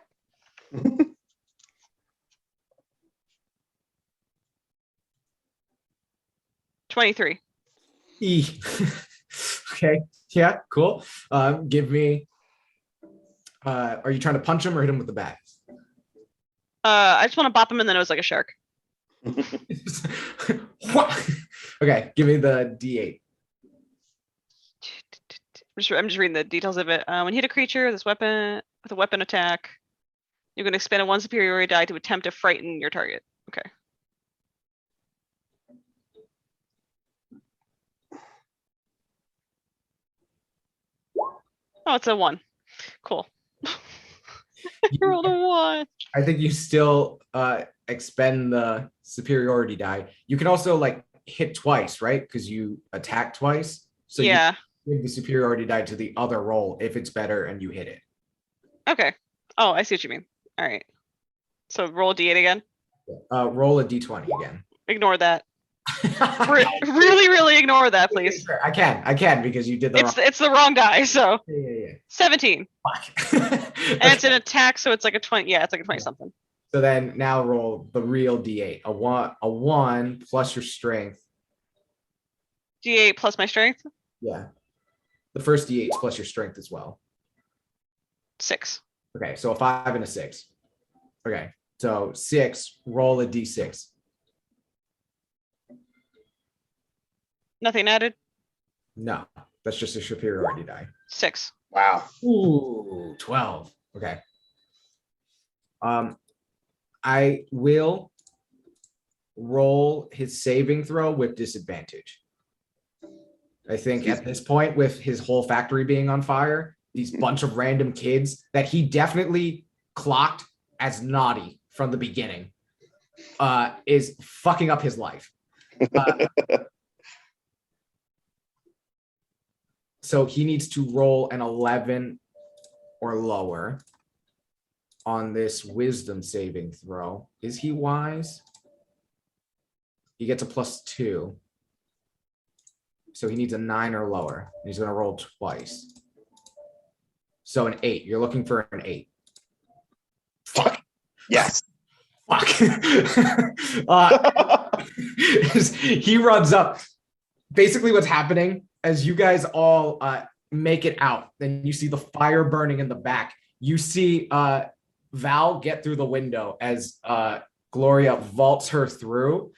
23. Okay. Yeah. Cool. Give me. Are you trying to punch him or hit him with the bat? I just want to bop him in the nose like a shark. Okay. Give me the D8. I'm just reading the details of it. When you hit a creature, this weapon with a weapon attack, you can expend a 1 superiority die to attempt to frighten your target. Okay. Oh, it's a 1. Cool. I rolled a 1. I think you still expend the superiority die. You can also like hit twice, right? Because you attack twice. So Yeah. you give the superiority die to the other roll if it's better and you hit it. Okay. Oh, I see what you mean. All right. So roll a d8 again. Roll a d20 again. Ignore that. Really, really ignore that, please. Sure, I can because you did the wrong. It's the wrong die. So Yeah. 17, Fuck. and it's an attack, so it's like a 20. Yeah, it's like a 20 something. So then now roll the real d8. A one plus your strength. D8 plus my strength. Yeah. The first d8 is plus your strength as well. 6. Okay, so a 5 and a 6. Okay, so 6. Roll a d6. Nothing added. No, that's just a superiority die. 6. Wow. Ooh, 12. Okay. I will roll his saving throw with disadvantage. I think at this point, with his whole factory being on fire, these bunch of random kids that he definitely clocked as naughty from the beginning, is fucking up his life. So he needs to roll an 11 or lower on this wisdom saving throw. Is he wise? He gets a +2. So he needs a 9 or lower. He's going to roll twice. So an 8. You're looking for an 8. Fuck. Yes. Fuck. He runs up. Basically what's happening as you guys all make it out, then you see the fire burning in the back. You see Val get through the window as Gloria vaults her through.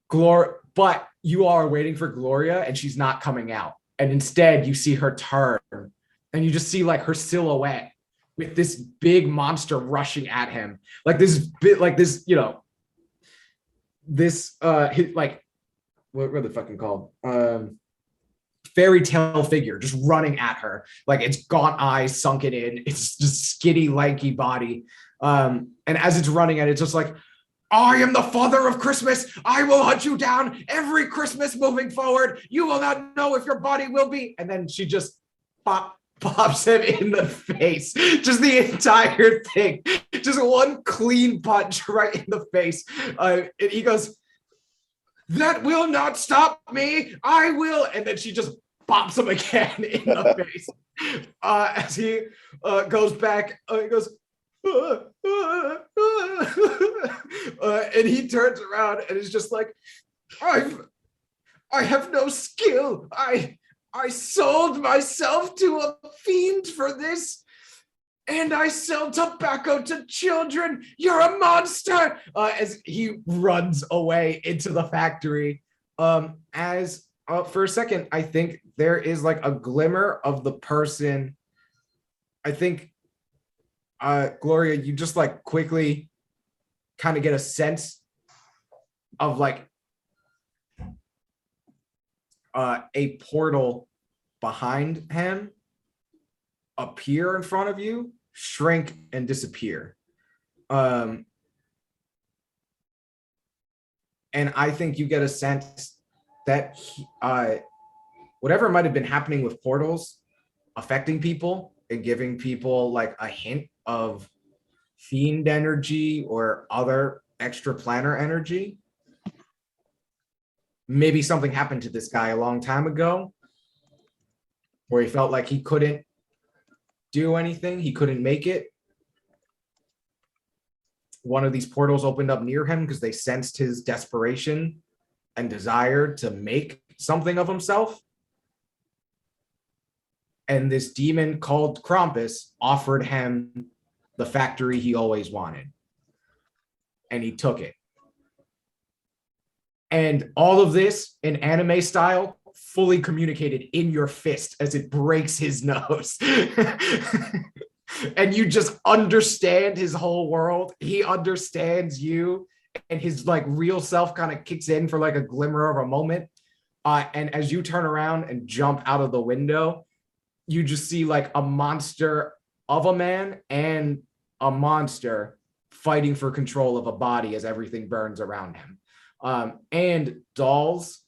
But you are waiting for Gloria and she's not coming out. And instead you see her turn and you just see like her silhouette with this big monster rushing at him. Like this bit, like this, you know, this like what are they fucking called? Fairy tale figure just running at her. Like it's gaunt eyes sunken in. It's just skinny, lanky body. And as it's running at it, it's just like, I am the father of Christmas. I will hunt you down every Christmas moving forward. You will not know if your body will be. And then she just pops him in the face. Just the entire thing. Just one clean punch right in the face. And he goes, that will not stop me. I will. And then she just pops him again in the face. As he goes back, he goes, and he turns around and is just like, I have no skill. I sold myself to a fiend for this, and I sell tobacco to children. You're a monster. As he runs away into the factory. For a second, I think there is like a glimmer of the person. I think Gloria, you just like quickly kind of get a sense of like a portal behind him appear in front of you, shrink and disappear. And I think you get a sense that whatever might have been happening with portals affecting people and giving people like a hint of fiend energy or other extraplanar energy. Maybe something happened to this guy a long time ago where he felt like he couldn't do anything, he couldn't make it. One of these portals opened up near him because they sensed his desperation and desire to make something of himself. And this demon called Krampus offered him the factory he always wanted. And he took it. And all of this in anime style, fully communicated in your fist as it breaks his nose. And you just understand his whole world. He understands you, and his like real self kind of kicks in for like a glimmer of a moment. And as you turn around and jump out of the window, you just see like a monster of a man and a monster fighting for control of a body as everything burns around him. And dolls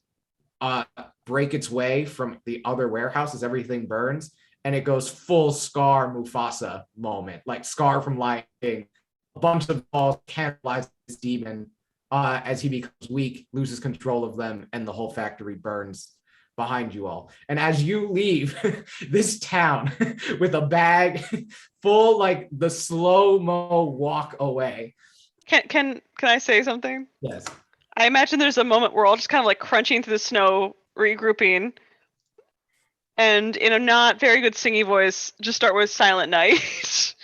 break its way from the other warehouse as everything burns, and it goes full Scar Mufasa moment, like Scar from Lion King. A bunch of dolls cannibalize this demon as he becomes weak, loses control of them, and the whole factory burns behind you all. And as you leave this town with a bag full, like the slow-mo walk away. Can I say something? Yes. I imagine there's a moment where we're all just kind of like crunching through the snow, regrouping, and in a not very good singing voice, just start with Silent Night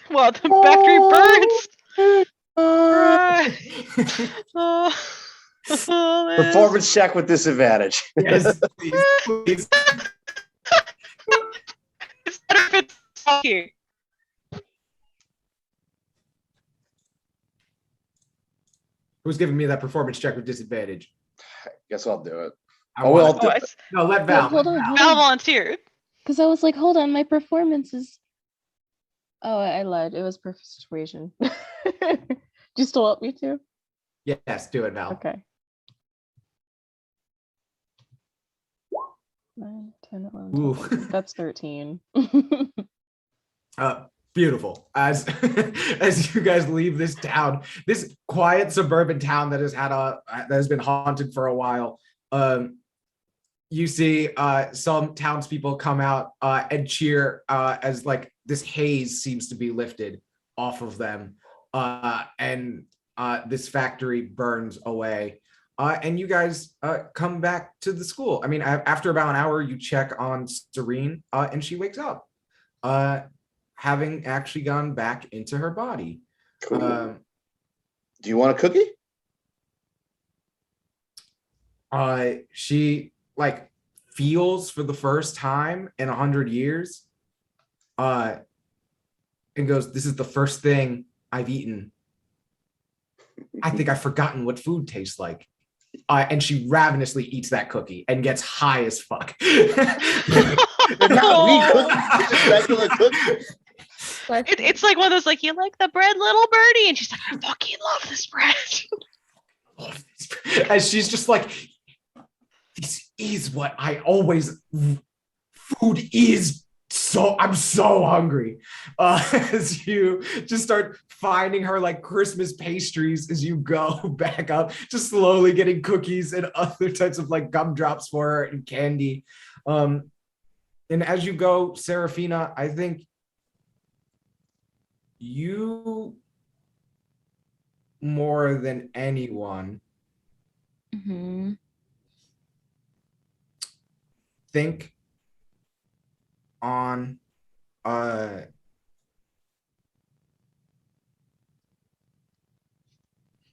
while the factory burns. Performance check with disadvantage. Yes, please, please. It's better if it's talking. Who's giving me that performance check with disadvantage? Guess I'll do it. I want do it. it. No, let Val. hold on, Val. hold Val on. volunteered. Because I was like, hold on, my performance is. Oh, I lied. It was persuasion. Do you still want me to? Yes, do it, Val. Okay. 9, 10, 11, Ooh. 12. That's 13. Beautiful. As as you guys leave this town, this quiet suburban town that has been haunted for a while, you see some townspeople come out and cheer as like this haze seems to be lifted off of them, and this factory burns away. And you guys come back to the school. I mean, after about an hour, you check on Serene, and she wakes up, having actually gone back into her body. Cool. Do you want a cookie? She like feels for the first time in 100 years, and goes, "This is the first thing I've eaten. I think I've forgotten what food tastes like." And she ravenously eats that cookie and gets high as fuck. They're not wheat cookies, just regular cookies. It's like one of those, like, you like the bread, little birdie? And she's like, I fucking love this bread. As she's just like, this is what I always, food is so, I'm so hungry. As you just start finding her like Christmas pastries as you go back up, just slowly getting cookies and other types of like gumdrops for her and candy. And as you go, Seraphina, I think you more than anyone think on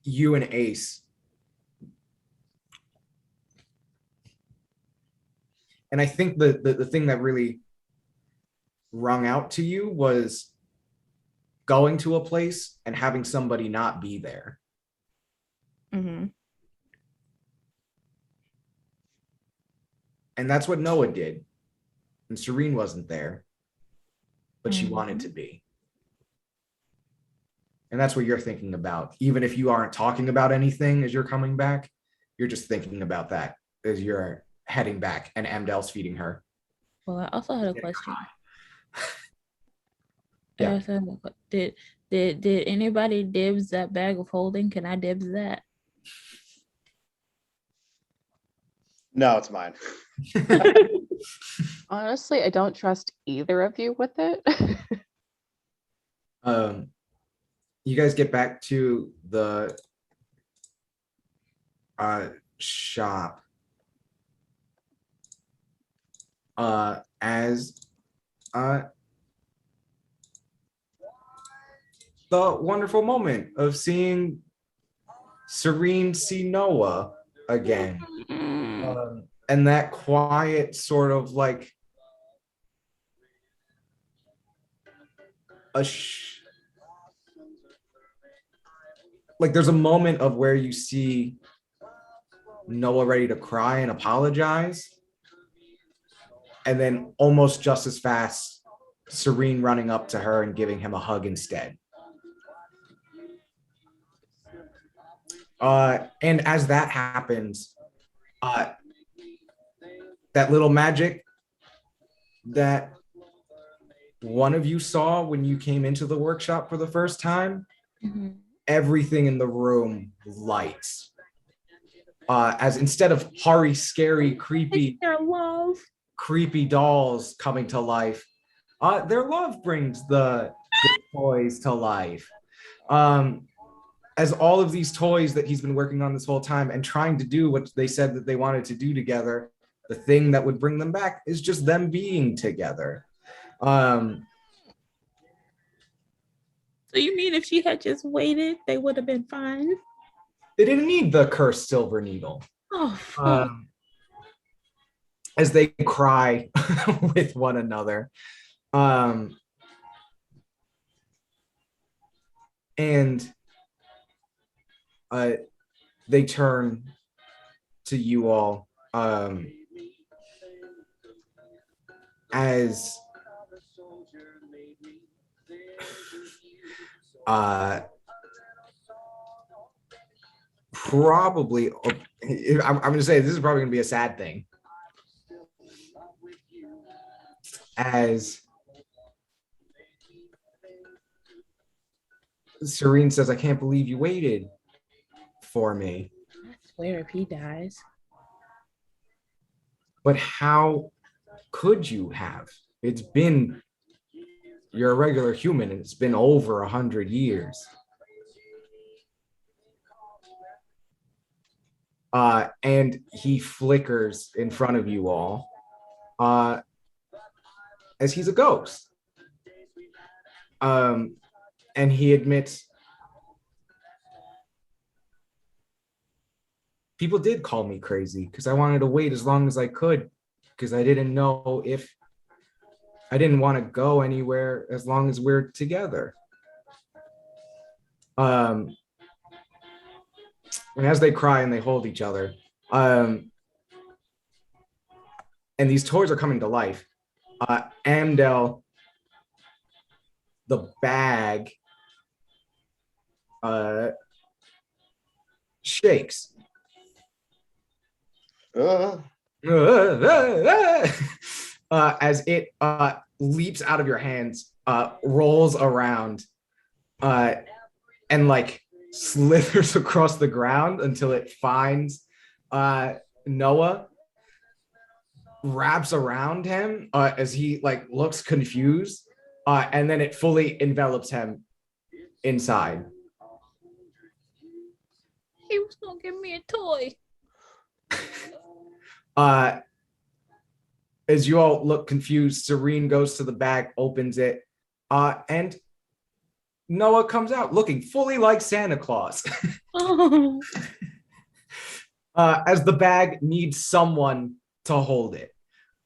you and Ace. And I think the thing that really rung out to you was going to a place and having somebody not be there. And that's what Noah did. And Serene wasn't there, but she wanted to be. And that's what you're thinking about. Even if you aren't talking about anything as you're coming back, you're just thinking about that as you're heading back and Amdal's feeding her. Well, I also had a question. Yeah. Did anybody dibs that bag of holding? Can I dibs that? No, it's mine. Honestly, I don't trust either of you with it. You guys get back to the shop as the wonderful moment of seeing Serene see Noah again. And that quiet sort of like like there's a moment of where you see Noah ready to cry and apologize, and then almost just as fast Serene running up to her and giving him a hug instead. And as that happens, that little magic that one of you saw when you came into the workshop for the first time, everything in the room lights. As instead of horry, scary, creepy dolls coming to life, their love brings the toys to life. As all of these toys that he's been working on this whole time and trying to do what they said that they wanted to do together, the thing that would bring them back is just them being together. So you mean if she had just waited, they would have been fine? They didn't need the cursed silver needle. Oh, As they cry with one another. And they turn to you all as probably, I'm going to say this is probably going to be a sad thing. As Serene says, I can't believe you waited for me. I swear if he dies. But how could you have? You're a regular human and it's been over 100 years. And he flickers in front of you all as he's a ghost. And he admits, people did call me crazy because I wanted to wait as long as I could because I didn't know if I didn't want to go anywhere as long as we're together. And as they cry and they hold each other, and these toys are coming to life, Amdal, the bag, shakes. As it leaps out of your hands, rolls around, and like slithers across the ground until it finds Noah, wraps around him as he like looks confused, and then it fully envelops him inside. He was gonna give me a toy. As you all look confused, Serene goes to the bag, opens it, and Noah comes out looking fully like Santa Claus. Oh. As the bag needs someone to hold it.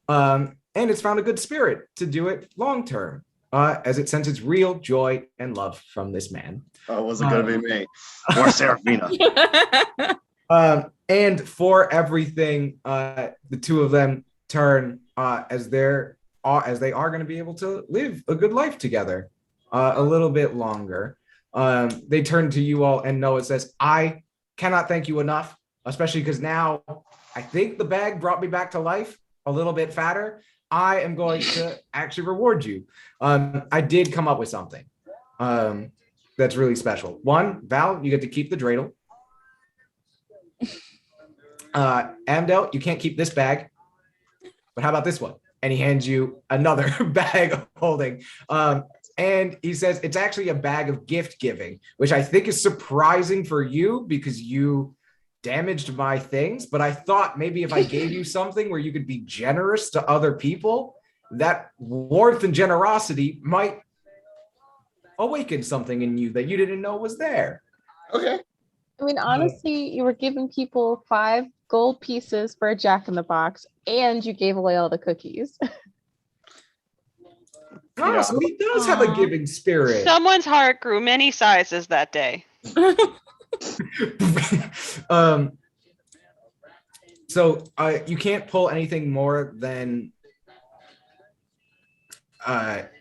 And it's found a good spirit to do it long term, as it senses real joy and love from this man. Oh, it wasn't going to be me. Or Seraphina. And for everything, the two of them turn as they are going to be able to live a good life together a little bit longer. They turn to you all, and Noah says, I cannot thank you enough, especially because now I think the bag brought me back to life a little bit fatter. I am going to actually reward you. I did come up with something that's really special. One, Val, you get to keep the dreidel. Amdal, you can't keep this bag, but how about this one? And he hands you another bag of holding. And he says it's actually a bag of gift giving, which I think is surprising for you because you damaged my things. But I thought maybe if I gave you something where you could be generous to other people, that warmth and generosity might awaken something in you that you didn't know was there. Okay. I mean, honestly, you were giving people 5 gold pieces for a Jack-in-the-Box, and you gave away all the cookies. Oh, so he does have a giving spirit. Someone's heart grew many sizes that day. So you can't pull anything more than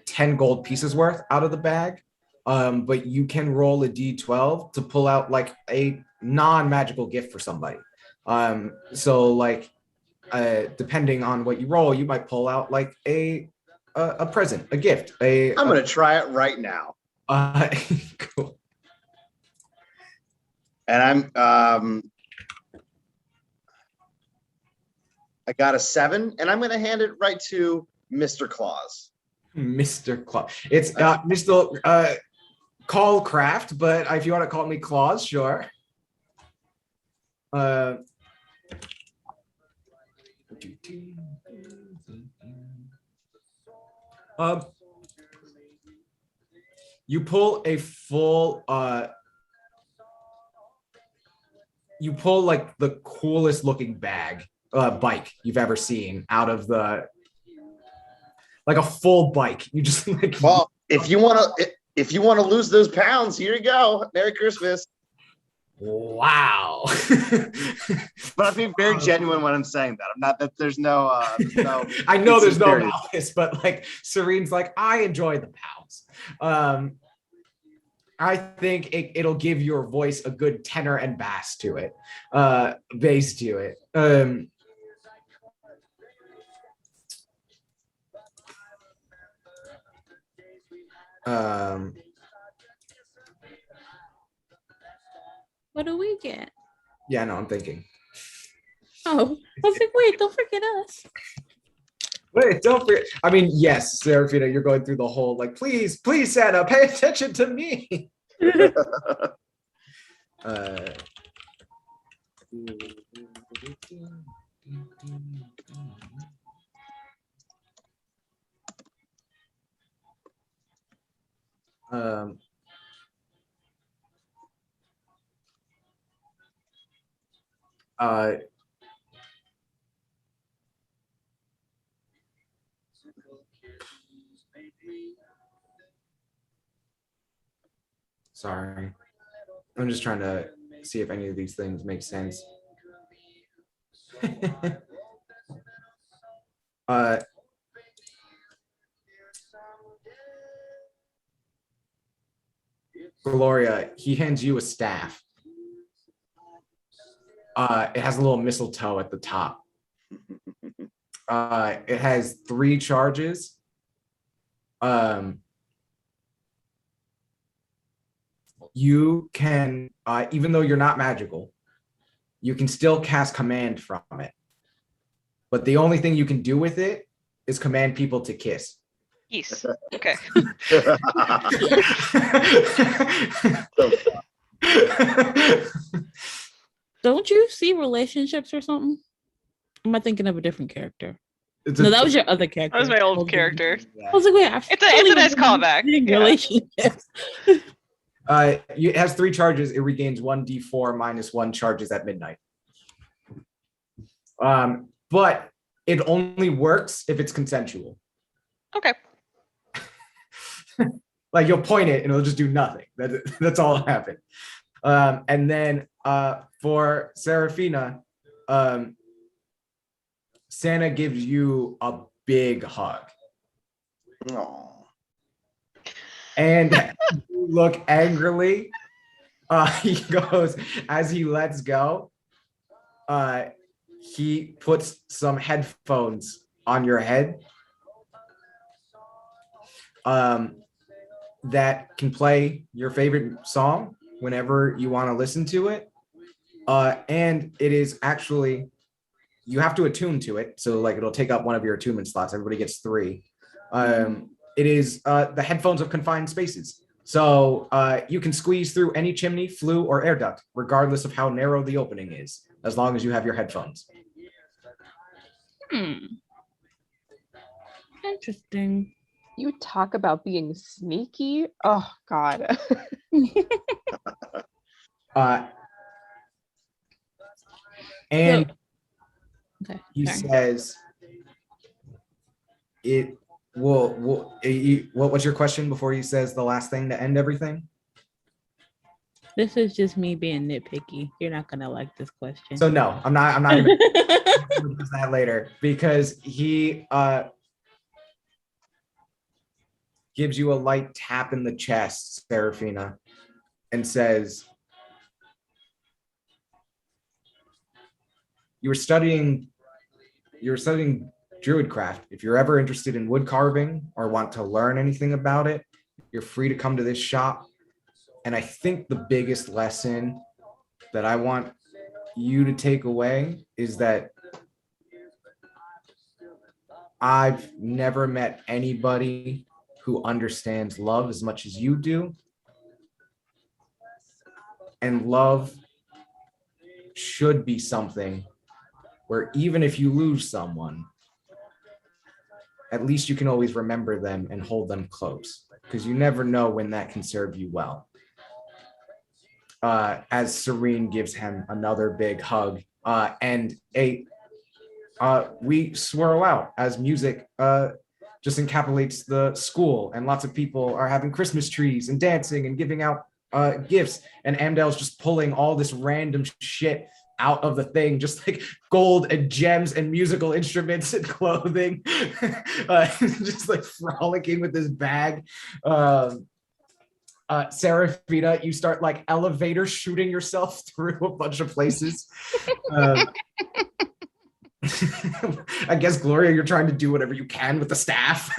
10 gold pieces worth out of the bag, but you can roll a d12 to pull out like a non-magical gift for somebody. So like depending on what you roll, you might pull out like a present, a gift. I'm gonna try it right now. Cool. And I got a 7, and I'm gonna hand it right to Mr. Claus. Mr. Claus. It's Mr. Calcraft, but if you want to call me Claus, sure. You pull a full you pull like the coolest looking bike you've ever seen out of the, like a full bike. You just like, Well, if you want to lose those pounds, here you go. Merry Christmas. wow. But I'm being very genuine when I'm saying that. I'm not that there's no I know there's no insincerity. malice, but like Serene's like, I enjoy the pounds. I think it'll give your voice a good tenor and bass to it, bass to it. What do we get? Yeah, no, I'm thinking. Oh, I was like, wait, don't forget us. Wait, don't forget. I mean, yes, Seraphina, you're going through the whole like, please, Santa, pay attention to me. Sorry. I'm just trying to see if any of these things make sense. Gloria, he hands you a staff. It has a little mistletoe at the top. It has 3 charges. You can, even though you're not magical, you can still cast command from it. But the only thing you can do with it is command people to kiss. Yes. Okay. Don't you see relationships or something? Am I thinking of a different character? No, that was your other character. That was my old character. I was like, wait, It's a nice callback. Yeah. Relationships. It has 3 charges. It regains 1d4 minus 1 charges at midnight. But it only works if it's consensual. Okay. Like you'll point it and it'll just do nothing. That's all that happened. And then for Seraphina, Santa gives you a big hug. Aww. And you look angrily. He goes, as he lets go, he puts some headphones on your head that can play your favorite song whenever you want to listen to it. And it is actually, you have to attune to it. So like it'll take up one of your attunement slots. Everybody gets 3. It is the headphones of confined spaces. So you can squeeze through any chimney, flue, or air duct, regardless of how narrow the opening is, as long as you have your headphones. Interesting. You talk about being sneaky. Oh God. And Okay. he sorry. says, "It will." What's your question before he says the last thing to end everything? This is just me being nitpicky. You're not gonna like this question. So no, I'm not even gonna do that later because he gives you a light tap in the chest, Seraphina, and says, you were studying Druidcraft. If you're ever interested in wood carving or want to learn anything about it, you're free to come to this shop. And I think the biggest lesson that I want you to take away is that I've never met anybody who understands love as much as you do. And love should be something where even if you lose someone, at least you can always remember them and hold them close, because you never know when that can serve you well. As Serene gives him another big hug, and we swirl out as music just encapsulates the school, and lots of people are having Christmas trees and dancing and giving out gifts, and Amdal's just pulling all this random shit out of the thing, just like gold and gems and musical instruments and clothing, just like frolicking with this bag. Seraphina, you start like elevator shooting yourself through a bunch of places. I guess, Gloria, you're trying to do whatever you can with the staff.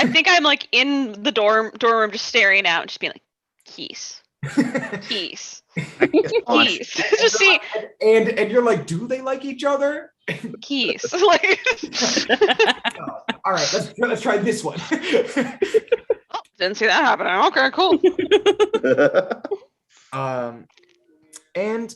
I think I'm like in the dorm room, just staring out, just being like, keys. Keys. Keys. Just see. And you're like, do they like each other? Keys. Like, all right, let's try this one. oh, didn't see that happening. Okay, cool. And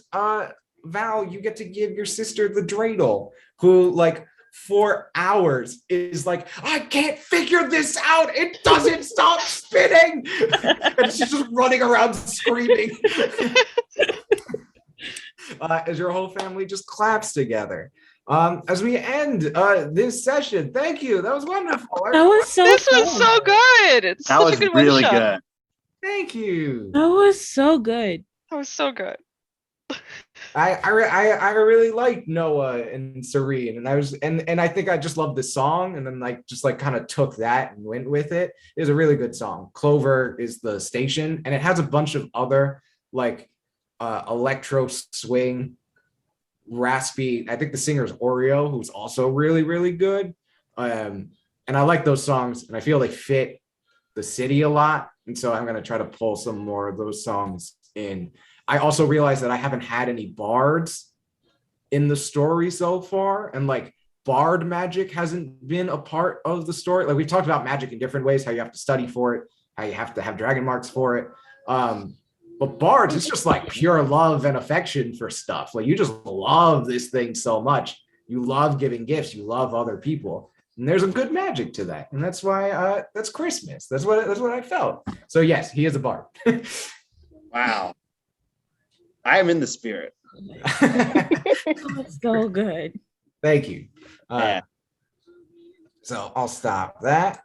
Val, you get to give your sister the dreidel, who like for hours is like, I can't figure this out. It doesn't stop spinning. And she's just running around screaming. As your whole family just claps together. As we end this session, thank you. That was wonderful. That was so This fun. was so good. It's That such was a good really one-shot. good. Thank you. That was so good. That was so good. I really liked Noah and Serene, and I think I just loved the song, and then like just like kind of took that and went with it. It was a really good song. Clover is the station, and it has a bunch of other like electro swing, raspy. I think the singer is Oreo, who's also really, really good. And I like those songs, and I feel they fit the city a lot. And so I'm gonna try to pull some more of those songs in. I also realized that I haven't had any bards in the story so far, and like bard magic hasn't been a part of the story. Like we've talked about magic in different ways, how you have to study for it, how you have to have dragon marks for it. But bards, it's just like pure love and affection for stuff. Like you just love this thing so much. You love giving gifts. You love other people. And there's a good magic to that. And that's why that's Christmas. That's what I felt. So yes, he is a bard. Wow. I am in the spirit. That was so good. Thank you. Yeah. So I'll stop that.